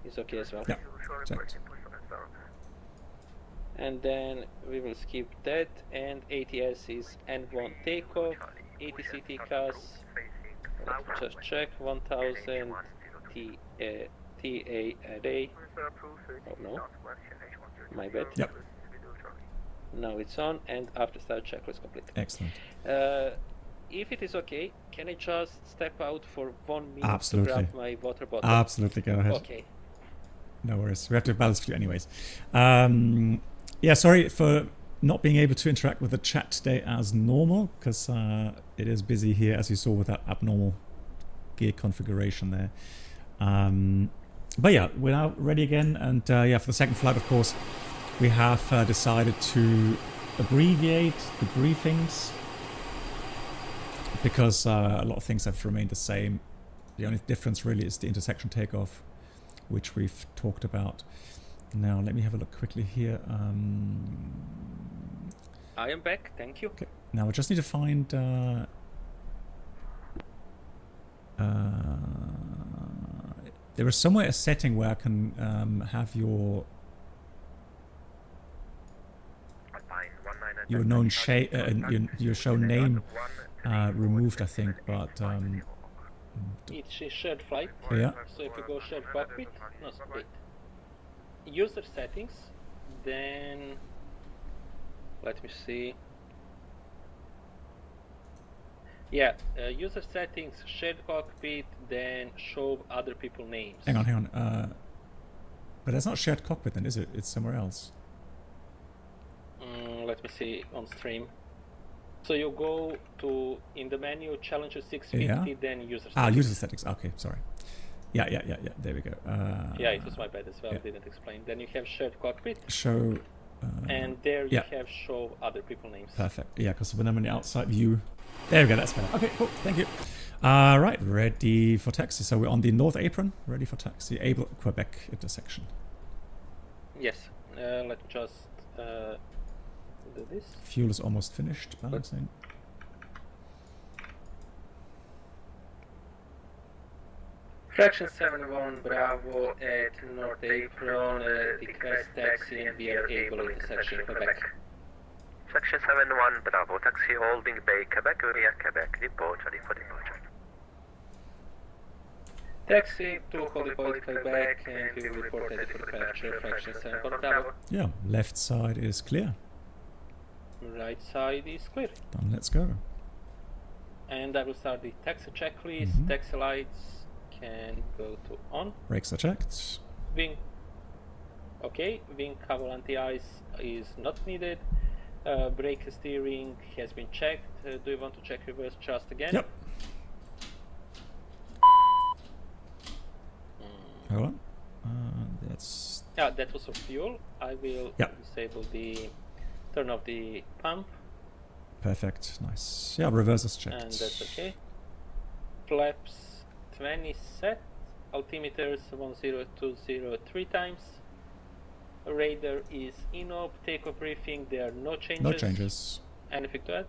is okay as well. Yeah, checked. And then we will skip that, and ATS is N1 takeoff, ATCT CAS, let me just check, 1000 TA a day. Oh no, my bad. Yep. Now it's on, and after start checklist complete. Excellent. If it is okay, can I just step out for 1 minute Absolutely. to grab my water bottle? Absolutely, go ahead. Okay. No worries. We have to balance fuel anyways. Yeah, sorry for not being able to interact with the chat today as normal, because it is busy here, as you saw, with that abnormal gear configuration there. But yeah, we're now ready again, and yeah, for the second flight, of course, we have decided to abbreviate the briefings, because a lot of things have remained the same. The only difference really is the intersection takeoff, which we've talked about. Now let me have a look quickly here. I am back, thank you. Okay. Now I just need to find There is somewhere a setting where I can have your known your show name removed, I think, but it's a shared flight. Yeah. So if you go shared cockpit, no, wait. User settings, then let me see. Yeah, user settings, shared cockpit, then show other people names. Hang on. But that's not shared cockpit then, is it? It's somewhere else. Let me see on stream. So you go to, in the menu, Challenger 650, then user settings. User settings. Okay, sorry. Yeah. There we go. Yeah, it was my bad as well. I didn't explain. Then you have shared cockpit. Show. And there you have show other people names. Perfect. Yeah, because when I'm in the outside view. There we go. That's better. Okay, cool. Thank you. Right, ready for taxi. So we're on the north apron. Ready for taxi. Able Quebec intersection. Yes. Let me just do this. Fuel is almost finished. Balancing. Fraction 71 Bravo at North Apron, request taxi and we are able intersection Quebec. Fraction 71 Bravo, taxi holding Bay, Quebec, via Quebec, report ready for departure. Taxi to Holy Quebec and we will report ready for departure, fraction 71 Bravo. Yeah, left side is clear. Right side is clear. Done, let's go. And I will start the taxi checklist. Taxi lights can go to on. Brakes are checked. Wing. Okay, wing cover anti-ice is not needed. Brake steering has been checked. Do you want to check reverse thrust again? Yep. Hold on. That's. Yeah, that was for fuel. I will disable the. Turn off the pump. Perfect. Nice. Yeah, reverse is checked. And that's okay. Flaps 20 set. Altimeters 1020 3 times. Radar is in-op. Takeoff briefing. There are no changes. No changes. Anything to add?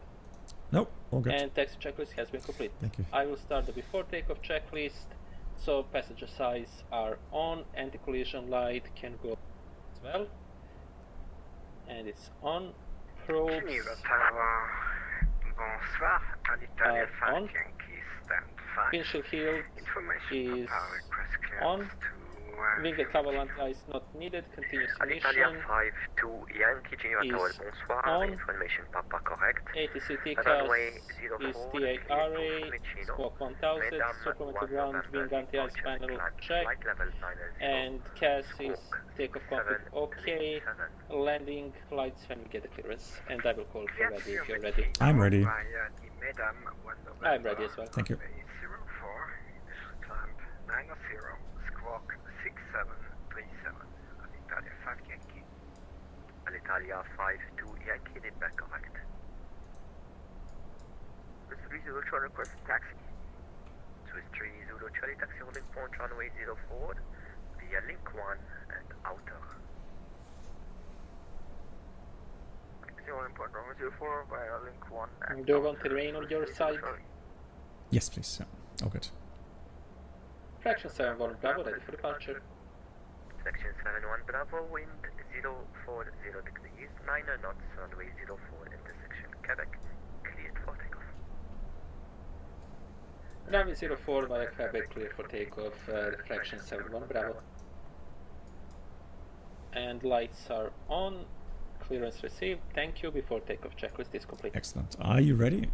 Nope. All good. And taxi checklist has been complete. Thank you. I will start the before takeoff checklist. So passenger sides are on. Anti-collision light can go as well. And it's on. Probes Geneva Tower, bonsoir, à l'Italia 5 Yankee stand 5. Windshield shield is on. Wing and cover anti-ice not needed. Continuous emission Italia 5 to Yankee Geneva Tower, bonsoir, on. information papa correct. ATC TCAS is T8RA, squawk 1000, supplementary ground, wing anti-ice panel check, and CAS is takeoff cockpit okay, landing lights when we get the clearance, and I will call for ready if you're ready. I'm ready. I'm ready as well. Thank you. 04, climb 90, squawk 6737, Alitalia 5 Yankee. Alitalia 5 to Yankee, did back correct. Swiss 3 Zulu Charlie request taxi. Swiss 3 Zulu Charlie taxi holding point runway 04 via link 1 and outer. Taxi holding point runway 04 via link 1 and do you want terrain on your side? Yes, please. Yeah. All good. Fraction 71 Bravo, ready for departure. Section 71 Bravo, wind 040 degrees, 9 knots, runway 04, intersection Quebec, cleared for takeoff. Runway 04 via Quebec, cleared for takeoff, fraction 71 Bravo. And lights are on, clearance received, thank you, before takeoff checklist is complete. Excellent. Are you ready?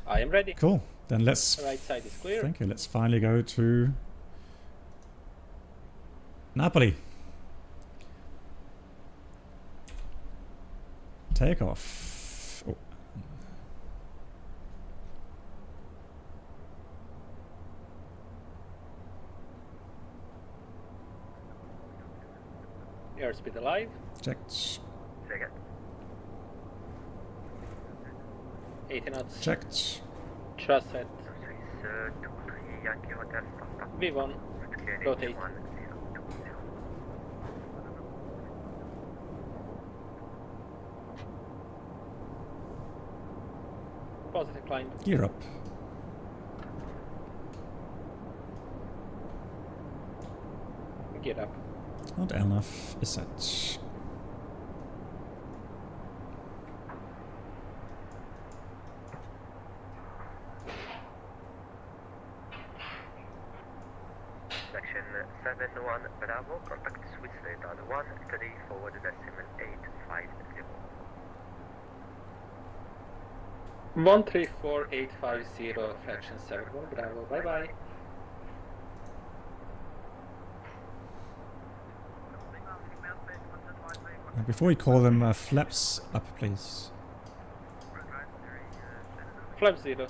I am ready. Cool. Then let's. The right side is clear. Thank you. Let's finally go to Napoli. Takeoff. Oh. Airspeed alive. Checked. Second. 80 knots. Checked. Thrust set. Swiss 23 Yankee Hotel stop. V1. Rotate. Positive climb. Gear up. Get up. Not enough is that. Section 71 Bravo, contact Swiss radar 13 forward decimal 850. 134850, fraction 71 Bravo, bye bye. Before we call them, flaps up, please. Flap 0.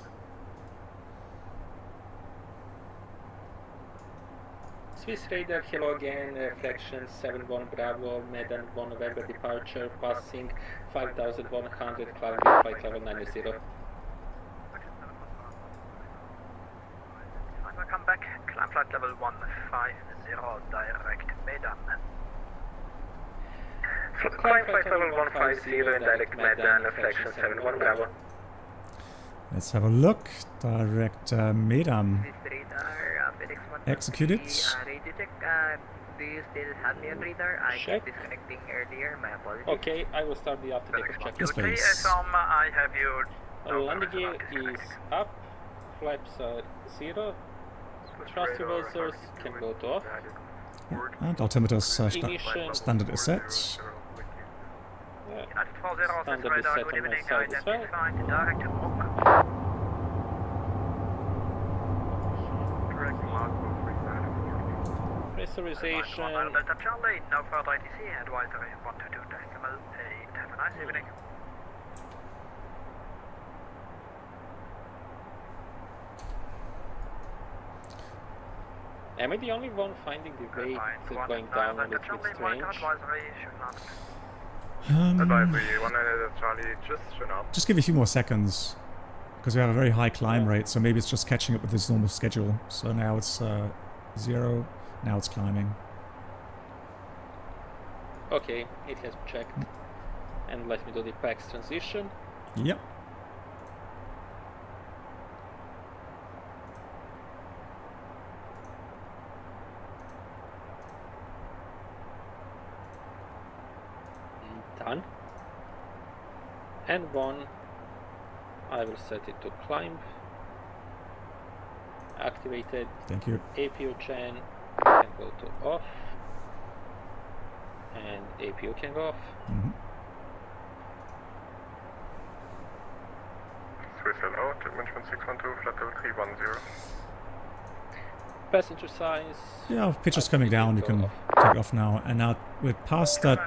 Swiss radar, hello again, fraction 71 Bravo, Medan 1 November departure, passing 5100, climbing flight level 90. Come back, climb flight level 150, direct Medan. Climb flight level 150 and direct Medan, fraction 71 Bravo. Let's have a look. Direct Medan. Execute it. Do you still have me on radar? I kept disconnecting earlier, my apologies. Okay, I will start the after takeoff check. Yes, please. I have you. Landing gear is up, flaps are 0, thrust reversers can go to off. And altimeter Ignition. standard is set. Standard is set on my side as well. Pressurization. Delta Charlie, no further ATC, advisory 122 decimal 8. Have a nice evening. Am I the only one finding the weight going down a little bit strange? Just give it a few more seconds, because we have a very high climb rate, so maybe it's just catching up with this normal schedule. So now it's 0, now it's climbing. Okay, it has checked. And let me do the PAX transition. Yep. Done. And 1, I will set it to climb. Activated. Thank you. APU chain can go to off. And APU can go off. Swiss out, Management 612, flight level 310. Passenger size. Yeah, pitch is coming down, you can take off now. And now we're past that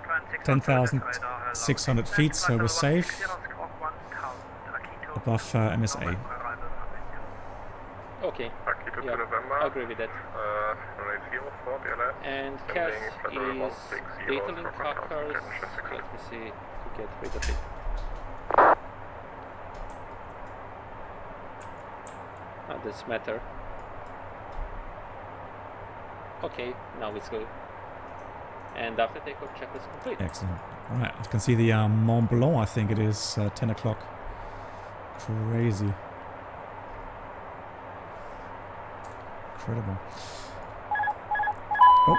10,600 feet, so we're safe. Above MSA. Okay, yeah, I agree with that. And CAS is data link hackers. Let me see to get rid of it. This matter. Okay, now it's good. And after takeoff, check is complete. Excellent. Alright, I can see the Mont Blanc, I think it is 10 o'clock. Crazy. Incredible. Oh.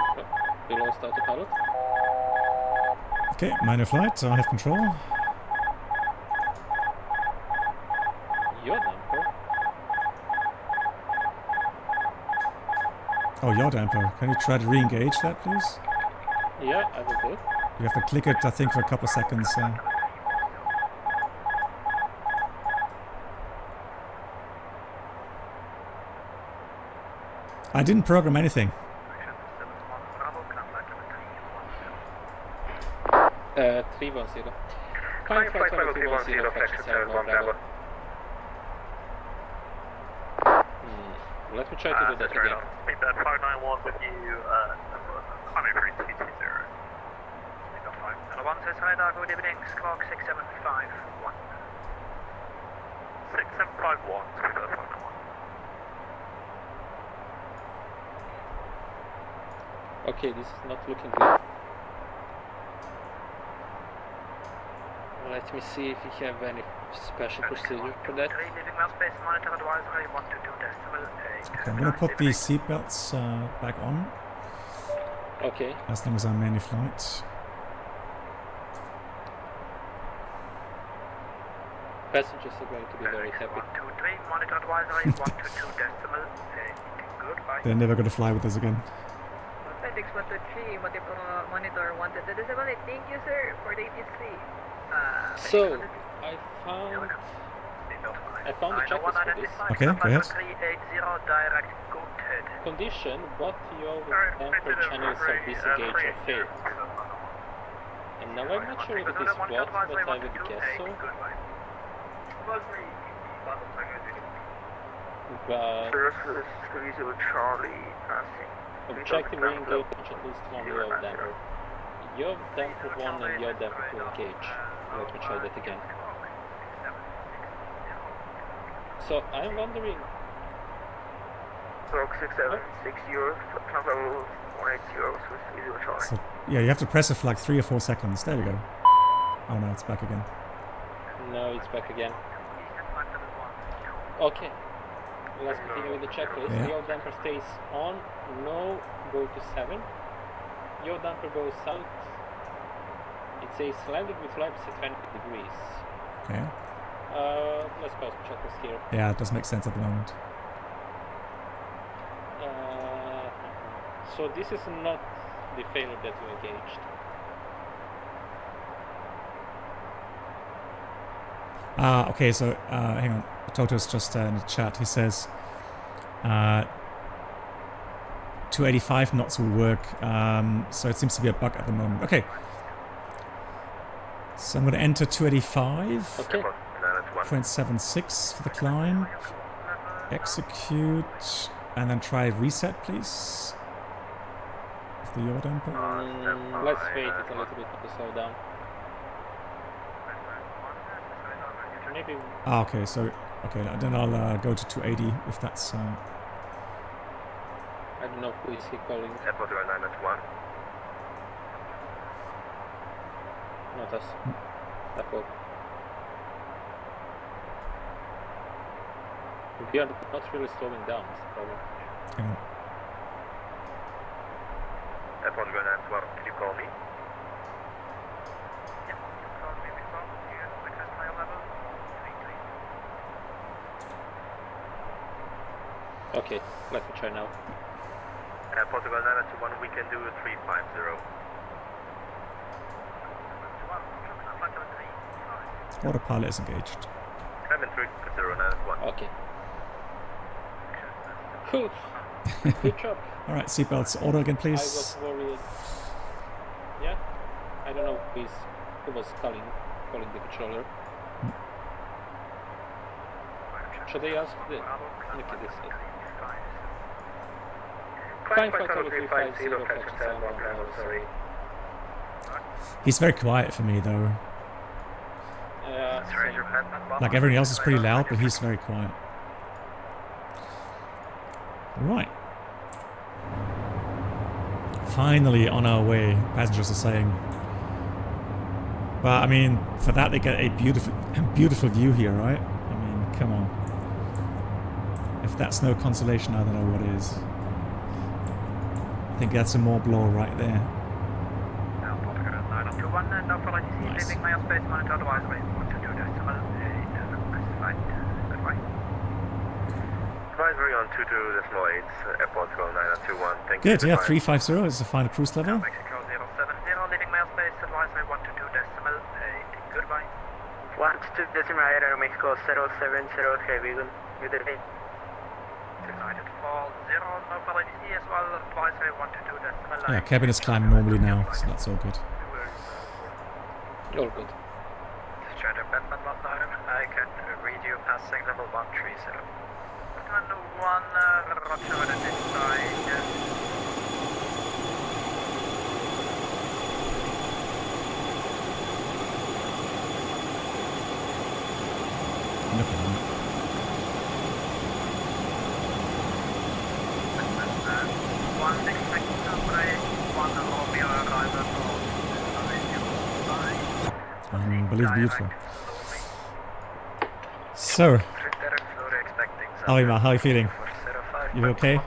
We lost autopilot. Okay, minor flight, I have control. Yaw damper. Oh, yaw damper. Can you try to re-engage that, please? Yeah, I will do it. You have to click it, I think, for a couple of seconds. I didn't program anything. 310. Climb flight level 310, fraction 71 Bravo. Let me try to do that again. Take that 591 with you, climbing for 220. And 1 says radar, good evening, squawk 6751. 6751, squawk 591. Okay, this is not looking good. Let me see if we have any special procedure for that. Okay, I'm going to put the seatbelts back on. Okay. As long as I'm mainly flight. Passengers are going to be very happy. 123, monitor advisory, 122 decimal, goodbye. They're never going to fly with us again. FENIX 123, monitor 122 decimal, thank you sir for the ATC. So, I found the checklist for this. Okay, go ahead. Condition, both your damper channels are disengaged or failed. And now I'm not sure if it is bot, but I would guess so. But objective re-engage at least one yaw damper. Yaw damper 1 and yaw damper 2 engage. Let me try that again. So I'm wondering. Stroke 676 euros, transfer 180 euros with visual Charlie. So, yeah, you have to press it for like 3 or 4 seconds. There we go. Oh no, it's back again. No, it's back again. Okay. Let's continue with the checklist. Yeah. Yaw damper stays on. No, go to 7. Yaw damper goes south. It says landing with flaps at 20 degrees. Okay. Let's pause the checklist here. Yeah, it does make sense at the moment. So this is not the failure that we engaged. Okay, so hang on. Toto's just in the chat. He says 285 knots will work. So it seems to be a bug at the moment. Okay. So I'm going to enter 285. Okay. 0.76 for the climb. Execute. And then try reset, please. Of the yaw damper. Let's wait it a little bit to slow down. Maybe. Okay, so then I'll go to 280 if that's. I don't know who is he calling. Airport 0991. Not us. Airport. We are not really slowing down. That's the problem. Hang on. Airport 0991. Can you call me? Okay, let me try now. Portugal 921, we can do 350. Autopilot is engaged. Cabin 30991. Okay. Cool. Good job. Alright, seatbelts auto again, I please. was worried. Yeah? I don't know who was calling the controller. Should I ask the... Look at this. Climb flight level 350, fraction 710, sorry. He's very quiet for me though. Like everyone else is pretty loud, but he's very quiet. Right. Finally on our way, passengers are saying. But I mean, for that they get a beautiful view here, right? I mean, come on. If that's no consolation, I don't know what is. I think that's a more blow right there. Nice. Advisory on 22.8, airport go 921. Thank you. Good, yeah, 350 is the final cruise level. Mexico 070, leaving mailspace, advisory 122.8, goodbye. 122.8, Aeromexico 070, heavy, good day. United fall 0, no policy as well, advisory 122.8. Yeah, cabin is climbing normally now, so that's all good. All good. Strata Batman 19, I can read you passing level 130. Batman 1, roger at this side. Look at that. One expect number 1 Romeo arrival for Unbelievably beautiful. So, Alima, how are you feeling? You okay?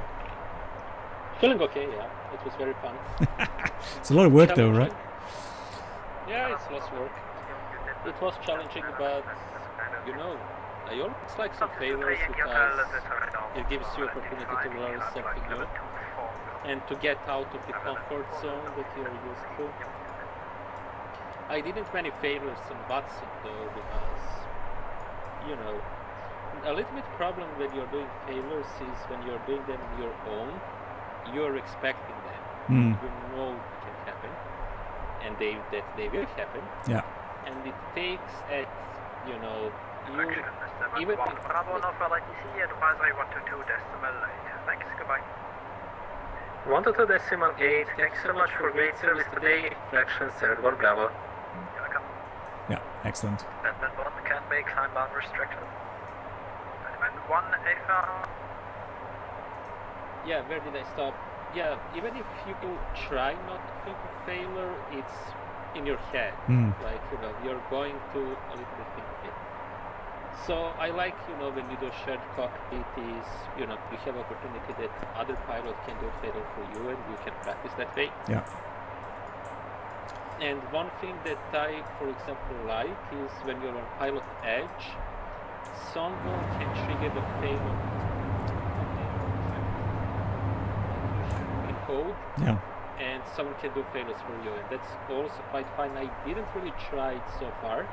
Feeling okay, yeah. It was very fun. It's a lot of work though, right? Yeah, it's lots of work. It was challenging, but you know, I always like some failures because it gives you opportunity to learn something new and to get out of the comfort zone that you're used to. I didn't many failures on VATSIM though, because you know, a little bit problem when you're doing failures is when you're doing them on your own, you're expecting them. You know it can happen, and that they will happen. Yeah. And it takes at, you know, you even Bravo Alpha LTC advisory 122.8. Thanks, goodbye. 122.8, thanks so much for great service today. Fraction 71 Bravo. Yeah, excellent. Amendment 1 can make time bound restriction. Amendment 1 AFA. Yeah, where did I stop? Yeah, even if you try not to think of failure, it's in your head. Like, you know, you're going to a little bit think of it. So I like, you know, when you do shared cockpit is, you know, you have opportunity that other pilot can do failure for you and you can practice that way. Yeah. And one thing that I, for example, like is when you're on pilot edge, someone can trigger the failure in code. Yeah. And someone can do failures for you, and that's also quite fine. I didn't really try it so far,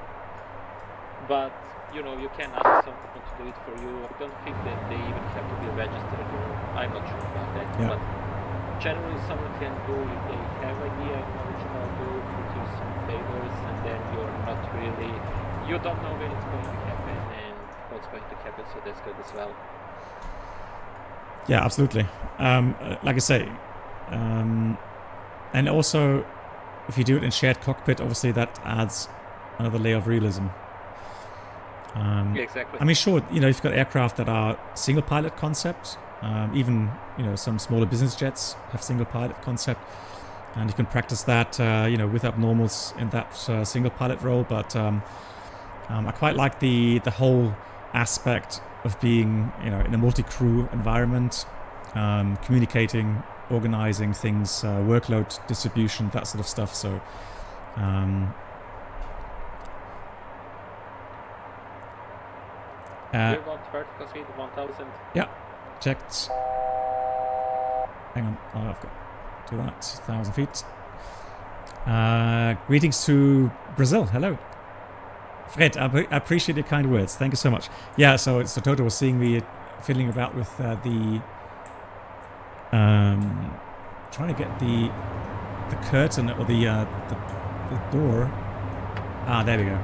but you know, you can ask someone to do it for you. I don't think that they even have to be registered, or I'm not sure about that. Yeah. But generally, someone can do if they have idea and knowledge how to produce some failures, and then you're not really, you don't know when it's going to happen and what's going to happen, so that's good as well. Yeah, absolutely. Like I say, and also, if you do it in shared cockpit, obviously that adds another layer of realism. Yeah, exactly. I mean, sure, you know, you've got aircraft that are single pilot concept. Even, you know, some smaller business jets have single pilot concept, and you can practice that, you know, with abnormals in that single pilot role. But I quite like the whole aspect of being, you know, in a multi-crew environment, communicating, organizing things, workload distribution, that sort of stuff. So you want vertical speed 1000? Yeah, checked. Hang on, oh, I've got to do that. 1,000 feet. Greetings to Brazil. Hello. Fred, I appreciate your kind words. Thank you so much. Yeah, so Toto was seeing me fiddling about with the trying to get the curtain or the door. Ah, there we go.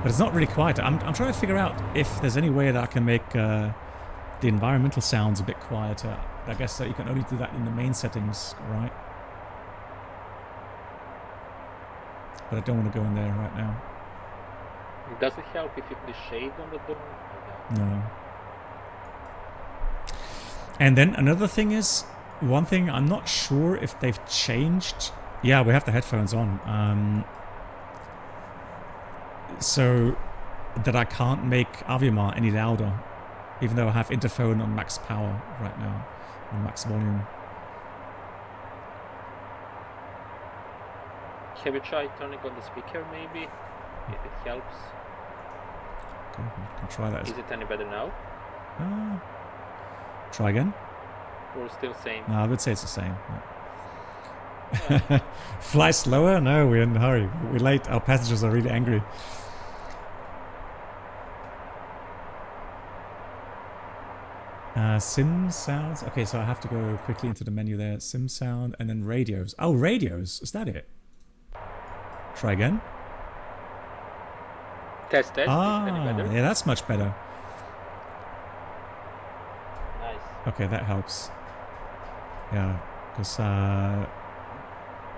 But it's not really quiet. I'm trying to figure out if there's any way that I can make the environmental sounds a bit quieter. I guess you can only do that in the main settings, right? But I don't want to go in there right now. Does it help if you put shade on the door? No. And then another thing is, one thing I'm not sure if they've changed. Yeah, we have the headphones on. So that I can't make Aviomar any louder, even though I have interphone on max power right now, on max volume. Have you tried turning on the speaker maybe? If it helps. Okay, we can try that. Is it any better now? Try again? Or still same? No, I would say it's the same. Yeah. Fly slower? No, we're in a hurry. We're late. Our passengers are really angry. Sim sounds. Okay, so I have to go quickly into the menu there. Sim sound and then radios. Oh, radios. Is that it? Try again. Test. Ah, yeah, that's much better. Nice. Okay, that helps. Yeah, because I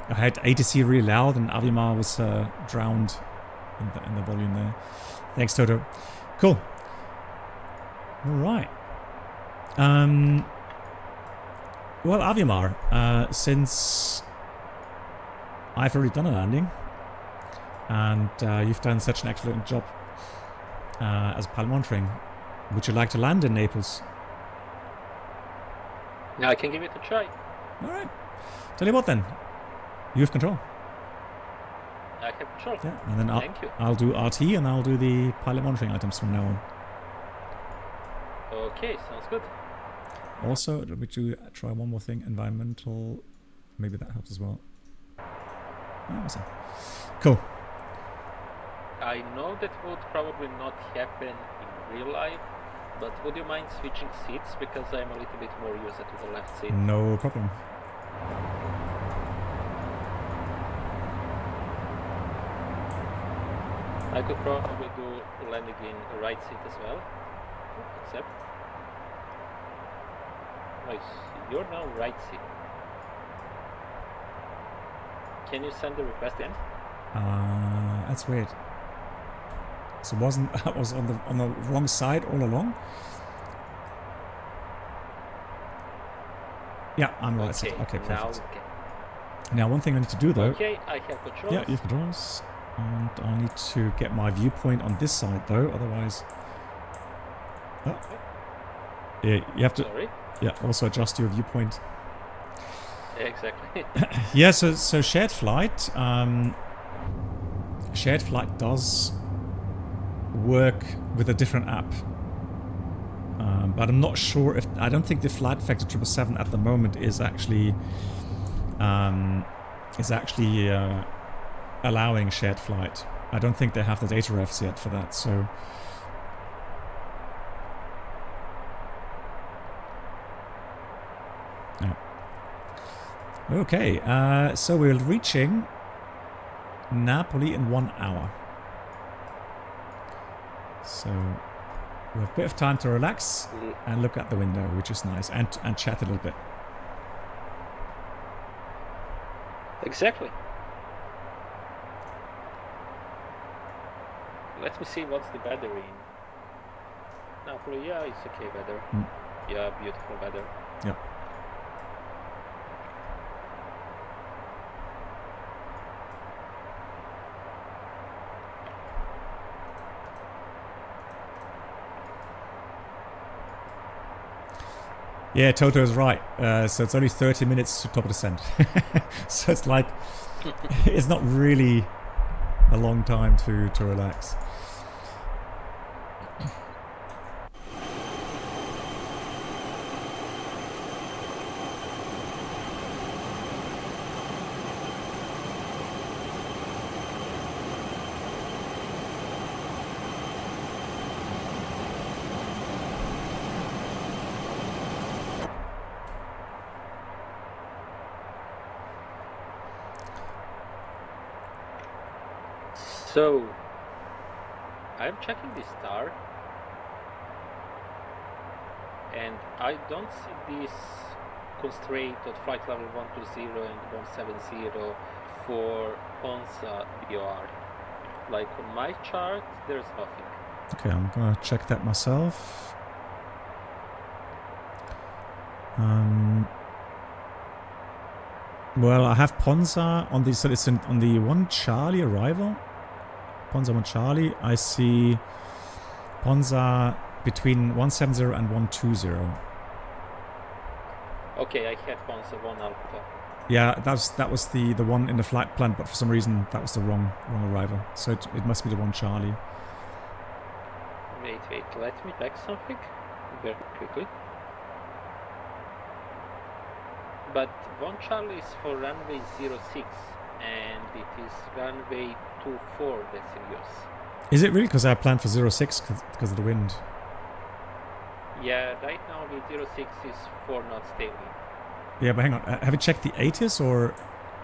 had ATC really loud and Aviomar was drowned in the volume there. Thanks, Toto. Cool. All right. Well, Aviomar, since I've already done a landing and you've done such an excellent job as pilot monitoring, would you like to land in Naples? Yeah, I can give it a try. Alright. Tell you what then. You have control. I have control. Yeah, and then Thank you. I'll do RT and I'll do the pilot monitoring items from now on. Okay, sounds good. Also, let me try one more thing. Environmental. Maybe that helps as well. Awesome. Cool. I know that would probably not happen in real life, but would you mind switching seats, because I'm a little bit more used to the left seat? No problem. I could probably do landing in the right seat as well. Except... Nice. You're now right seat. Can you send the request in? That's weird. So I was on the wrong side all along? Yeah, I'm right side. Okay, perfect. Now one thing I need to do though. Okay, I have controls. Yeah, you have controls. And I need to get my viewpoint on this side though, otherwise... Oh. Yeah, you have to... Sorry? Yeah, also adjust your viewpoint. Exactly. Yeah, so shared flight... shared flight does work with a different app. But I'm not sure if... I don't think the Flight Factor 777 at the moment is actually... allowing shared flight. I don't think they have the data refs yet for that, so... Yeah. Okay, so we're reaching Napoli in 1 hour. So we have a bit of time to relax and look out the window, which is nice, and chat a little bit. Exactly. Let me see what's the weather in Napoli. Yeah, it's okay weather. Yeah, beautiful weather. Yeah. Yeah, Toto is right. So it's only 30 minutes to top of descent. So it's like, it's not really a long time to relax. So, I'm checking the star, and I don't see this constraint at flight level 120 and 170 for Ponza BOR. Like on my chart, there's nothing. Okay, I'm gonna check that myself. Well, I have Ponza on the, so it's on the 1 Charlie arrival. Ponza 1 Charlie, I see Ponza between 170 and 120. Okay, I had Ponza 1 Alpha. Yeah, that was the one in the flight plan, but for some reason that was the wrong arrival. So it must be the 1 Charlie. Wait, let me check something very quickly. But 1 Charlie is for runway 06, and it is runway 24 that's in use. Is it really? Because I planned for 06 because of the wind. Yeah, right now the 06 is 4 knots tailing. Yeah, but hang on. Have you checked the 80s or?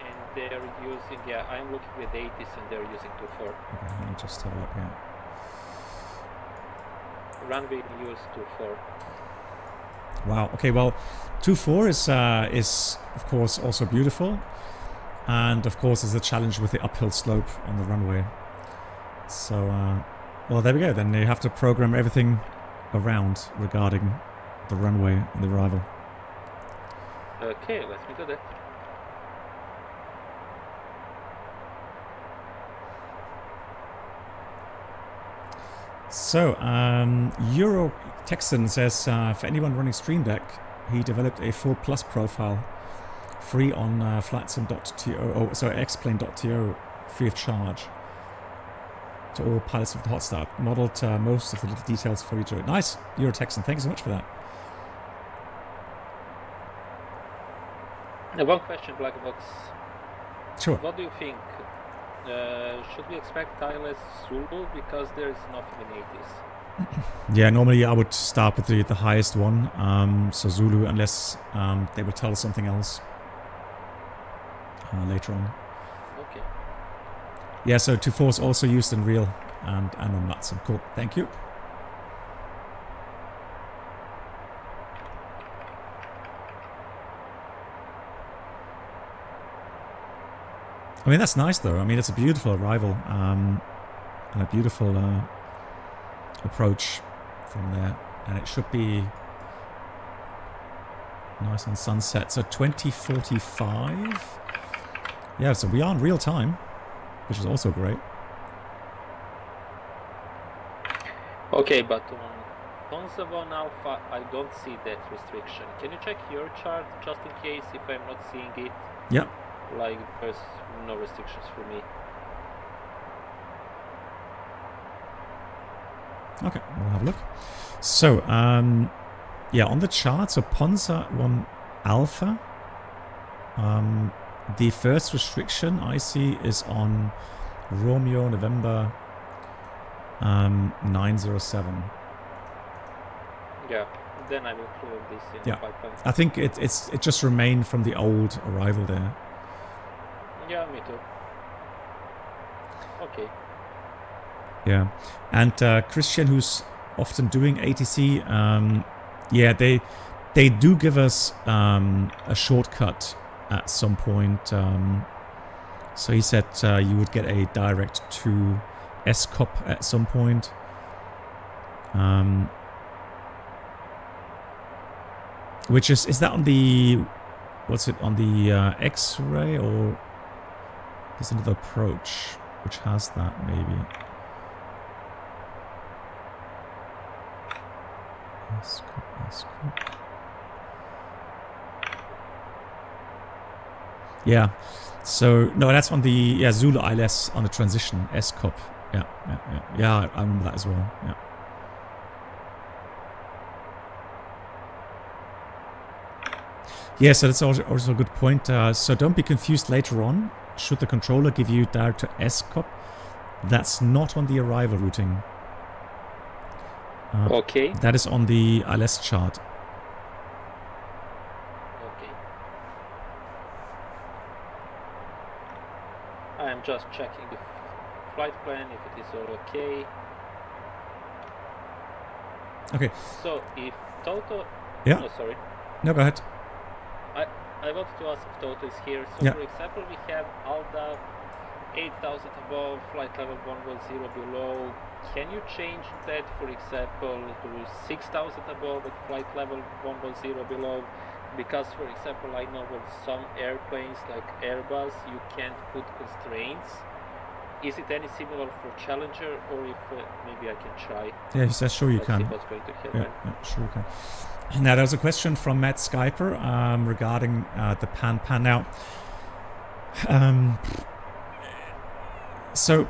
And they're using, yeah, I'm looking at the 80s and they're using 24. Okay, let me just have a look here. Runway in use 24. Wow. Okay. Well, 24 is of course also beautiful, and of course is a challenge with the uphill slope on the runway. So, well, there we go. Then you have to program everything around regarding the runway and the arrival. Okay, let me do that. So, Euro Texan says, for anyone running Stream Deck, he developed a full plus profile free on xplane.to, free of charge to all pilots of the Hotstart. Modeled most of the little details for you to it. Nice, Eurotexan. Thank you so much for that. One question, Black Box. Sure. What do you think? Should we expect ILS Zulu because there is nothing in 80s? Yeah, normally I would start with the highest one, so Zulu, unless they will tell us something else later on. Okay. Yeah, so 2.4 is also used in real and on VATSIM. Cool, thank you. I mean, that's nice though. I mean, it's a beautiful arrival and a beautiful approach from there, and it should be nice on sunset. So 2045. Yeah, so we are in real time, which is also great. Okay, but on Ponza 1 Alpha, I don't see that restriction. Can you check your chart just in case if I'm not seeing it? Yeah. Like there's no restrictions for me. Okay, we'll have a look. So, yeah, on the chart, so Ponza 1 Alpha, the first restriction I see is on Romeo November 907. Yeah, then I will clear this in the pipeline. I think it just remained from the old arrival there. Yeah, me too. Okay. Yeah, and Christian, who's often doing ATC, yeah, they do give us a shortcut at some point. So he said you would get a direct to SCOP at some point. Which is that on the, what's it, on the X-ray, or there's another approach which has that maybe? Yeah, so no, that's on the Zulu ILS on the transition SCOP. Yeah, I remember that as well. Yeah. Yeah, so that's also a good point. So don't be confused later on. Should the controller give you direct to SCOP, that's not on the arrival routing. Okay. That is on the ILS chart. Okay. I am just checking the flight plan if it is all okay. Okay. So if Toto... Yeah. Oh, sorry. No, go ahead. I wanted to ask if Toto is here. So yeah. For example, we have ALDA 8,000 above, flight level 110 below. Can you change that, for example, to 6,000 above at flight level 110 below? Because, for example, I know with some airplanes like Airbus, you can't put constraints. Is it any similar for Challenger, or if maybe I can try? Yeah, he says sure you can. What's going to happen. Yeah, sure you can. Now, there's a question from Matt Skyper regarding the pan. Now, so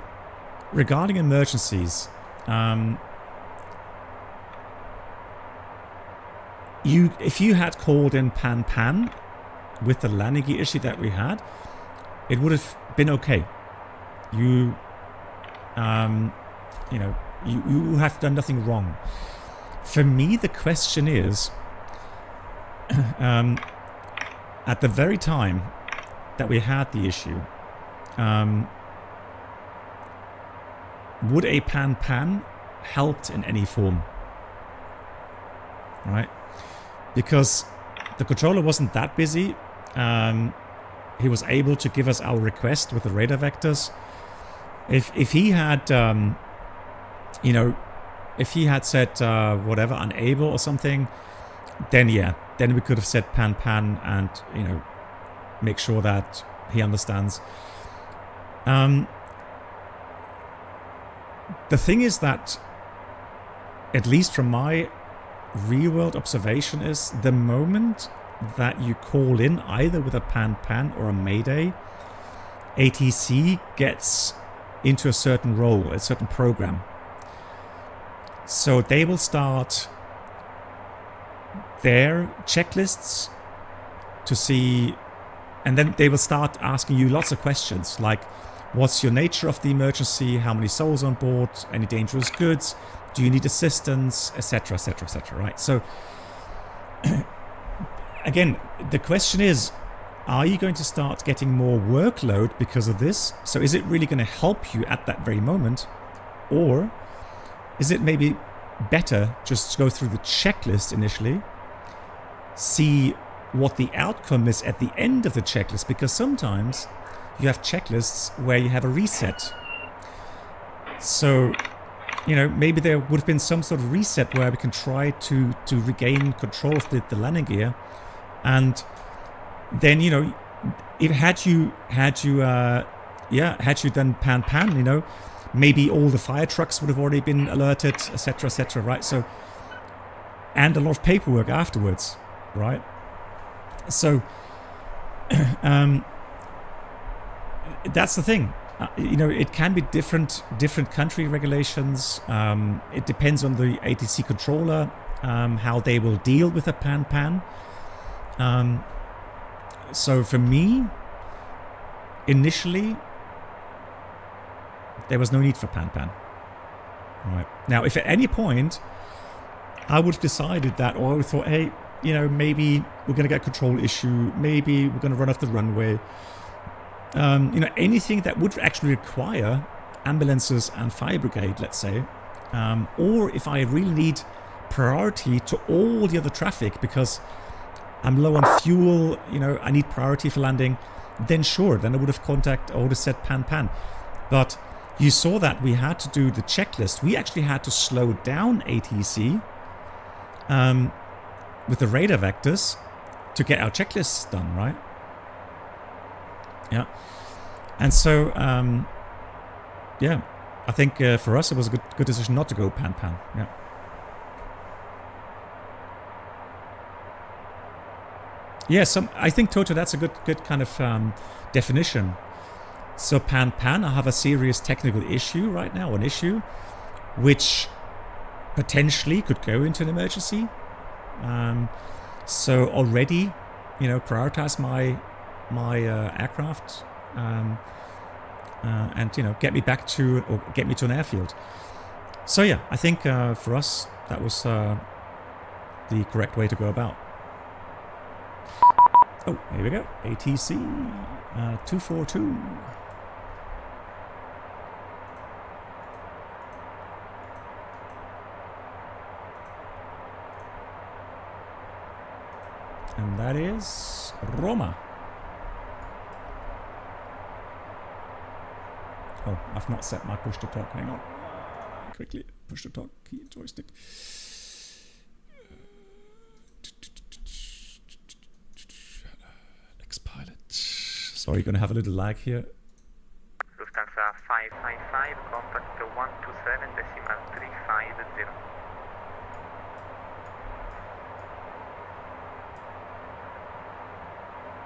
regarding emergencies, if you had called in pan with the landing gear issue that we had, it would have been okay. You have done nothing wrong. For me, the question is, at the very time that we had the issue, would a pan helped in any form? Right? Because the controller wasn't that busy. He was able to give us our request with the radar vectors. If he had, if he had said whatever, unable or something, then we could have said pan and make sure that he understands. The thing is that, at least from my real-world observation is the moment that you call in either with a pan-pan or a mayday, ATC gets into a certain role, a certain program. So they will start their checklists to see, and then they will start asking you lots of questions like, what's your nature of the emergency, how many souls on board, any dangerous goods, do you need assistance, etc, etc, etc, right? So again, the question is, are you going to start getting more workload because of this? So is it really going to help you at that very moment? Or is it maybe better just to go through the checklist initially, see what the outcome is at the end of the checklist? Because sometimes you have checklists where you have a reset. So, you know, maybe there would have been some sort of reset where we can try to regain control of the landing gear. And then, you know, if had you done pan, you know, maybe all the fire trucks would have already been alerted, etc, right? So, and a lot of paperwork afterwards, right? So, that's the thing. You know, it can be different country regulations. It depends on the ATC controller, how they will deal with a pan. So for me, initially, there was no need for pan. Right. Now, if at any point I would have decided that, or I would have thought, hey, you know, maybe we're going to get a control issue, maybe we're going to run off the runway, you know, anything that would actually require ambulances and fire brigade, let's say, or if I really need priority to all the other traffic because I'm low on fuel, you know, I need priority for landing, then sure, then I would have said pan. But you saw that we had to do the checklist. We actually had to slow down ATC with the radar vectors to get our checklists done, right? Yeah. And so, yeah, I think for us it was a good decision not to go pan. Yeah. Yes, I think, Toto, that's a good kind of definition. So pan, I have a serious technical issue right now, an issue which potentially could go into an emergency. So already, you know, prioritize my aircraft and, you know, get me to an airfield. So yeah, I think for us that was the correct way to go about. Oh, here we go. ATC 242. And that is Roma. Oh, I've not set my push to talk. Hang on. Quickly push to talk key joystick. Pilot. Sorry, you're going to have a little lag here. Lufthansa 555, contact 127.350.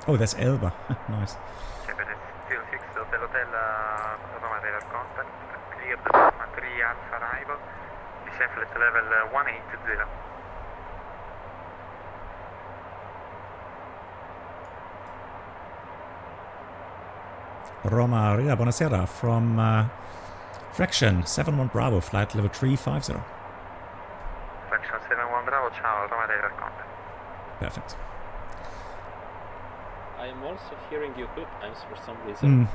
Oh, that's Elba. Nice. CL6 Hotel Roma radar contact, clear the Plasma 3 Alpha arrival, descent flight level 180. Roma, yeah, buonasera, from Fraction 71 Bravo, flight level 350. Fraction 71 Bravo, ciao, Roma radar contact. Perfect. I am also hearing you 2 times for some reason.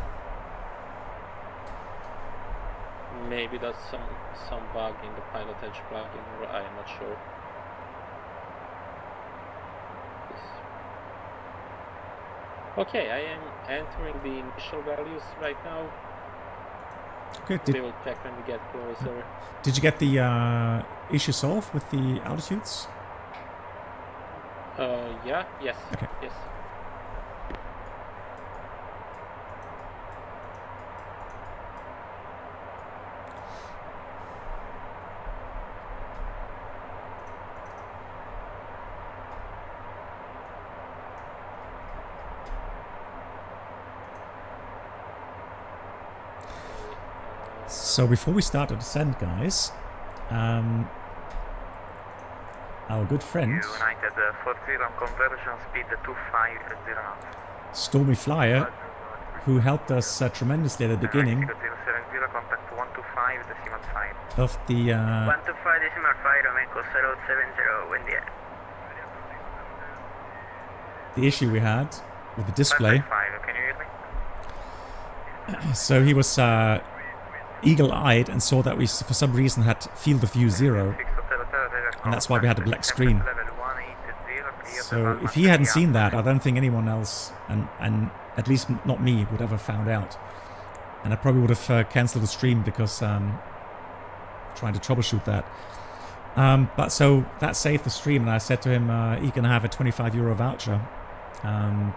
Maybe that's some bug in the Pilot Edge plugin, or I am not sure. Okay, I am entering the initial values right now. Okay, We will check when we get closer. Did you get the issue solved with the altitudes? Yeah, yes. Okay. Yes. So before we start to descend, guys, our good friend United 40 on conversion speed 250 knots. Stormy Flyer, who helped us tremendously at the beginning contact 125 decimal 5. of the 125 decimal 5, Romeco 070, wind air. the issue we had with the display. 5, can you hear me? So he was eagle-eyed and saw that we, for some reason, had field of view 0, and that's why we had a black screen. So if he hadn't seen that, I don't think anyone else, and at least not me, would ever found out. And I probably would have cancelled the stream because trying to troubleshoot that. But so that saved the stream, and I said to him he can have a €25 voucher.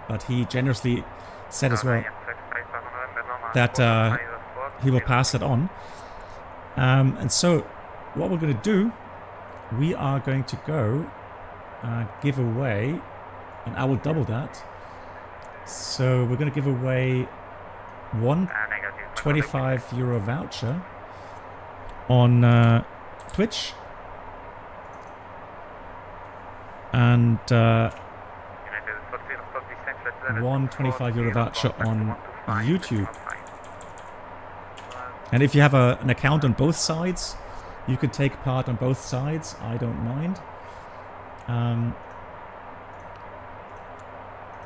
But he generously said as well that he will pass it on. And so what we're going to do, we are going to go give away, and I will double that. So we're going to give away one €25 voucher on Twitch, and one €25 voucher on YouTube. And if you have an account on both sides, you could take part on both sides. I don't mind.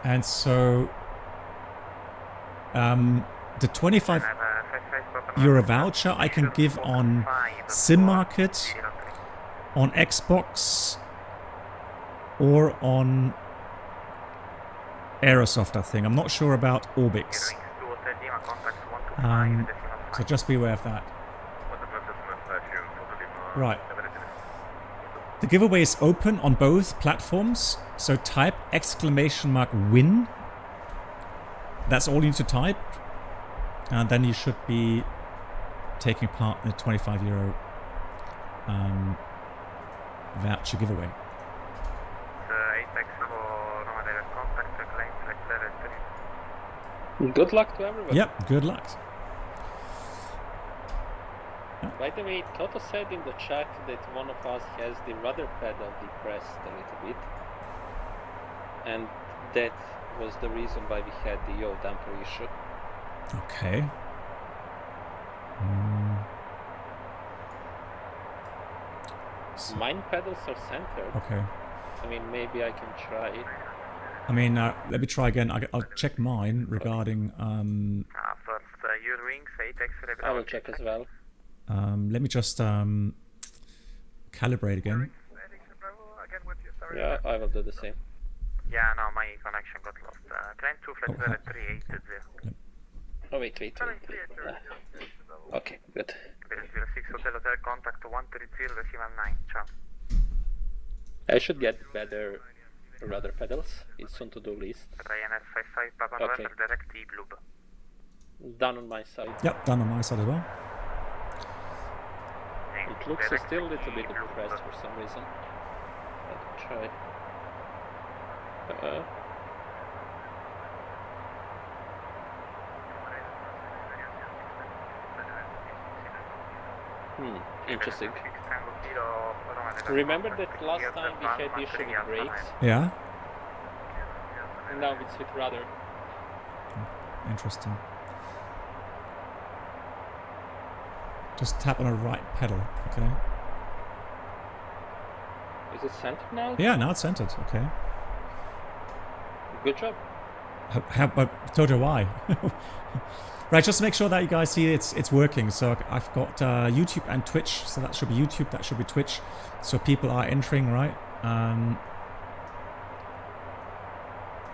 And so the €25 voucher I can give on Sim Market, on Xbox, or on Aerosoft, I think. I'm not sure about Orbix. So just be aware of that. Right. The giveaway is open on both platforms, so type !win. That's all you need to type, and then you should be taking part in the €25 voucher giveaway. Good luck to everyone. Yep, good luck. By the way, Toto said in the chat that one of us has the rudder pedal depressed a little bit, and that was the reason why we had the yaw damper issue. Okay. Mine pedals are centered. Okay. I mean, maybe I can try it. I mean, let me try again. I'll check mine regarding. I will check as well. Let me just calibrate again. Yeah, I will do the same. Yeah, no, my connection got lost. Climb 2 flight 380. Oh, wait. Okay, good. 06 Hotel Hotel, contact 130 decimal 9. Ciao. I should get better rudder pedals. It's on to-do list. Ryanair 55 Papa November, direct T-Blue. Done on my side. Yep, done on my side as well. It looks still a little bit depressed for some reason. Let me try. Interesting. Remember that last time we had the issue with brakes? Yeah. And now it's with rudder. Interesting. Just tap on a right pedal, okay? Is it centered now? Yeah, now it's centered, okay. Good job. I told you why. Right, just to make sure that you guys see it's working. So I've got YouTube and Twitch. So that should be YouTube, that should be Twitch. So people are entering, right?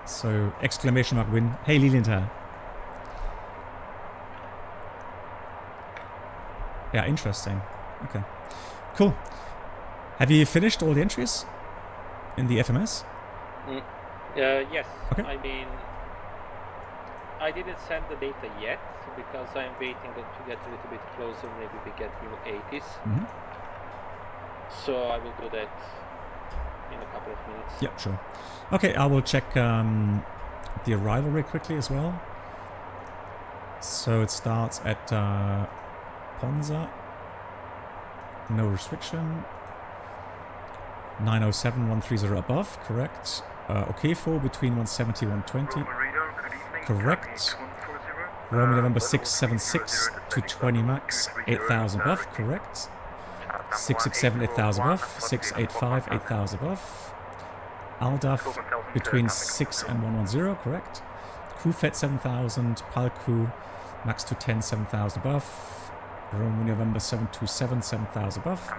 So !win. Hey, Lilienthal. Yeah, interesting. Okay, cool. Have you finished all the entries in the FMS? Yes. Okay. I mean, I didn't send the data yet because I'm waiting to get a little bit closer. Maybe we get new 80s. Mm-hmm. So I will do that in a couple of minutes. Yeah, sure. Okay, I will check the arrival rate quickly as well. So it starts at Ponza. No restriction. 907, 130 above, correct. Okay for between 170 120. Correct. Romeo November 676, 220 max, 8,000 above, correct. 667, 8,000 above, 685, 8,000 above. Aldaf between 6 and 110, correct. Crewfed 7,000, Palku max to 10, 7,000 above. Romeo November 727, 7,000 above.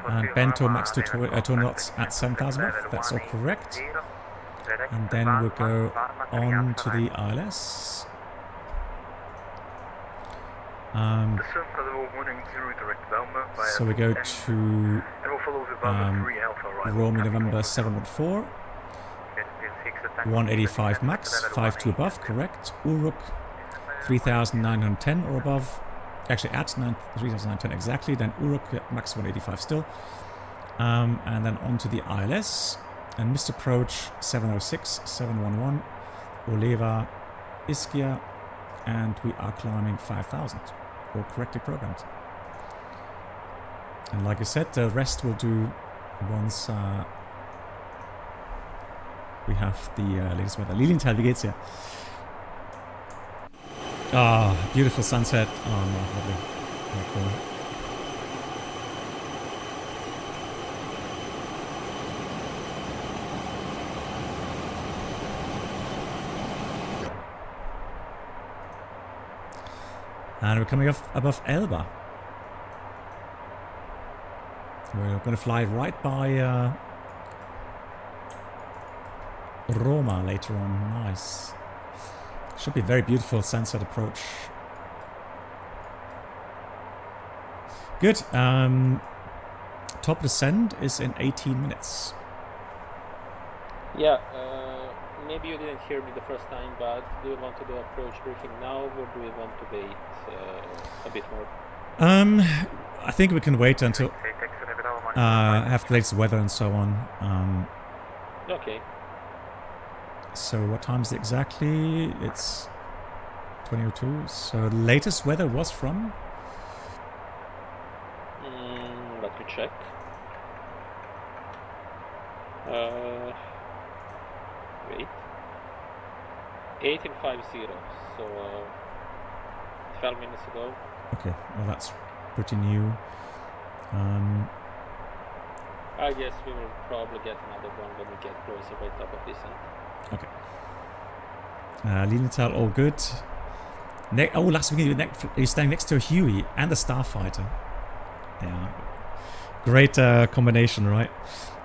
And Bento max to 2 knots at 7,000 above, that's all correct. And then we'll go on to the ILS. So we go to Romeo November 714, 185 max, 52 above, correct. Uruk 3,910 or above, actually at 3,910 exactly, then Uruk max 185 still. And then on to the ILS. And missed approach 706, 711, Oleva, Ischia, and we are climbing 5,000, all correctly programmed. And like I said, the rest we'll do once we have the latest weather. Lilienthal, wie geht's dir? Ah, beautiful sunset. Oh no, lovely. Very cool. And we're coming off above Elba. We're going to fly right by Roma later on. Nice. Should be a very beautiful sunset approach. Good. Top descent is in 18 minutes. Yeah. Maybe you didn't hear me the first time, but do you want to do approach briefing now, or do we want to wait a bit more? I think we can wait until have the latest weather and so on. Okay. So what time is it exactly? It's 20:02. So the latest weather was from? Let me check. Wait. 1850, so 12 minutes ago. Okay, well that's pretty new. I guess we will probably get another one when we get closer right top of descent. Okay. Lilienthal, all good. Last week you're standing next to a Huey and a Starfighter. Yeah. Great combination, right?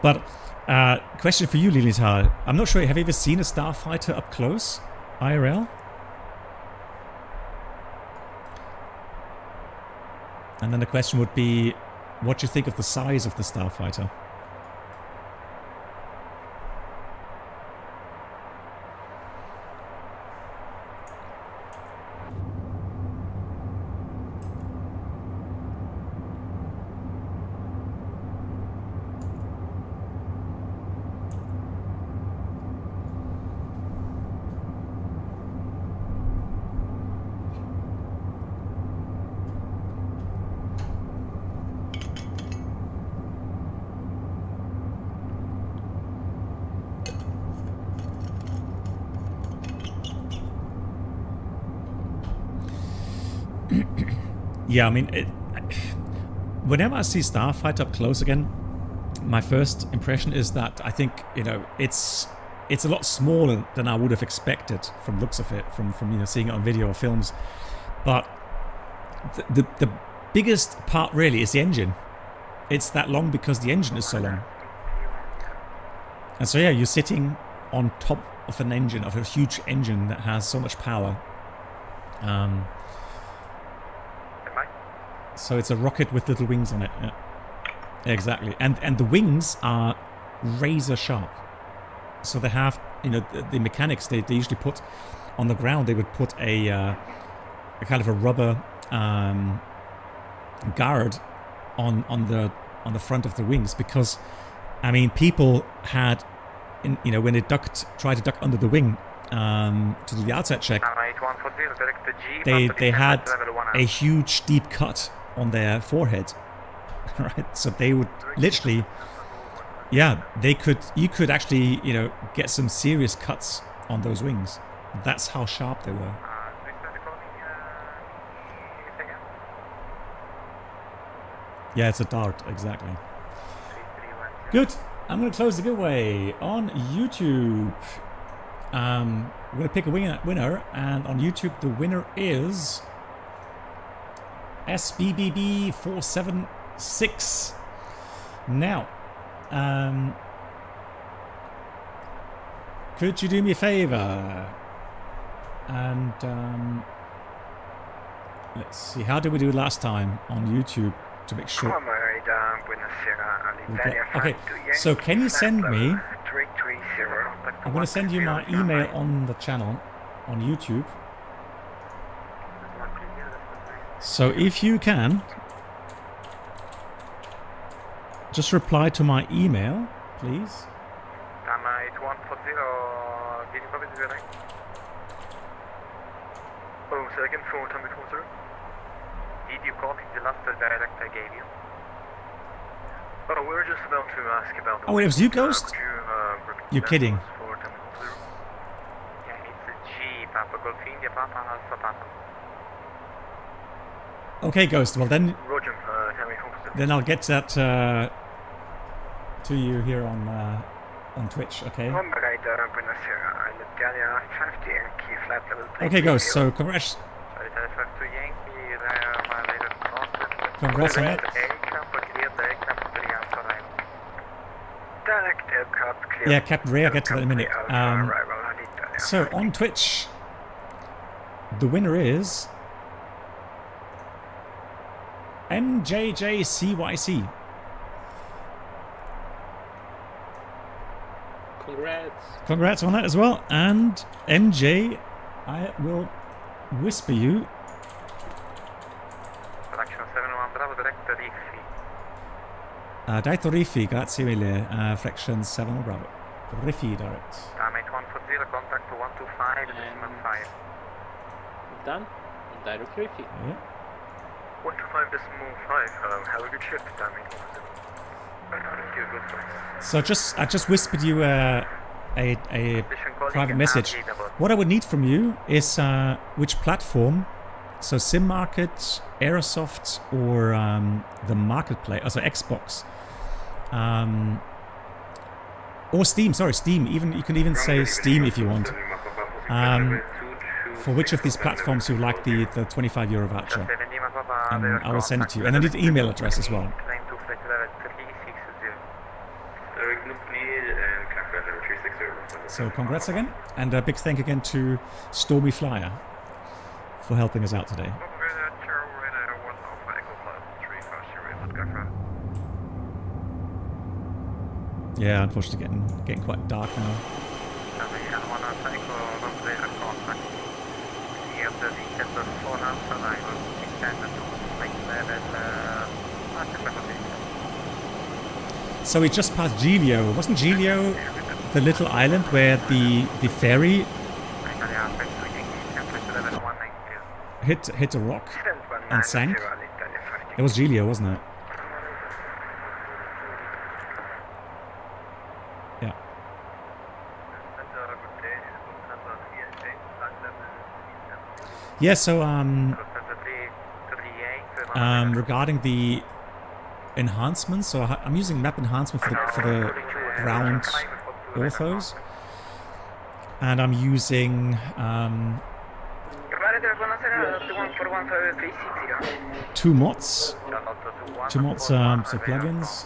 But question for you, Lilienthal. I'm not sure, have you ever seen a Starfighter up close? IRL? And then the question would be, what do you think of the size of the Starfighter? Yeah, I mean, whenever I see Starfighter up close again, my first impression is that I think, you know, it's a lot smaller than I would have expected from looks of it, from you know, seeing it on video or films. But the biggest part really is the engine. It's that long because the engine is so long. And so yeah, you're sitting on top of an engine, of a huge engine that has so much power. So it's a rocket with little wings on it. Yeah. Exactly. And the wings are razor sharp. So they have, you know, the mechanics they usually put on the ground, they would put a kind of a rubber guard on the front of the wings, because I mean, people had, you know, when they tried to duck under the wing to do the outside check, they had a huge deep cut on their forehead, right? So they would literally, yeah, you could actually, you know, get some serious cuts on those wings. That's how sharp they were. Yeah, it's a dart, exactly. Good. I'm going to close the giveaway on YouTube. We're going to pick a winner, and on YouTube the winner is SBBB476. Now, could you do me a favor? And let's see, how did we do last time on YouTube to make sure? Okay, so can you send me? I'm going to send you my email on the channel on YouTube. So if you can, just reply to my email, please. Did you copy the last direct I gave you? Oh, we were just about to ask about. Oh, it was you, Ghost? You're kidding. Yeah, it's a G, Papa Golf India, Papa Alpha Papa. Okay, Ghost. Well then, Roger, then I'll get that to you here on Twitch. Okay. Okay, Ghost. So congrats. Congrats on that. Yeah, Captain Ray, I'll get to that in a minute. So on Twitch, the winner is MJJCYC. Congrats on that as well. And MJ, I will whisper you. Diretto Riffi, grazie mille. Fraction 7 Bravo. Riffi direct. Mate 140, contact 125, decimal 5. Done. Direct Riffi. Yeah. 125 decimal 5. Have a good shift, mate 140. So I just whispered you a private message. What I would need from you is which platform. So Sim Market, Aerosoft, or the Marketplace, also Xbox, or Steam. Sorry, Steam. You can even say Steam if you want. For which of these platforms you like the €25 voucher, and I will send it to you. And I need an email address as well. So congrats again, and a big thank again to Stormy Flyer for helping us out today. Yeah, unfortunately getting quite dark now. So we just passed Giglio. Wasn't Giglio the little island where the ferry hit a rock and sank? It was Giglio, wasn't it? Yeah. Yeah, so regarding the enhancements, so I'm using map enhancement for the ground orthos, and I'm using 2 mods, so plugins.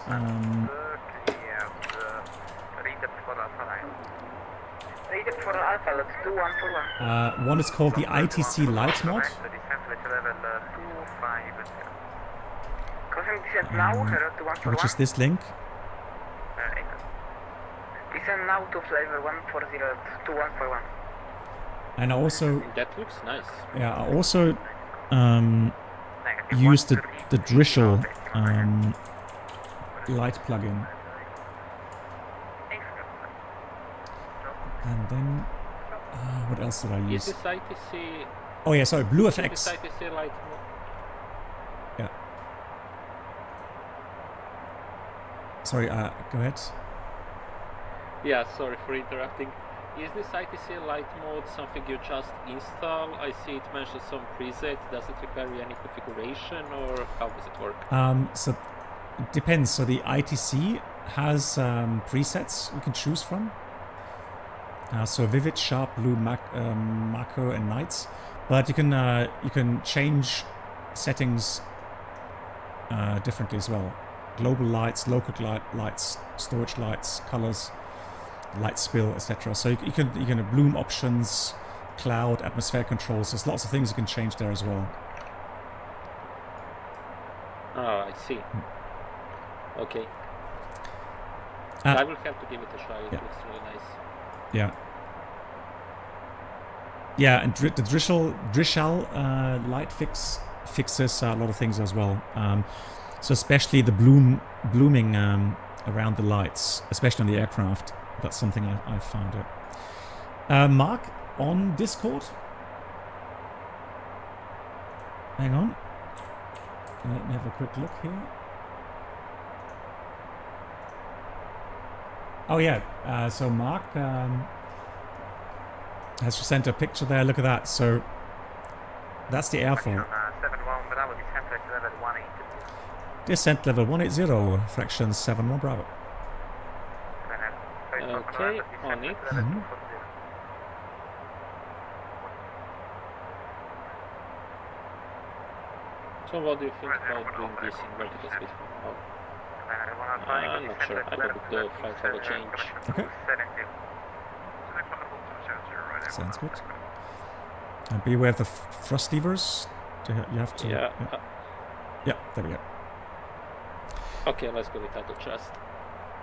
One is called the ITC Light mod, which is this link. And I also, that looks nice. Yeah, I also use the Drizzle light plugin. And then what else did I use? Is this ITC Oh yeah, sorry, Blue Is FX. this ITC light mode? Yeah. Sorry, go ahead. Yeah, sorry for interrupting. Is this ITC light mode something you just install? I see it mentions some preset. Does it require any configuration, or how does it work? So it depends. So the ITC has presets you can choose from. So vivid, sharp, blue, macro, and nights. But you can change settings differently as well. Global lights, local lights, storage lights, colors, light spill, etc. So you can bloom options, cloud, atmosphere controls. There's lots of things you can change there as well. Oh, I see. Okay. I will have to give it a try. It looks really nice. Yeah. Yeah, and the Drischal light fixes a lot of things as well. So especially the blooming around the lights, especially on the aircraft. That's something I found out. Mark, on Discord? Hang on. Let me have a quick look here. Oh yeah, so Mark has just sent a picture there. Look at that. So that's the airfoil. Descent level 180, fraction 71 Bravo. Okay, on it. So what do you think about doing this in vertical speed from now? I'm not sure. I would do flight level change. Okay. Sounds good. And beware of the thrust levers. You have to... Yeah. Yeah, there we go. Okay, let's go with auto thrust.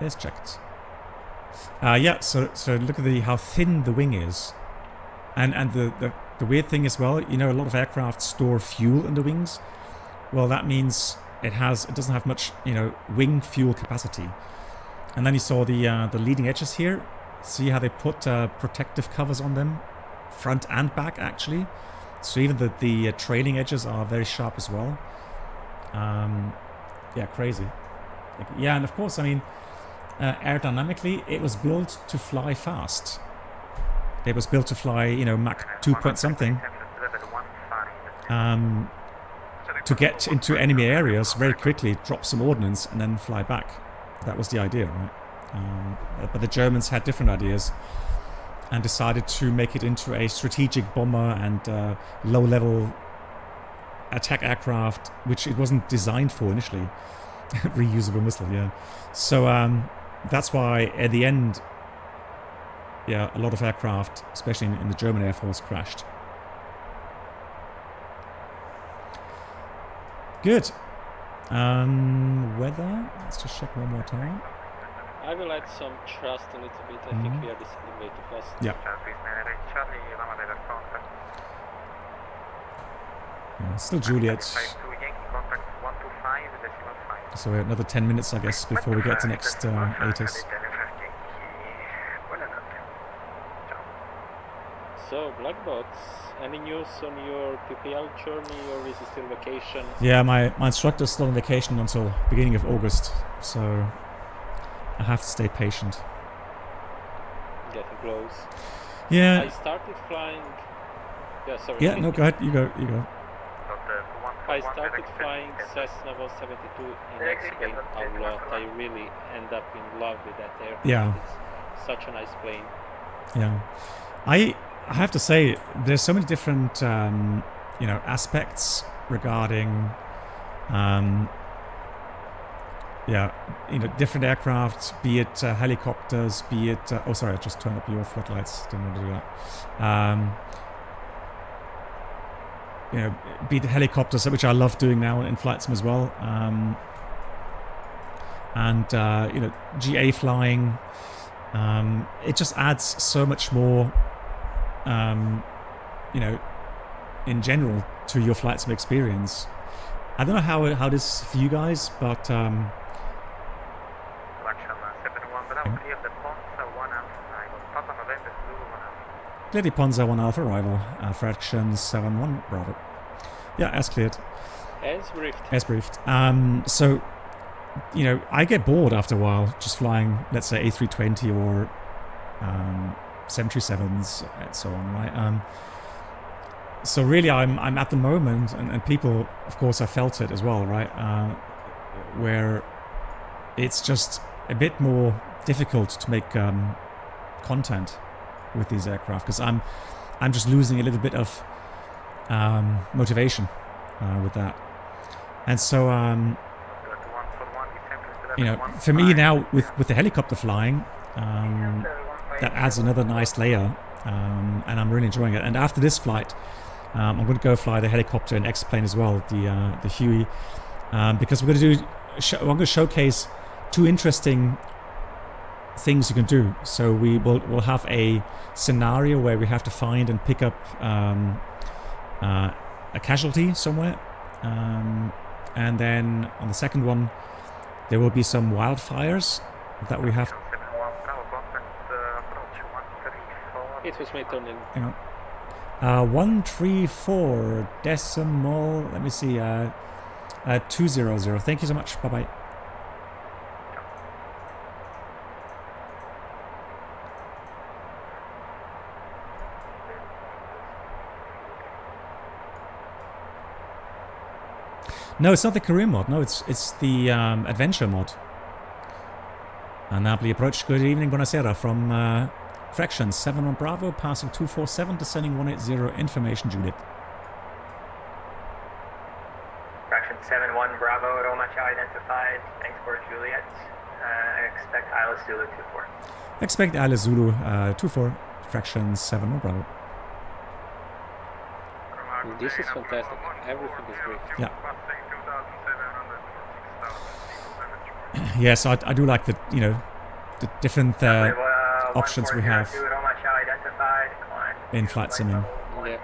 It's checked. Yeah, so look at how thin the wing is. And the weird thing as well, you know, a lot of aircraft store fuel in the wings. Well, that means it doesn't have much, you know, wing fuel capacity. And then you saw the leading edges here. See how they put protective covers on them, front and back actually. So even the trailing edges are very sharp as well. Yeah, crazy. Yeah, and of course, I mean, aerodynamically, it was built to fly fast. It was built to fly, you know, Mach 2 point something. To get into enemy areas very quickly, drop some ordnance, and then fly back. That was the idea, right? But the Germans had different ideas and decided to make it into a strategic bomber and low-level attack aircraft, which it wasn't designed for initially. Reusable missile, yeah. So that's why at the end, yeah, a lot of aircraft, especially in the German Air Force, crashed. Good. Weather. Let's just check one more time. I will add some thrust a little bit. I think we are descending way too fast. Yeah. Still Juliet. So we have another 10 minutes, I guess, before we get to next ATIS. So, Blackbox, any news on your PPL journey, or is it still vacation? Yeah, my instructor's still on vacation until beginning of August, so I have to stay patient. Getting close. Yeah. I started flying... Yeah, sorry. Yeah, no, go ahead. You go. I started flying Cessna 172 in X-Plane a lot. I really end up in love with that aircraft. Yeah. It's such a nice plane. Yeah. I have to say, there's so many different, you know, aspects regarding, yeah, you know, different aircraft, be it helicopters, be it... oh, sorry, I just turned up your floodlights. Didn't want to do that. You know, be it helicopters, which I love doing now in FlightSim as well. And, you know, GA flying. It just adds so much more, you know, in general to your FlightSim experience. I don't know how it is for you guys, but Clearly Ponza 1 Alpha arrival, fraction 7-1 Bravo. Yeah, as cleared. As briefed. As briefed. So, you know, I get bored after a while just flying, let's say, A320 or 737s and so on, right? So really, I'm at the moment, and people, of course, have felt it as well, right? Where it's just a bit more difficult to make content with these aircraft, because I'm just losing a little bit of motivation with that. And so, you know, for me now with the helicopter flying, that adds another nice layer, and I'm really enjoying it. And after this flight, I'm going to go fly the helicopter and X-plane as well, the Huey, because we're going to showcase two interesting things you can do. So we'll have a scenario where we have to find and pick up a casualty somewhere, and then on the second one there will be some wildfires that we have. It was my turn. Hang on. 134 decimal. Let me see. 200. Thank you so much. Bye bye. No, it's not the career mod. No, it's the adventure mod. Napoli approach. Good evening, buonasera from fraction 7-1 Bravo, passing 247, descending 180. Information, Judith. Fraction 7-1 Bravo, Roma identified. Thanks for Juliet. Expect Isla Zulu 24. Expect Isla Zulu 24, fraction 7-1 Bravo. This is fantastic. Everything is great. Yeah. Yes, I do like the, you know, the different options we have in flight simming. Yeah.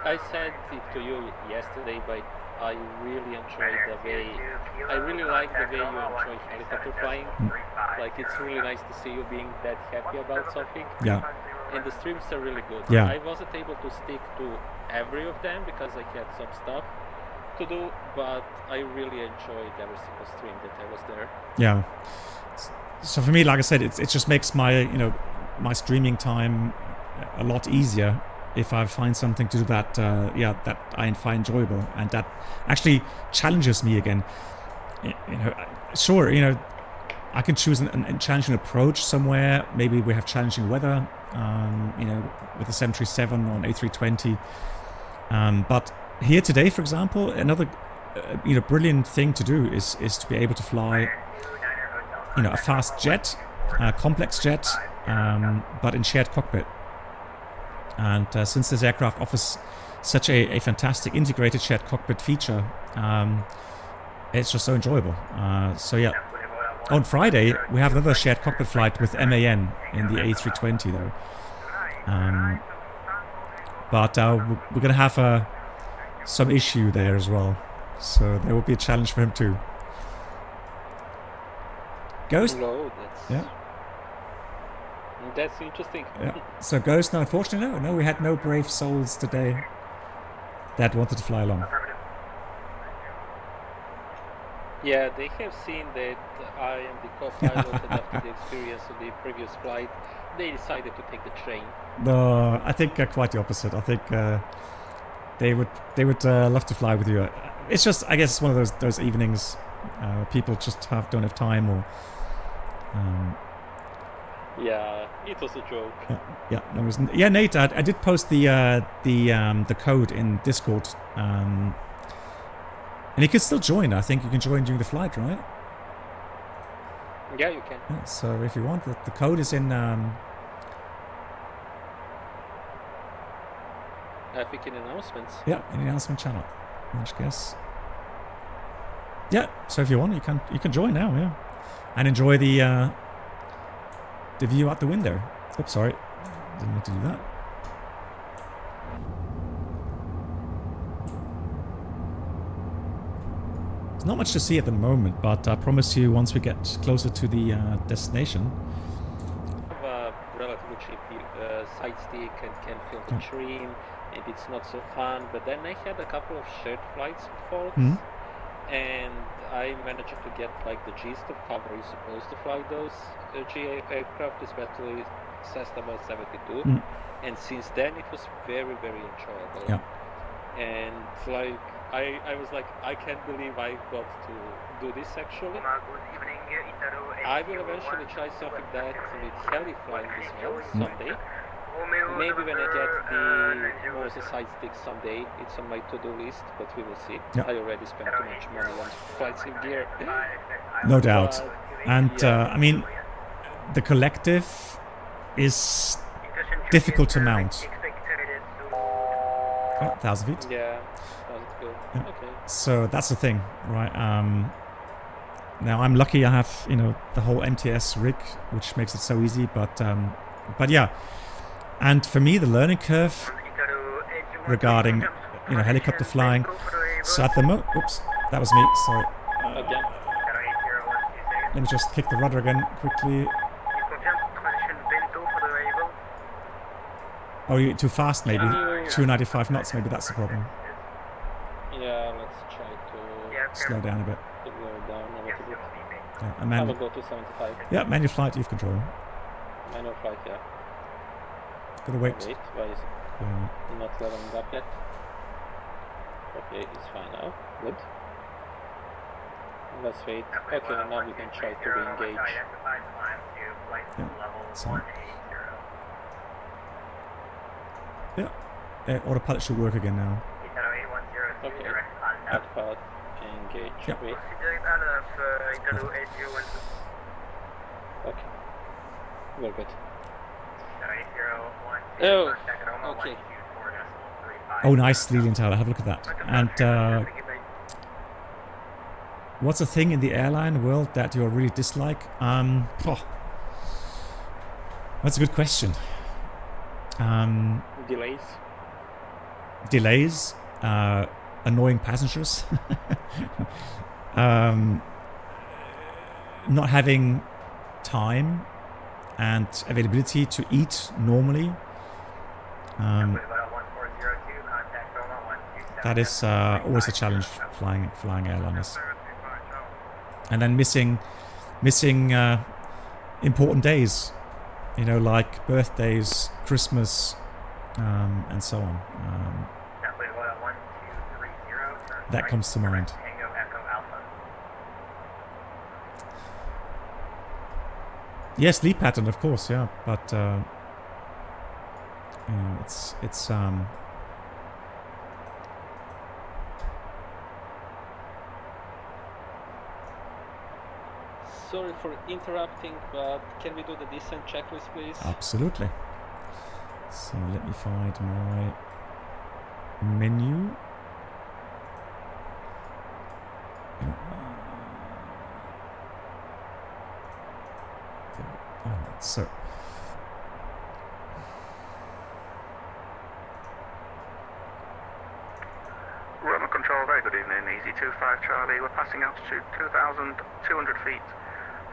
I said it to you yesterday, but I really enjoy the way, I really like the way you enjoy helicopter flying. Like, it's really nice to see you being that happy about something. Yeah. And the streams are really good. Yeah. I wasn't able to stick to every of them because I had some stuff to do, but I really enjoyed every single stream that I was there. Yeah. So for me, like I said, it just makes my, you know, my streaming time a lot easier if I find something to do that, that I find enjoyable and that actually challenges me again. You know, sure, you know, I can choose a challenging approach somewhere. Maybe we have challenging weather, you know, with the 737 on A320. But here today, for example, another, you know, brilliant thing to do is to be able to fly, you know, a fast jet, a complex jet, but in shared cockpit. And since this aircraft offers such a fantastic integrated shared cockpit feature, it's just so enjoyable. So yeah, on Friday we have another shared cockpit flight with MAN in the A320 though. But we're gonna have some issue there as well, so there will be a challenge for him too. Ghost? No, that's interesting. Yeah. So Ghost, no, unfortunately, no, we had no brave souls today that wanted to fly along. Yeah, they have seen that I am the co-pilot, and after the experience of the previous flight, they decided to take the train. No, I think quite the opposite. I think they would love to fly with you. It's just, I guess, it's one of those evenings people just don't have time, or. Yeah, it was a joke. Yeah, no reason. Yeah, Nate, I did post the code in Discord, and you can still join. I think you can join during the flight, right? Yeah, you can. Yeah, so if you want, the code is in. I think in announcements. Yeah, in the announcement channel. I guess. Yeah, so if you want, you can join now. Yeah, and enjoy the view out the window. Oops, sorry, didn't mean to do that. There's not much to see at the moment, but I promise you, once we get closer to the destination. I have a relatively cheap side stick and can feel the trim, and it's not so fun. But then I had a couple of shared flights with folks, and I managed to get like the gist of how are you supposed to fly those GA aircraft, especially Cessna 72. And since then it was very, very enjoyable. Yeah. And like I was like, I can't believe I got to do this actually. I will eventually try something that with heli flying as well someday. Maybe when I get the Moses side stick someday, it's on my to-do list, but we will see. Yeah. I already spent too much money on flight sim gear. No doubt. And I mean, the collective is difficult to mount. 1,000 feet. Yeah, sounds good. Yeah. Okay. So that's the thing, right? Now I'm lucky I have, you know, the whole MTS rig, which makes it so easy. But yeah, and for me the learning curve regarding, you know, helicopter flying. So at the oops, that was me. Sorry. Again. Let me just kick the rudder again quickly. Oh, you're too fast, maybe. 295 knots, maybe that's the problem. Yeah, let's try to Slow down a bit. slow down a little bit. Yeah, I will manual. go to 75. Yeah, manual flight, you've control. Manual flight, yeah. Gotta wait. Wait, why is it not leveling up yet? Okay, it's fine now. Good. Let's wait. Okay, now we can try to re-engage. Yeah, so. Yeah, autopilot should work again now. Okay, autopilot, engage. Yeah. Wait. Okay, we're good. Oh, okay. Oh, nice, Lilian Tower. Have a look at that. And what's a thing in the airline world that you really dislike? That's a good question. Delays. Delays, annoying passengers, not having time and availability to eat normally. That is always a challenge flying airliners. And then missing important days, you know, like birthdays, Christmas, and so on. That comes to mind. Yes, sleep pattern, of course, yeah, but you know, it's Sorry for interrupting, but can we do the descent checklist, please? Absolutely. So let me find my menu. Alright, so Roman Control, very good evening. Easy 25 Charlie. We're passing altitude 2,200 feet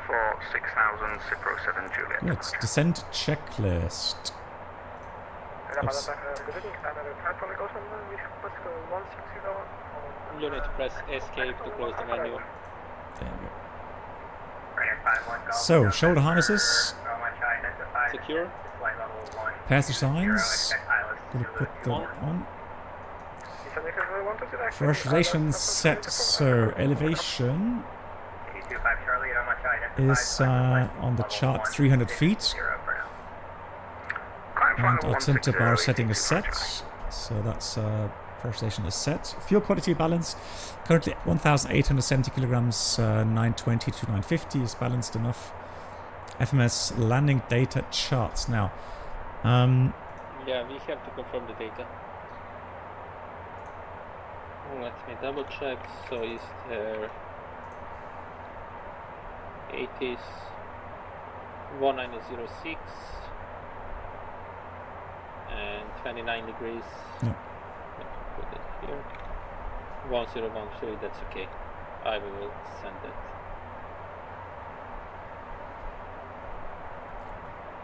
for 6,000 Cipro 7 Juliet. let's descent checklist. Oops. You need to press escape to close the menu. There we go. So, shoulder harnesses, Secure. passenger signs, gonna put them on. Pressurization set, so elevation is on the chart 300 feet. And altimeter bar setting is set, so that's pressurization is set. Fuel quality balance, currently 1,870 kilograms, 920 to 950 is balanced enough. FMS landing data charts. Now, Yeah, we have to confirm the data. Let me double check. So is there 80s 1906 and 29 degrees. Yeah. Let me put it here. 1013, that's okay. I will send it.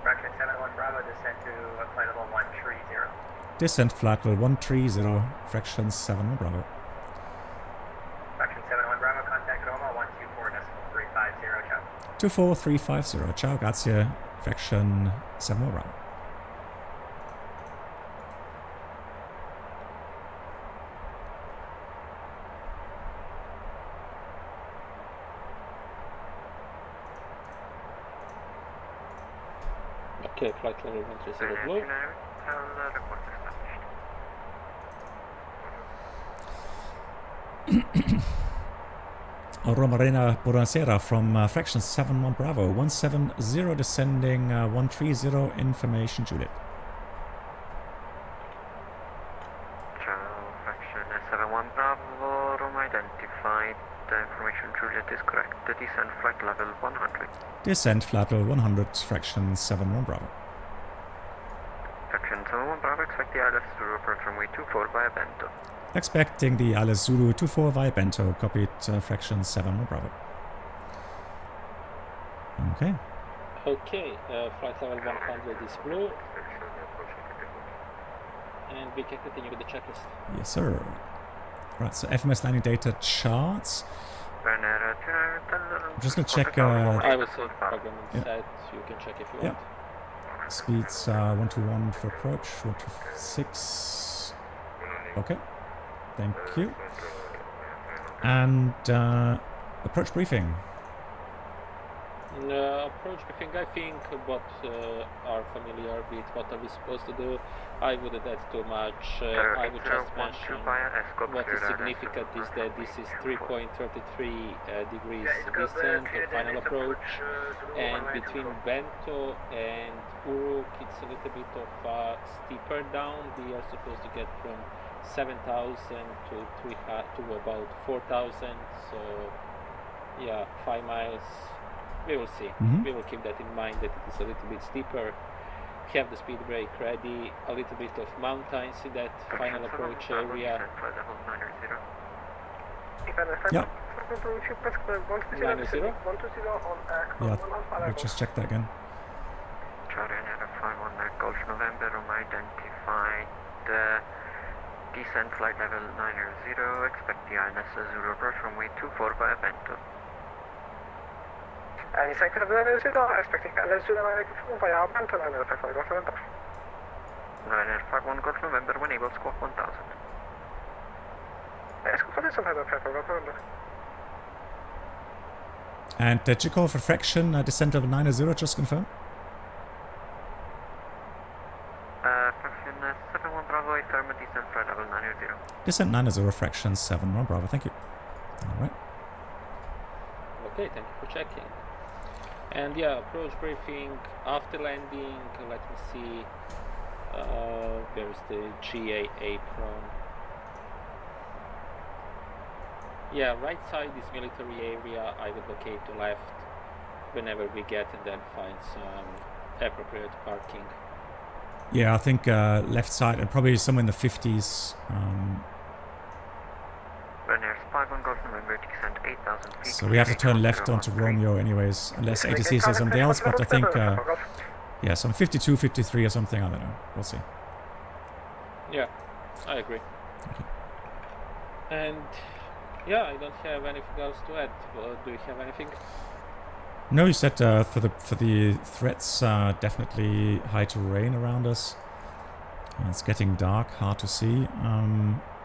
Roger, 71 Bravo descent to flight level 130. Descent flight level 130, fraction 7 Bravo. Fraction 71 Bravo, contact Roma 124.350, ciao. 24350, ciao, grazie, fraction 7 Bravo. Okay, flight level 130 blue. Roma Arena, buonasera from fraction 71 Bravo, 170 descending 130, information Juliet. Ciao, fraction 71 Bravo, Roma identified, the information Juliet is correct, the descent flight level 100. Descent flight level 100, fraction 71 Bravo. Fraction 71 Bravo, expect the ILS Zulu approach runway 24 via Bento. Expecting the ILS Zulu 24 via Bento, copied, fraction 71 Bravo. Okay. Okay, flight level 100 is blue. And we can continue with the checklist. Yes, sir. Right, so FMS landing data charts. I'm just going to check... I will set program and set, you can check if you want. Speeds 121 for approach, 126. Okay, thank you. And approach briefing. Approach briefing, I think both are familiar with what are we supposed to do. I wouldn't add too much. I would just mention what is significant is that this is 3.33 degrees descent, the final approach, and between Bento and Uruk it's a little bit of a steeper down. We are supposed to get from 7,000 to about 4,000, so yeah, 5 miles. We will see. We will keep that in mind, that it is a little bit steeper. Have the speed brake ready, a little bit of mountains in that final approach area. Yeah. 90? Yeah, let's just check that again. Charlie 519 Golf November, identified descent flight level 90, expect the ILS Zulu approach runway 24 via Bento. Descent flight level 90, expecting ILS Zulu via Bento, 905 Golf November. 951 Golf November, when able, squawk 1000. And did you call for fraction descent level 90, just confirm? Fraction 71 Bravo, affirm descent flight level 90. Descent 90, fraction 71 Bravo, thank you. Alright. Okay, thank you for checking. And yeah, approach briefing after landing, let me see, where's the GA apron? Yeah, right side is military area, I would locate to left whenever we get and then find some appropriate parking. Yeah, I think left side and probably somewhere in the 50s. So we have to turn left onto Romeo anyways, unless ATC says something else, but I think, yeah, some 52, 53 or something, I don't know, we'll see. Yeah, I agree. Okay. And yeah, I don't have anything else to add. Do you have anything? No, you said for the threats, definitely high terrain around us. It's getting dark, hard to see.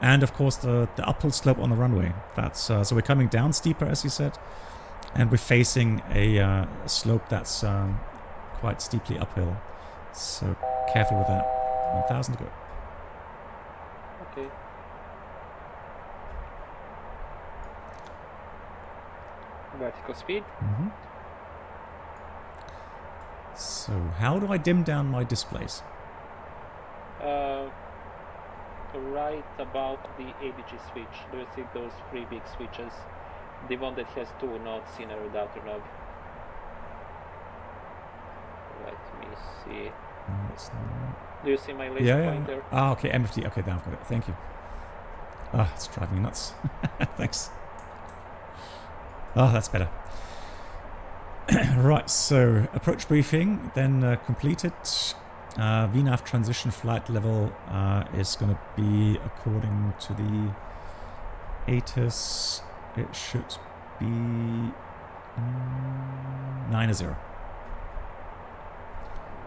And of course the uphill slope on the runway. That's so we're coming down steeper, as you said, and we're facing a slope that's quite steeply uphill. So careful with that. 1,000 to go. Okay. Vertical speed. So how do I dim down my displays? Right above the ADG switch. Do you see those 3 big switches? The one that has 2 nodes, inner and outer knob. Let me see. Do you see my laser pointer? Ah, okay, MFD. Okay, now I've got it. Thank you. Ah, it's driving me nuts. Thanks. Oh, that's better. Right, so approach briefing, then completed. VNAV transition flight level is going to be, according to the ATIS, it should be 9-0.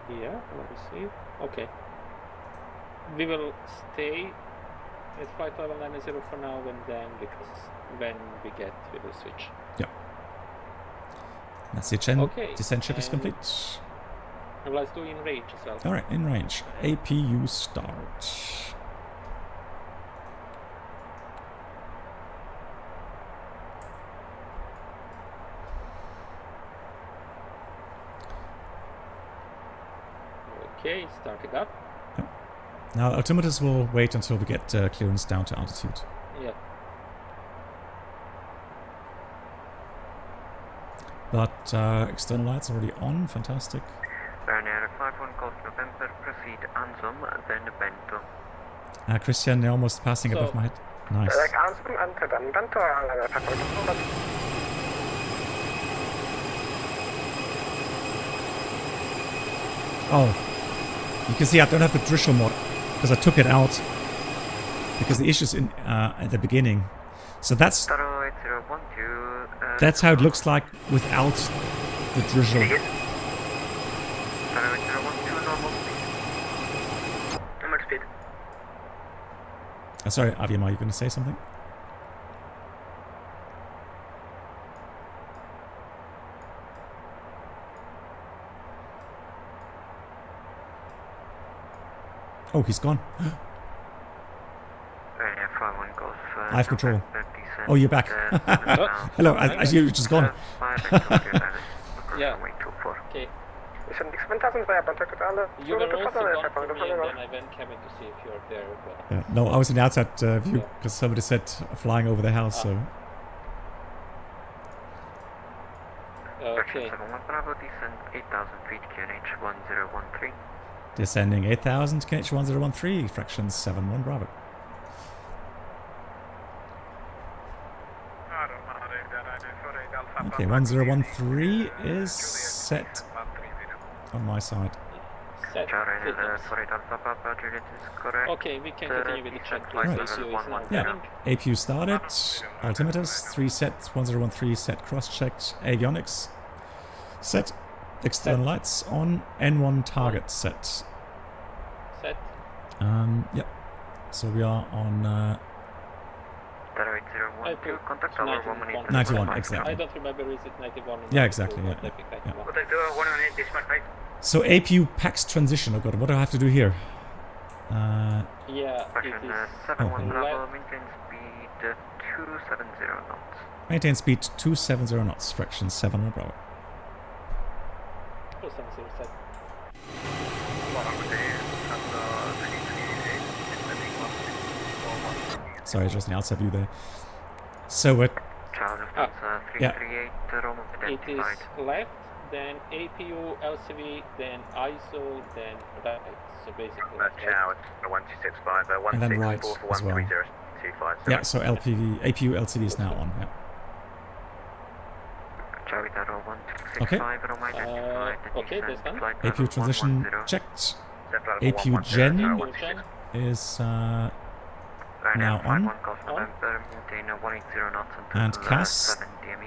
Yeah, let me see. Okay. We will stay at flight level 90 for now, and then because when we get, we will switch. Yeah. That's the descent check is complete. Let's do in range as well. Alright, in range. APU start. Okay, starting up. Yep. Now, altimeters will wait until we get clearance down to altitude. Yep. But external lights already on, fantastic. Ryanair 51 Golf November, proceed Ansum, then Bento. Christian, you're almost passing above my head. Nice. Ansum and then Bento. Oh, you can see I don't have the Drishel mod because I took it out because the issue's in at the beginning. So that's how it looks like without the Drishel. Sorry, Aviam, are you going to say something? Oh, he's gone. I have control. Oh, you're back. Hello, you just gone. Yeah. Okay. You were also gone for me, and then I went Kevin to see if you're there. But Yeah. No, I was in the outside view because somebody said flying over the house. So. Okay. Descending 8,000 KH 1013, fraction 71 Bravo. Okay, 1013 is set on my side. Set. Okay, we can continue with the check. Right. Yeah, APU started, altimeters 3 set, 1013 set cross-checked, avionics set, external lights on, N1 target set. Set. Yep. So we are on 91, exactly. I don't remember, is it 91? Yeah, exactly. Yeah. So APU PAX transition. Oh god, what do I have to do here? Yeah, it is. Maintain speed 270 knots. Maintain speed 270 knots, fraction 7 Bravo. 270 set. Sorry, just an outside view there. So what? Yeah. It is left, then APU, LCV, then ISO, then right. So basically. And then right as well. Yeah. So LPV, APU, LCV is now on. Yeah. Okay. Okay, that's done. APU transition checked. APU gen is now on. And CAS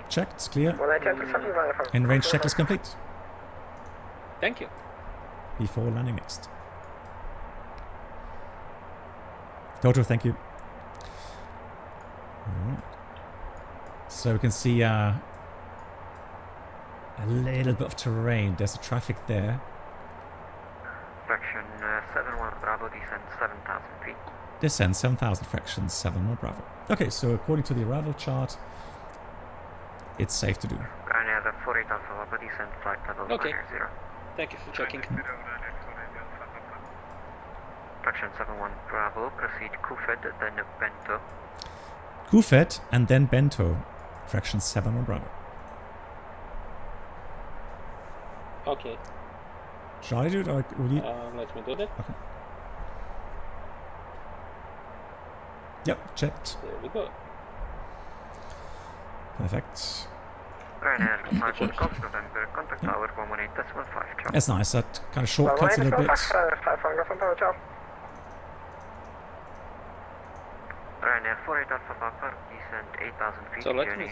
checked, clear. In range check is complete. Thank you. Before landing next. Toto, thank you. Alright. So we can see a little bit of terrain. There's a traffic there. Fraction 71 Bravo, descend 7,000 feet. Descend 7,000, fraction 7 Bravo. Okay, so according to the arrival chart, it's safe to do. Ryanair 48 Alpha Papa, descend flight level 90. Thank you for checking. Fraction 71 Bravo, proceed Cockpit, then Bento. Cockpit and then Bento, fraction 7 Bravo. Okay. Shall I do it or will you? Let me do that. Okay. Yep, checked. There we go. Perfect. That's nice. That kind of shortcuts a little bit. So let me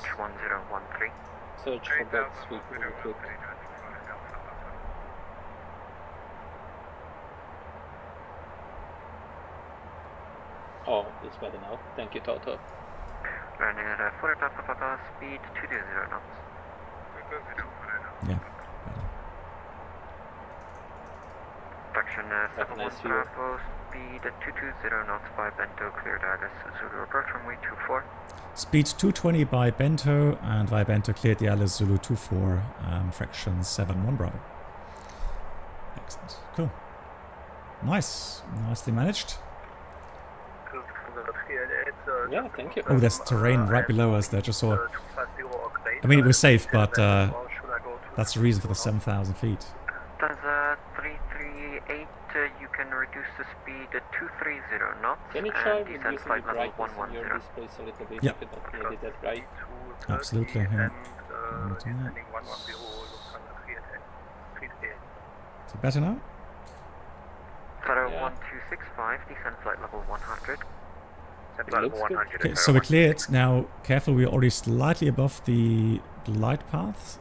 search for that sweep real quick. Oh, it's better now. Thank you, Toto. Running at 4 Papa, speed 220 knots. Yeah. Fraction 71 Bravo, speed 220 knots by Bento, cleared Alice Zulu approach runway 24. Speed 220 by Bento, and via Bento cleared the Alice Zulu 24, fraction 71 Bravo. Excellent. Cool. Nice. Nicely managed. Yeah, thank you. Oh, there's terrain right below us there. Just saw. I mean, it was safe, but that's the reason for the 7,000 feet. There's 338. You can reduce the speed to 230 knots. Can you try and descend flight level 110. your displays a little bit? Yep. If you don't need it, right? Absolutely. Yeah. Is it better now? Flutter 1265. Descend flight level 100. Okay, so we're cleared. Now, careful, we're already slightly above the glide path.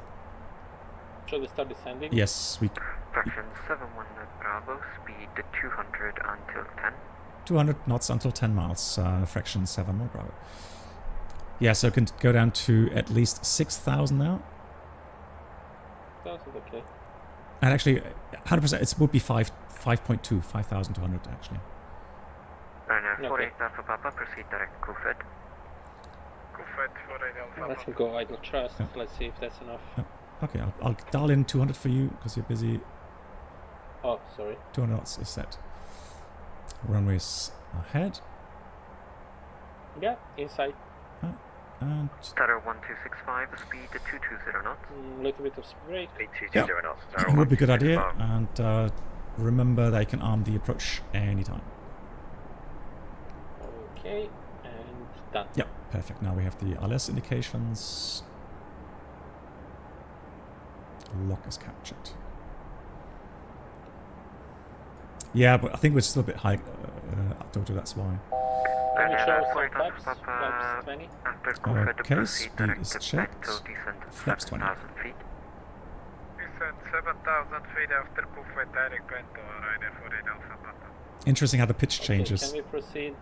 Shall we start descending? Yes, we... Fraction 71 Bravo, speed 200 until 10. 200 knots until 10 miles, fraction 71 Bravo. Yeah, so it can go down to at least 6,000 now. That's okay. And actually, 100%, it would be 5.2, 5,200 actually. Runner 48 Alpha Papa, proceed direct Cockpit. Let's go idle trust. Yeah. Let's see if that's enough. Yeah. Okay, I'll dial in 200 for you because you're busy. Oh, sorry. 200 knots is set. Runways ahead. Yeah, inside. And Stutter 1265, speed 220 knots. Little bit of brake. Yeah, it would be a good idea. And remember, they can arm the approach anytime. Okay, and done. Yeah, perfect. Now we have the ILS indications. Lock is captured. Yeah, but I think we're still a bit high, Toto, that's why. Can you show some flaps? Flaps 20? Okay, speed is checked. Flaps 20. Descend 7,000 feet after Cockpit, direct Bento, Ryder 48 Alpha Papa. Interesting how the pitch changes. Can we proceed?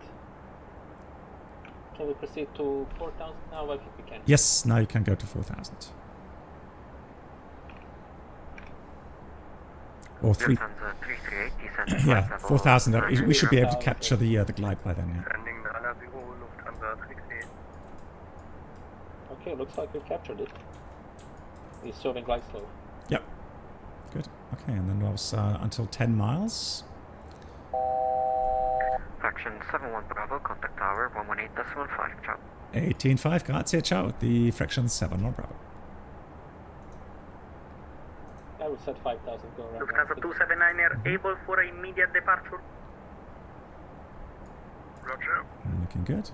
Can we proceed to 4,000 now? I think we can. Yes, now you can go to 4,000. Or 3. Yeah, 4,000. We should be able to capture the glide by then. Yeah. Okay, looks like we captured it. He's serving glide slow. Yep. Good. Okay, and then that was until 10 miles. Fraction 71 Bravo, contact tower 118.5, ciao. 18.5, grazie, ciao. The fraction 71 Bravo. I would set 5,000 go around. Lufthansa 279er able for immediate departure. Roger. Looking good.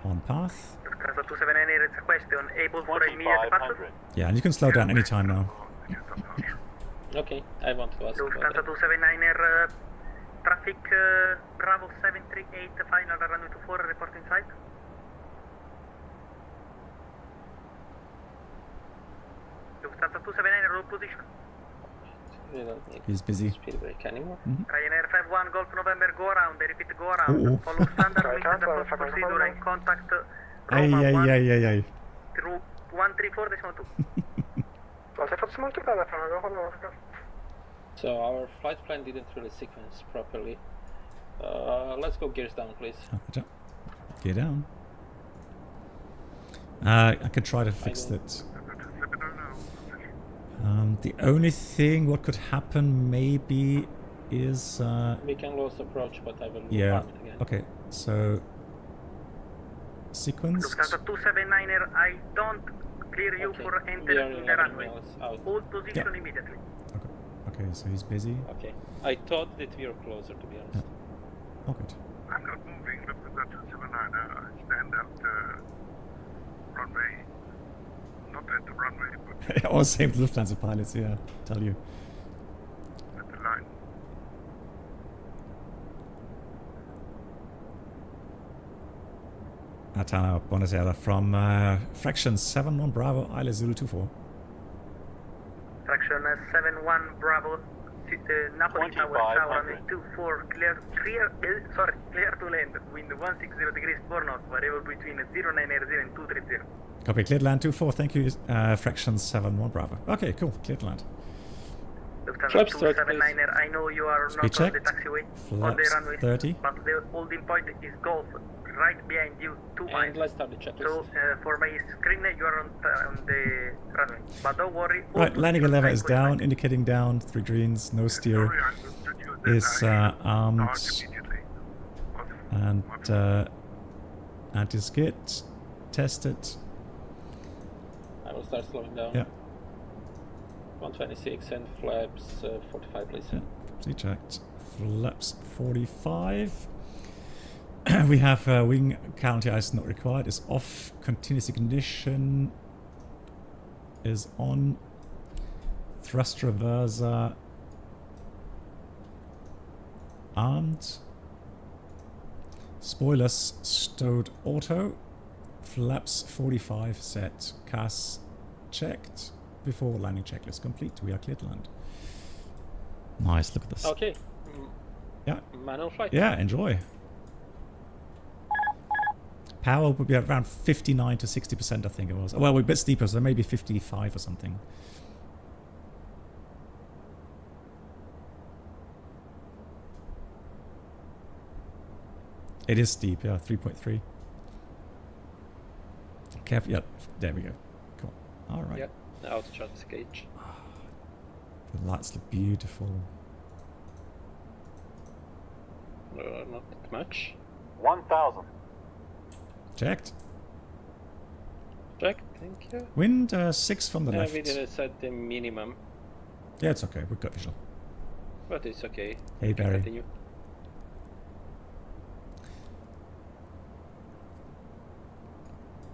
On path. Lufthansa 279er, it's a question. Able for immediate departure? Yeah, and you can slow down anytime now. Okay, I want to ask Lufthansa 279er, traffic Bravo 738, final runway 24, report inside. Lufthansa 279er, roll position. He's busy. Speed brake anymore. Ryanair 51 Golf November, go around. I repeat, go around. Follow standard maintenance approach procedure and contact Roma 1 through 134.2. So our flight plan didn't really sequence properly. Let's go gears down, please. Gear down. I could try to fix that. The only thing what could happen maybe is we can lose approach, but I will yeah. farm it again. Okay, so sequence. Lufthansa 279er, I don't clear you for entering the runway. Hold position immediately. Okay, so he's busy. Okay, I thought that we were closer, to be honest. Yeah. Oh, good. I'm not moving, Lufthansa 279er. I stand at the runway, not at the runway, but Or same Lufthansa pilots, yeah, tell you. Atana, buonasera, from Fraction 71 Bravo, Isla Zulu 24. Fraction 71 Bravo, Napoli Tower 24, clear to land, wind 160 degrees 4 knots, variable between 0980 and 230. Copy, cleared land 24, thank you, Fraction 71 Bravo. Okay, cool, cleared land. Lufthansa 279er, I know you are not on the taxiway, on the runway, 30. but the holding point is Golf, right behind you, 2 miles. And let's start the checklist. So, for my screen, you are on the runway, but don't worry. Right, landing lever is down, indicating down, 3 greens, no steer is armed, and anti-skid, tested. I will start slowing down. Yeah. 126 and flaps 45, please. Yeah, see checked. Flaps 45. We have wing counter ice not required, is off. Continuous ignition is on. Thrust reverser armed. Spoilers stowed auto. Flaps 45 set. CAS checked. Before landing checklist complete, we are clear to land. Nice, look at this. Okay. Yeah. Manual flight. Yeah, enjoy. Power would be around 59 to 60%, I think it was. Well, we're a bit steeper, so maybe 55 or something. It is steep, yeah, 3.3. Careful, yeah, there we go. Cool. All right. Yep. Now to chart the gauge. The lights look beautiful. Not that much. 1,000. Checked. Checked, thank you. Wind 6 from the left. We didn't set the minimum. Yeah, it's okay. We've got visual. But it's okay. Hey, Barry. Continue.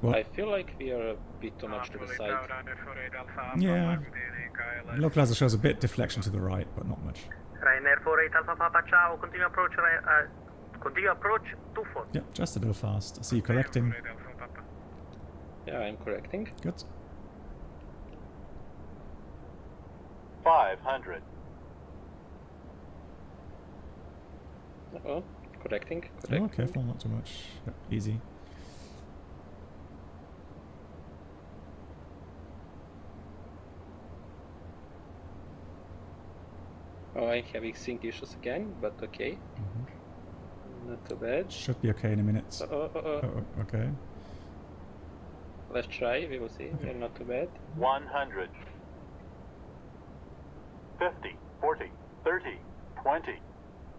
What? I feel like we are a bit too much to the side. Yeah. Localizer shows a bit deflection to the right, but not much. Ryanair 48 Alpha Papa, ciao. Continue approach 24. Yeah, just a little fast. I see you correcting. Yeah, I'm correcting. Good. 500. Oh, correcting. Oh, careful, not too much. Yep, easy. Oh, I'm having sync issues again, but okay. Not too bad. Should be okay in a minute. Okay. Let's try, we will see. We're not too bad. 100. 50, 40, 30, 20,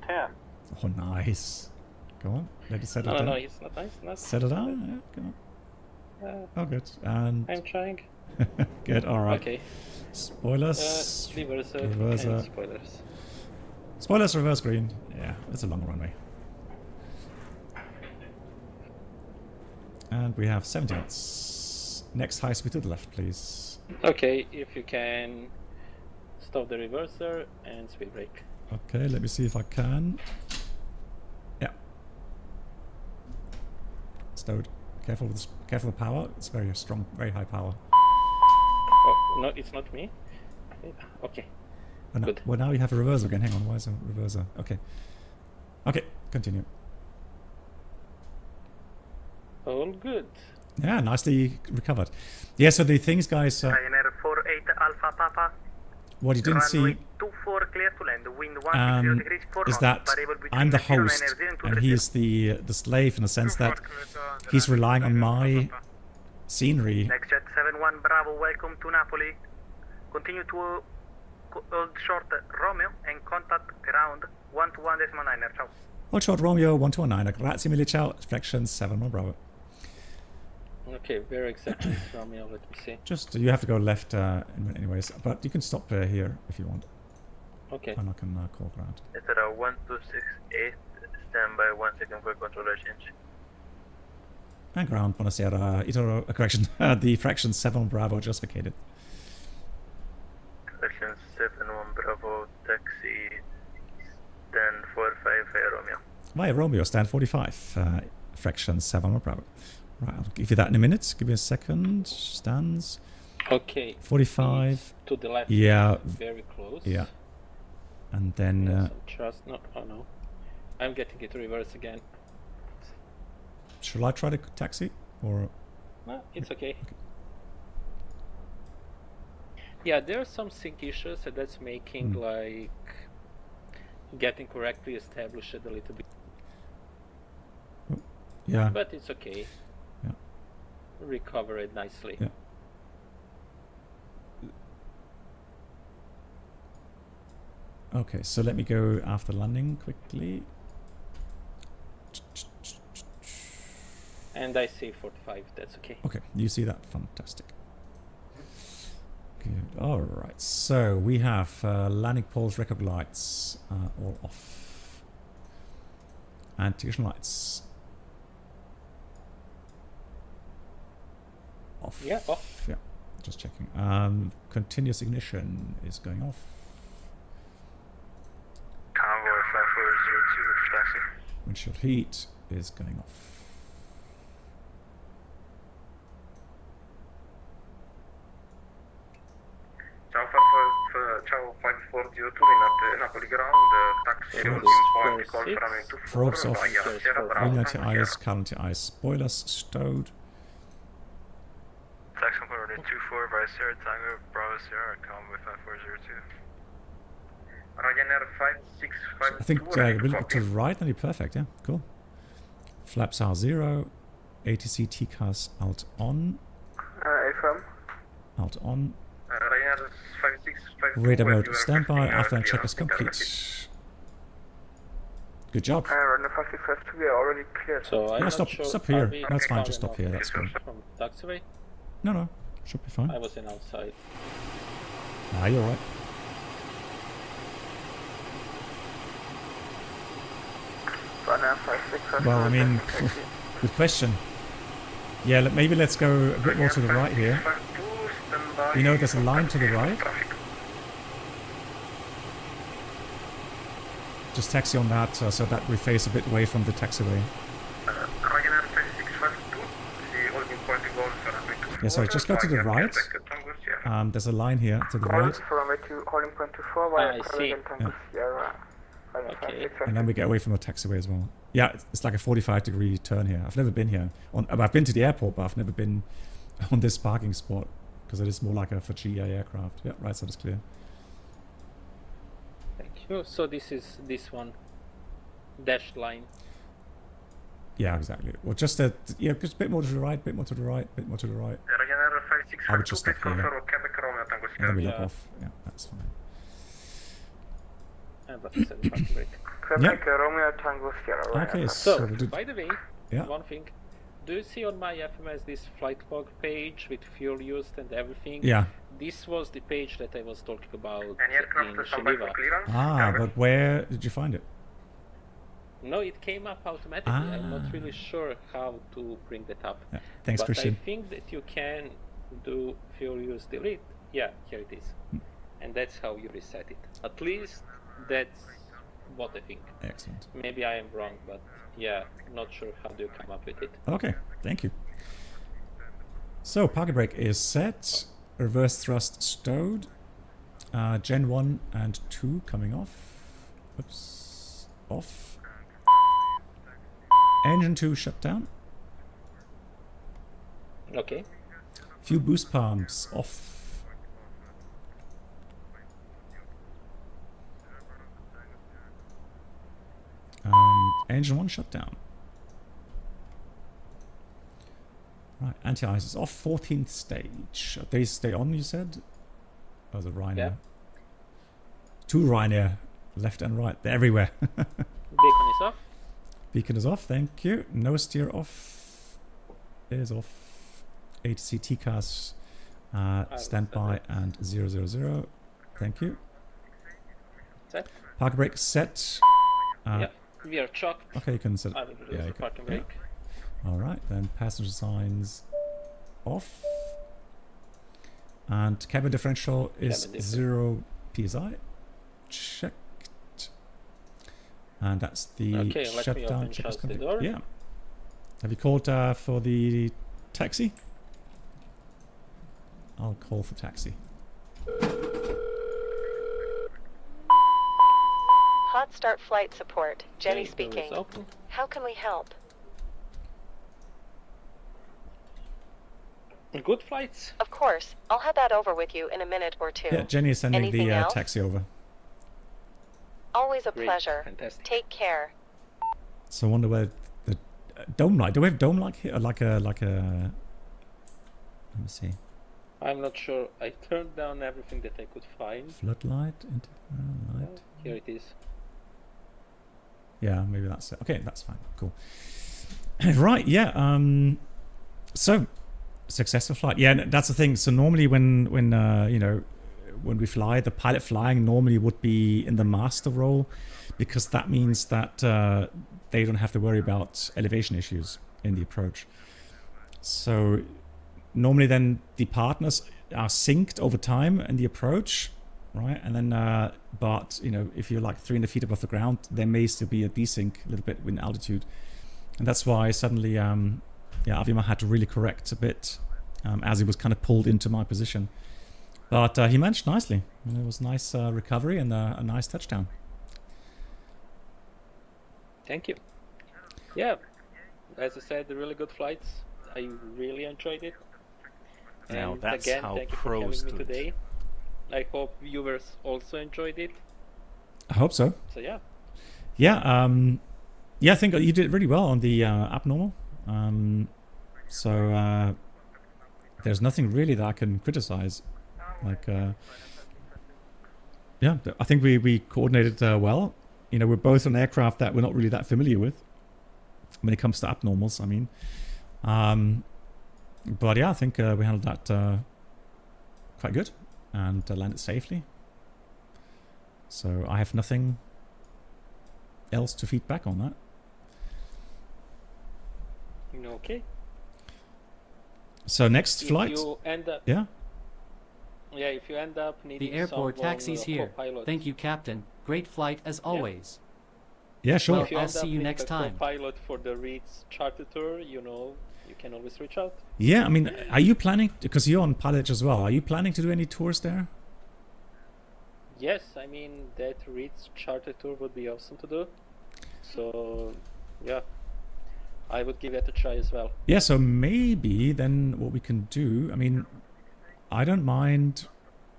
10. Oh, nice. Go on, let it settle down. No, it's not nice. Not settle down, yeah, go on. Oh, good. And I'm trying. Good, alright. Okay. Spoilers. Reverser. And spoilers. Spoilers, reverse green. Yeah, it's a long runway. And we have 70 knots. Next high speed to the left, please. Okay, if you can stop the reverser and speed brake. Okay, let me see if I can. Yeah. Stowed. Careful with the power. It's very strong, very high power. Oh, no, it's not me. Okay. Oh, no. Good. Well, now you have a reverser again. Hang on, why is a reverser? Okay. Okay, continue. All good. Yeah, nicely recovered. Yeah, so the things, guys. Ryanair 48 Alpha Papa. What you didn't see 24 clear to land, wind 160 degrees 4 is that I'm the host and he's the slave in the sense that he's relying on my scenery. Next jet 71 Bravo, welcome to Napoli. Continue to hold short Romeo and contact ground 121.9er. Ciao. Hold short Romeo 129. Grazie mille, ciao. Fraction 71 Bravo. Okay, where exactly is Romeo? Let me see. Just you have to go left anyways, but you can stop here if you want. Okay. And I can call ground. It's at 1268, stand by 1 second for controller change. And ground, buonasera. Correction, the fraction 7 Bravo just vacated. 71 Bravo, taxi, stand 45 Romeo. Via Romeo, stand 45, fraction 7 Bravo. Right, I'll give you that in a minute. Give me a second. Stands. Okay. 45. To the left. Yeah. Very close. Yeah. And then. Trust. No. Oh no. I'm getting it reverse again. Shall I try the taxi or? No, it's okay. Yeah, there are some sync issues, and that's making like getting correctly established a little bit. Yeah. But it's okay. Yeah. Recover it nicely. Yeah. Okay, so let me go after landing quickly. And I see 45, that's okay. Okay, you see that? Fantastic. Good. Alright, so we have landing poles, record lights all off. Anti-collision lights. Off. Yeah, off. Yeah, just checking. Continuous ignition is going off. Convoy 5402, taxi. Windshield heat is going off. Ciao 5402 in Napoli ground, taxi point, call from 24. Probes off. Wing anti-ice, car anti-ice, spoilers stowed. Taxi coordinate 24 by Sierra Tango, Bravo Sierra, convoy 5402. Ryanair 5652. I think a little bit to the right, that'd be perfect, yeah, cool. Flaps R0, ATC TCAS alt on. AFM. Alt on. Ryanair 5652. Radar mode standby after check is complete. Good job. Ryanair 5652, we are already cleared. So I'm no, stop here. That's fine, just stop here, that's fine. From taxiway? No, should be fine. I was in outside. Ah, you're right. Well, I mean, good question. Yeah, maybe let's go a bit more to the right here. You know, there's a line to the right. Just taxi on that so that we face a bit away from the taxiway. Yeah, sorry, just go to the right. There's a line here to the right. I see. Yeah. Okay. And then we get away from the taxiway as well. Yeah, it's like a 45-degree turn here. I've never been here. I've been to the airport, but I've never been on this parking spot because it is more like for GA aircraft. Yeah, right side is clear. Thank you. So this is this one, dashed line. Yeah, exactly. Well, just a bit more to the right, bit more to the right, bit more to the right. I would just stop here. And then we lock off. Yeah, that's fine. Okay, so by the way, yeah. One thing. Do you see on my FMS this flight log page with fuel used and everything? Yeah. This was the page that I was talking about in Geneva. Ah, but where did you find it? No, it came up automatically. I'm not really sure how to bring that up. Yeah. Thanks, but Christian. I think that you can do fuel use delete. Yeah, here it is. And that's how you reset it. At least that's what I think. Excellent. Maybe I am wrong, but yeah, not sure how do you come up with it. Okay, thank you. So parking brake is set, reverse thrust stowed, Gen 1 and 2 coming off. Oops, off. Engine 2 shut down. Okay. Few boost pumps off. Engine 1 shut down. Right, anti-ice is off. 14th stage. They stay on, you said? Oh, the Ryanair. Yeah. 2 Ryanair, left and right. They're everywhere. Beacon is off. Beacon is off, thank you. No steer off. Is off. ATC TCAS standby and 000. Thank you. Set. Parking brake set. Yeah, we are chocked. Okay, you can set. I will reduce the parking brake. Yeah. All right, then passenger signs off. And cabin differential is 0 TSI checked. And that's the okay, shutdown. Let me open the door. Yeah. Have you called for the taxi? I'll call for taxi. Hotstart flight support. Jenny speaking. How can we help? Good flights. Of course. I'll have that over with you in a minute or two. Yeah, Jenny is sending Anything the else? taxi over. Always a Great. pleasure. Fantastic. Take care. So I wonder where the dome light. Do we have dome light here? Like a. Let me see. I'm not sure. I turned down everything that I could find. Floodlight, light. Here it is. Yeah, maybe that's it. Okay, that's fine. Cool. Right. Yeah. So successful flight. Yeah, that's the thing. So normally when you know, when we fly, the pilot flying normally would be in the master role, because that means that they don't have to worry about elevation issues in the approach. So normally then the partners are synced over time in the approach, right? And then, but you know, if you're like 300 feet above the ground, there may still be a desync a little bit in altitude. And that's why suddenly, yeah, Avima had to really correct a bit as he was kind of pulled into my position. But he managed nicely. It was a nice recovery and a nice touchdown. Thank you. Yeah, as I said, really good flights. I really enjoyed it. Now And that's again, how thank you for pros having do me it. today. I hope viewers also enjoyed it. I hope so. So yeah. Yeah, yeah, I think you did really well on the abnormal. So there's nothing really that I can criticize. Like, yeah, I think we coordinated well. You know, we're both on aircraft that we're not really that familiar with when it comes to abnormals, I mean. But yeah, I think we handled that quite good and landed safely. So I have nothing else to feed back on that. Okay. So next If flight. you end up, Yeah. Yeah, if you end up needing The airport someone, taxi's here. co-pilot. Thank you, Captain. Great flight as always. Yeah, sure. Well, If you I'll end up see you needing next a time. co-pilot for the Reeds charter tour, you know, you can always reach out. Yeah, I mean, are you planning, because you're on Pilot as well, are you planning to do any tours there? Yes, I mean, that Reeds charter tour would be awesome to do. So, yeah, I would give it a try as well. Yeah, so maybe then what we can do, I mean, I don't mind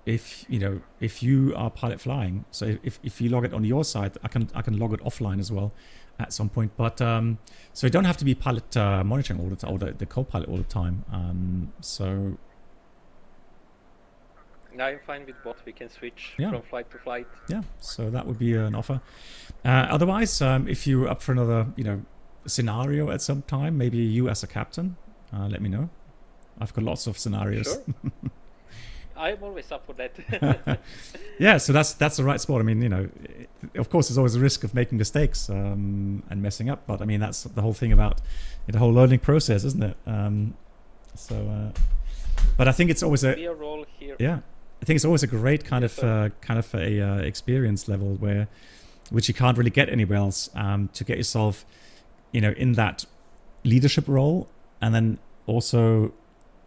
if, you know, if you are pilot flying. So if you log it on your side, I can log it offline as well at some point. But so you don't have to be pilot monitoring all the time, or the co-pilot all the time. So I'm fine with both. We can switch Yeah. from flight to flight. yeah, so that would be an offer. Otherwise, if you're up for another, you know, scenario at some time, maybe you as a captain, let me know. I've got lots of scenarios. Sure. I'm always up for that. Yeah, so that's the right spot. I mean, you know, of course, there's always a risk of making mistakes and messing up, but I mean, that's the whole thing about the whole learning process, isn't it? But I think it's always Be a role here. yeah, I think it's always a great kind of a experience level which you can't really get anywhere else, to get yourself, you know, in that leadership role, and then also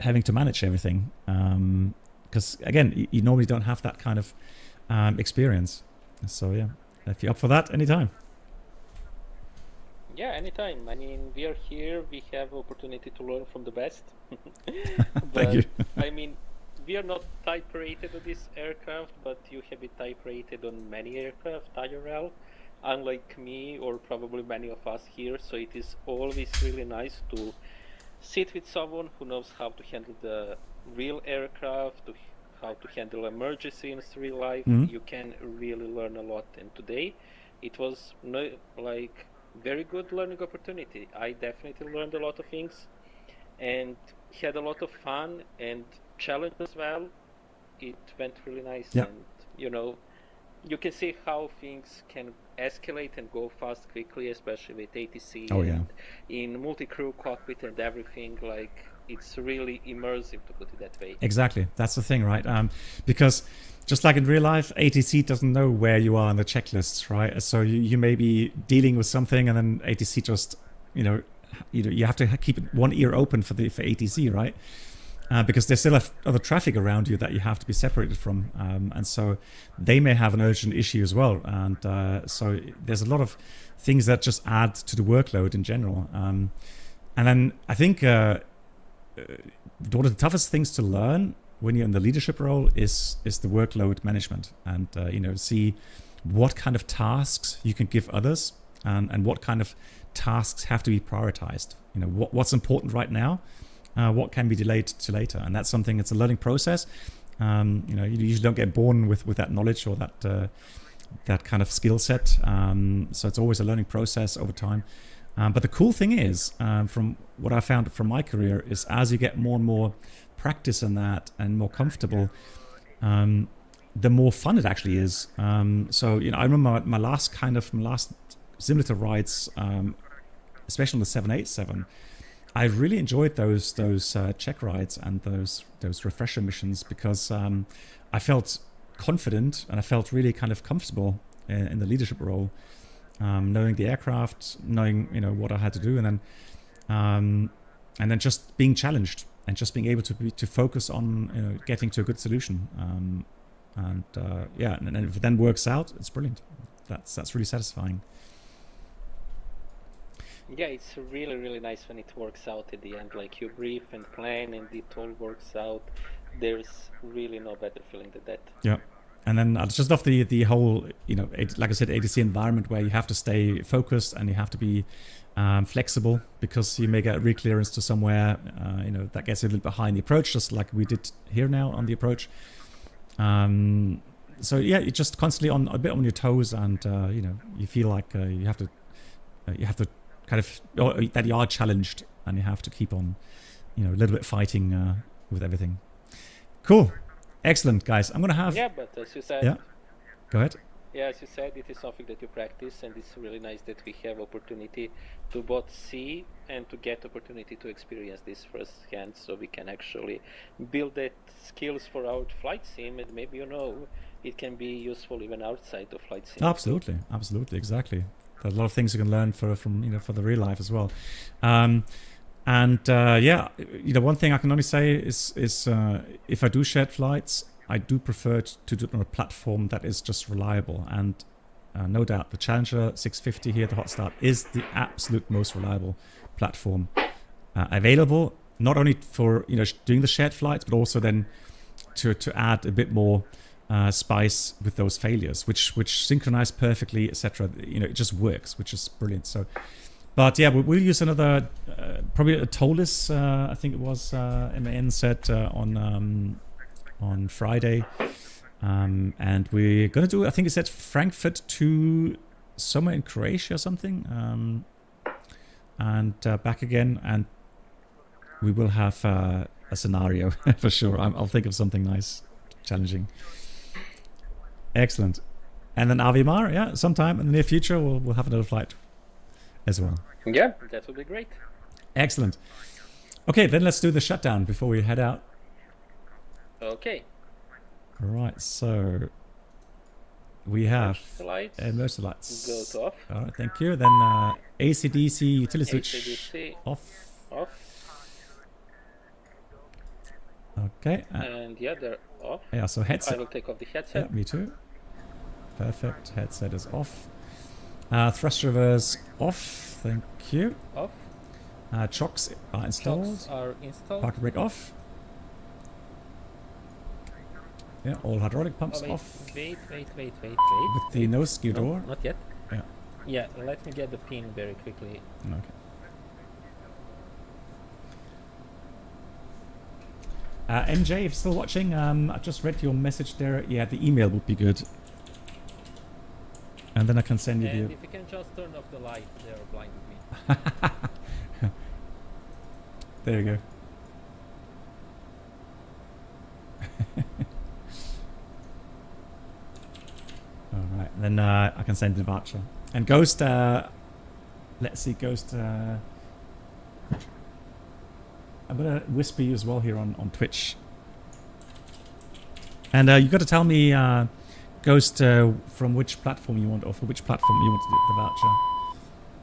having to manage everything. Because again, you normally don't have that kind of experience. So yeah, if you're up for that, anytime. Yeah, anytime. I mean, we are here. We have opportunity to learn from the best. Thank you. I mean, we are not type rated on this aircraft, but you have been type rated on many aircraft IRL, unlike me or probably many of us here. So it is always really nice to sit with someone who knows how to handle the real aircraft, how to handle emergency in real life. You can really learn a lot. And today, it was like very good learning opportunity. I definitely learned a lot of things and had a lot of fun and challenge as well. It went really nice. Yeah. And you know, you can see how things can escalate and go fast quickly, especially with ATC Oh, yeah. and in multi-crew cockpit and everything. Like, it's really immersive, to put it that way. Exactly, that's the thing, right? Because just like in real life, ATC doesn't know where you are in the checklists, right? So you may be dealing with something, and then ATC just, you have to keep one ear open for ATC, right? Because there's still other traffic around you that you have to be separated from, and so they may have an urgent issue as well. And so there's a lot of things that just add to the workload in general. And then I think one of the toughest things to learn when you're in the leadership role is the workload management, and see what kind of tasks you can give others, and what kind of tasks have to be prioritized. What's important right now. What can be delayed to later, and that's something. It's a learning process. You usually don't get born with that knowledge or that kind of skill set. So it's always a learning process over time. But the cool thing is, from what I found from my career, is as you get more and more practice in that and more comfortable, the more fun it actually is. So I remember my last simulator rides, especially on the 787. I really enjoyed those check rides and those refresher missions, because I felt confident and I felt really kind of comfortable in the leadership role, knowing the aircraft, knowing what I had to do, and then just being challenged and just being able to focus on getting to a good solution. And if it then works out, it's brilliant. That's really satisfying. Yeah, it's really, really nice when it works out at the end. Like you brief and plan and it all works out. There's really no better feeling than that. Yeah. And then I just love the whole, like I said, ATC environment where you have to stay focused and you have to be flexible, because you may get re-clearance to somewhere, that gets a little bit high in the approach, just like we did here now on the approach. So yeah, you're just constantly a bit on your toes, and you feel like you have to kind of, that you are challenged, and you have to keep on, a little bit fighting with everything. Cool, excellent, guys. I'm gonna have. Yeah, but as you said. Yeah. Go ahead. Yeah, as you said, it is something that you practice, and it's really nice that we have opportunity to both see and to get opportunity to experience this firsthand, so we can actually build that skills for our flight sim, and maybe it can be useful even outside of flight sim. Absolutely, exactly. There's a lot of things you can learn from for the real life as well. One thing I can only say is if I do shared flights, I do prefer to do it on a platform that is just reliable. And no doubt, the Challenger 650 here, the Hotstart, is the absolute most reliable platform available. Not only for doing the shared flights, but also then to add a bit more spice with those failures, which synchronize perfectly, etc. It just works, which is brilliant. So, but yeah, we'll use another probably a TOLIS. I think it was MAN said on Friday, and we're gonna do. I think it said Frankfurt to somewhere in Croatia or something, and back again, and we will have a scenario for sure. I'll think of something nice, challenging. Excellent. And then Avimar, yeah, sometime in the near future we'll have another flight as well. Yeah, that would be great. Excellent. Okay, then let's do the shutdown before we head out. Okay. All right, so we have emergency lights. Go to off. All right, thank you. Then AC/DC utility switch off. Okay. And yeah, they're off. Yeah, so headset. I will take off the headset. Yeah, me too. Perfect. Headset is off. Thrust reverse off. Thank you. Off. Chocks are installed. Chocks are installed. Parking brake off. Yeah, all hydraulic pumps off. Wait. With the nose skew door. Not yet. Yeah. Yeah, let me get the pin very quickly. Okay. MJ, if you're still watching, I just read your message there. Yeah, the email would be good. And then I can send you and the... if you can just turn off the light, they're blinding me. There you go. Alright, then I can send the voucher. And Ghost, let's see, Ghost... I'm gonna whisper you as well here on Twitch. And you got to tell me, Ghost, from which platform you want, or for which platform you want to do the voucher.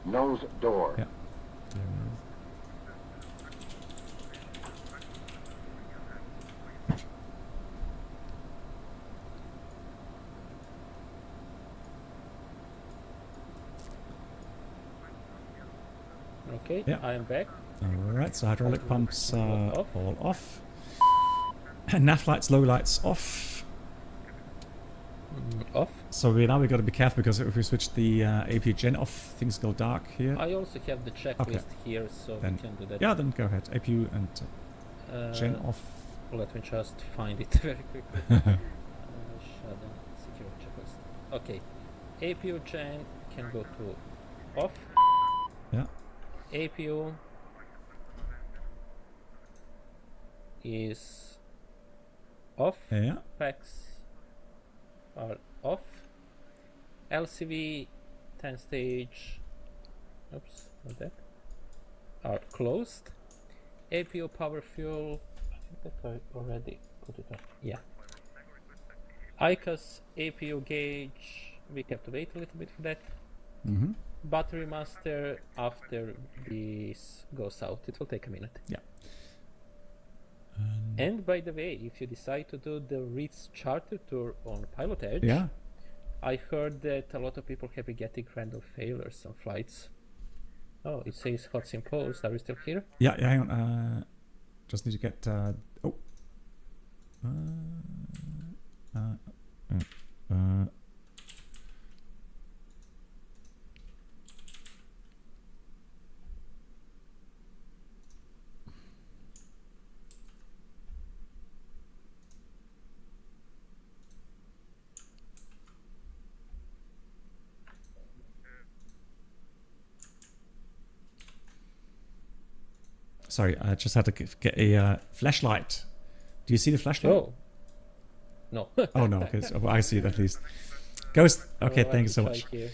Nose door. Yeah. Okay, yeah. I am back. Alright, so hydraulic pumps all off. Nav lights, low lights off. Off. So now we've got to be careful because if we switch the APU gen off, things go dark here. I also have the checklist here, so then, we can do that. Yeah, then go ahead. APU and gen off. Let me just find it very quickly. Shutdown, secure checklist. Okay, APU gen can go to off. Yeah. APU is off. Yeah. Packs are off. LCV 10 stage, oops, not that, are closed. APU power fuel, I think that I already put it on. Yeah. ICAS APU gauge, we have to wait a little bit for that. Mm-hmm. Battery master, after this goes out, it will take a minute. Yeah. And by the way, if you decide to do the Ritz charter tour on Pilot Edge, yeah, I heard that a lot of people have been getting random failures on flights. Oh, it says VATSIM post. Are we still here? Yeah, hang on. Just need to get. Sorry, I just had to get a flashlight. Do you see the flashlight? Oh. No. Oh, no. Okay, so I see it at least. Ghost. Okay, thank you so much. Here.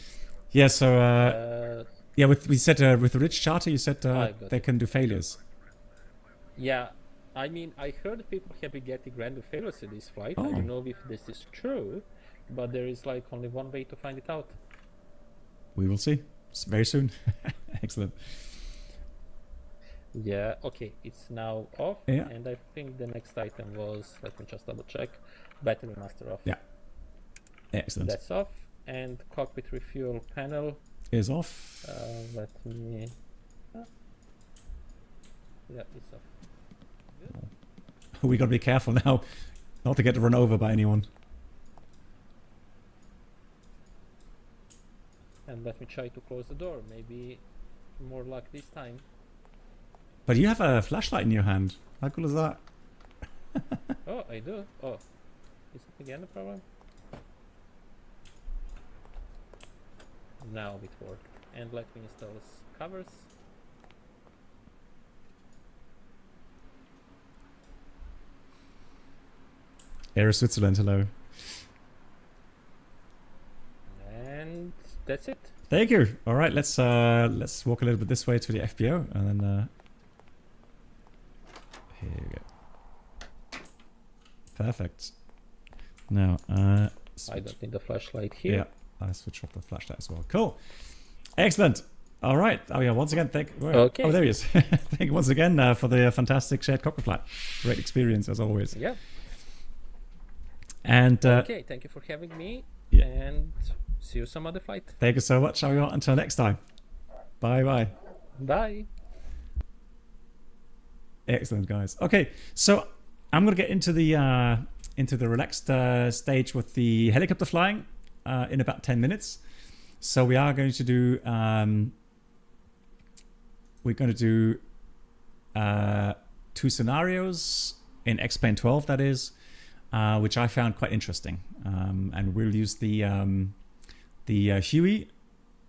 Yeah, so... yeah, we said with the Rich Charter, you said they can do failures. Yeah, I mean, I heard people have been getting random failures in this flight. Oh. I don't know if this is true, but there is like only one way to find it out. We will see. Very soon. Excellent. Yeah, okay, it's now off, yeah. And I think the next item was, let me just double check, battery master off. Yeah, excellent. That's off, and cockpit refuel panel is off. Let me, yeah, it's off. Good. We gotta be careful now, not to get run over by anyone. And let me try to close the door, maybe more luck this time. But you have a flashlight in your hand. How cool is that? Oh, I do. Oh, is it again a problem? Now it worked. And let me install covers. Air Switzerland, hello. And that's it. Thank you. All right, let's walk a little bit this way to the FBO, and then here we go. Perfect. Now, I don't need the flashlight here. Yeah, I switch off the flashlight as well. Cool. Excellent. All right. Oh yeah. Once again, thank. Okay. Oh, there he is. Thank you once again for the fantastic shared cockpit flight. Great experience as always. Yeah. And okay. Thank you for having me. Yeah. And see you some other flight. Thank you so much. Until next time. Bye bye. Bye. Excellent, guys. Okay, so I'm gonna get into the relaxed stage with the helicopter flying in about 10 minutes. So we are going to do two scenarios in X-Plane 12, that is, which I found quite interesting, and we'll use the Huey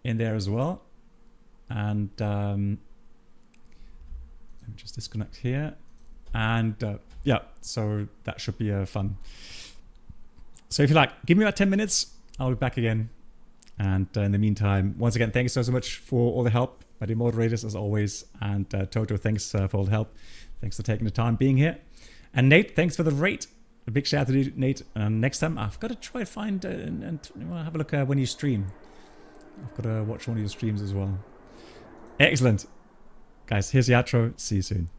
in there as well, and let me just disconnect here, and yeah, so that should be fun. So if you like, give me about 10 minutes, I'll be back again. And in the meantime, once again, thank you so much for all the help, my dear moderators as always, and Toto, thanks for all the help. Thanks for taking the time being here. And Nate, thanks for the rate. A big shout out to you, Nate. Next time, I've got to try and find and have a look when you stream. I've got to watch one of your streams as well. Excellent. Guys, here's the outro. See you soon.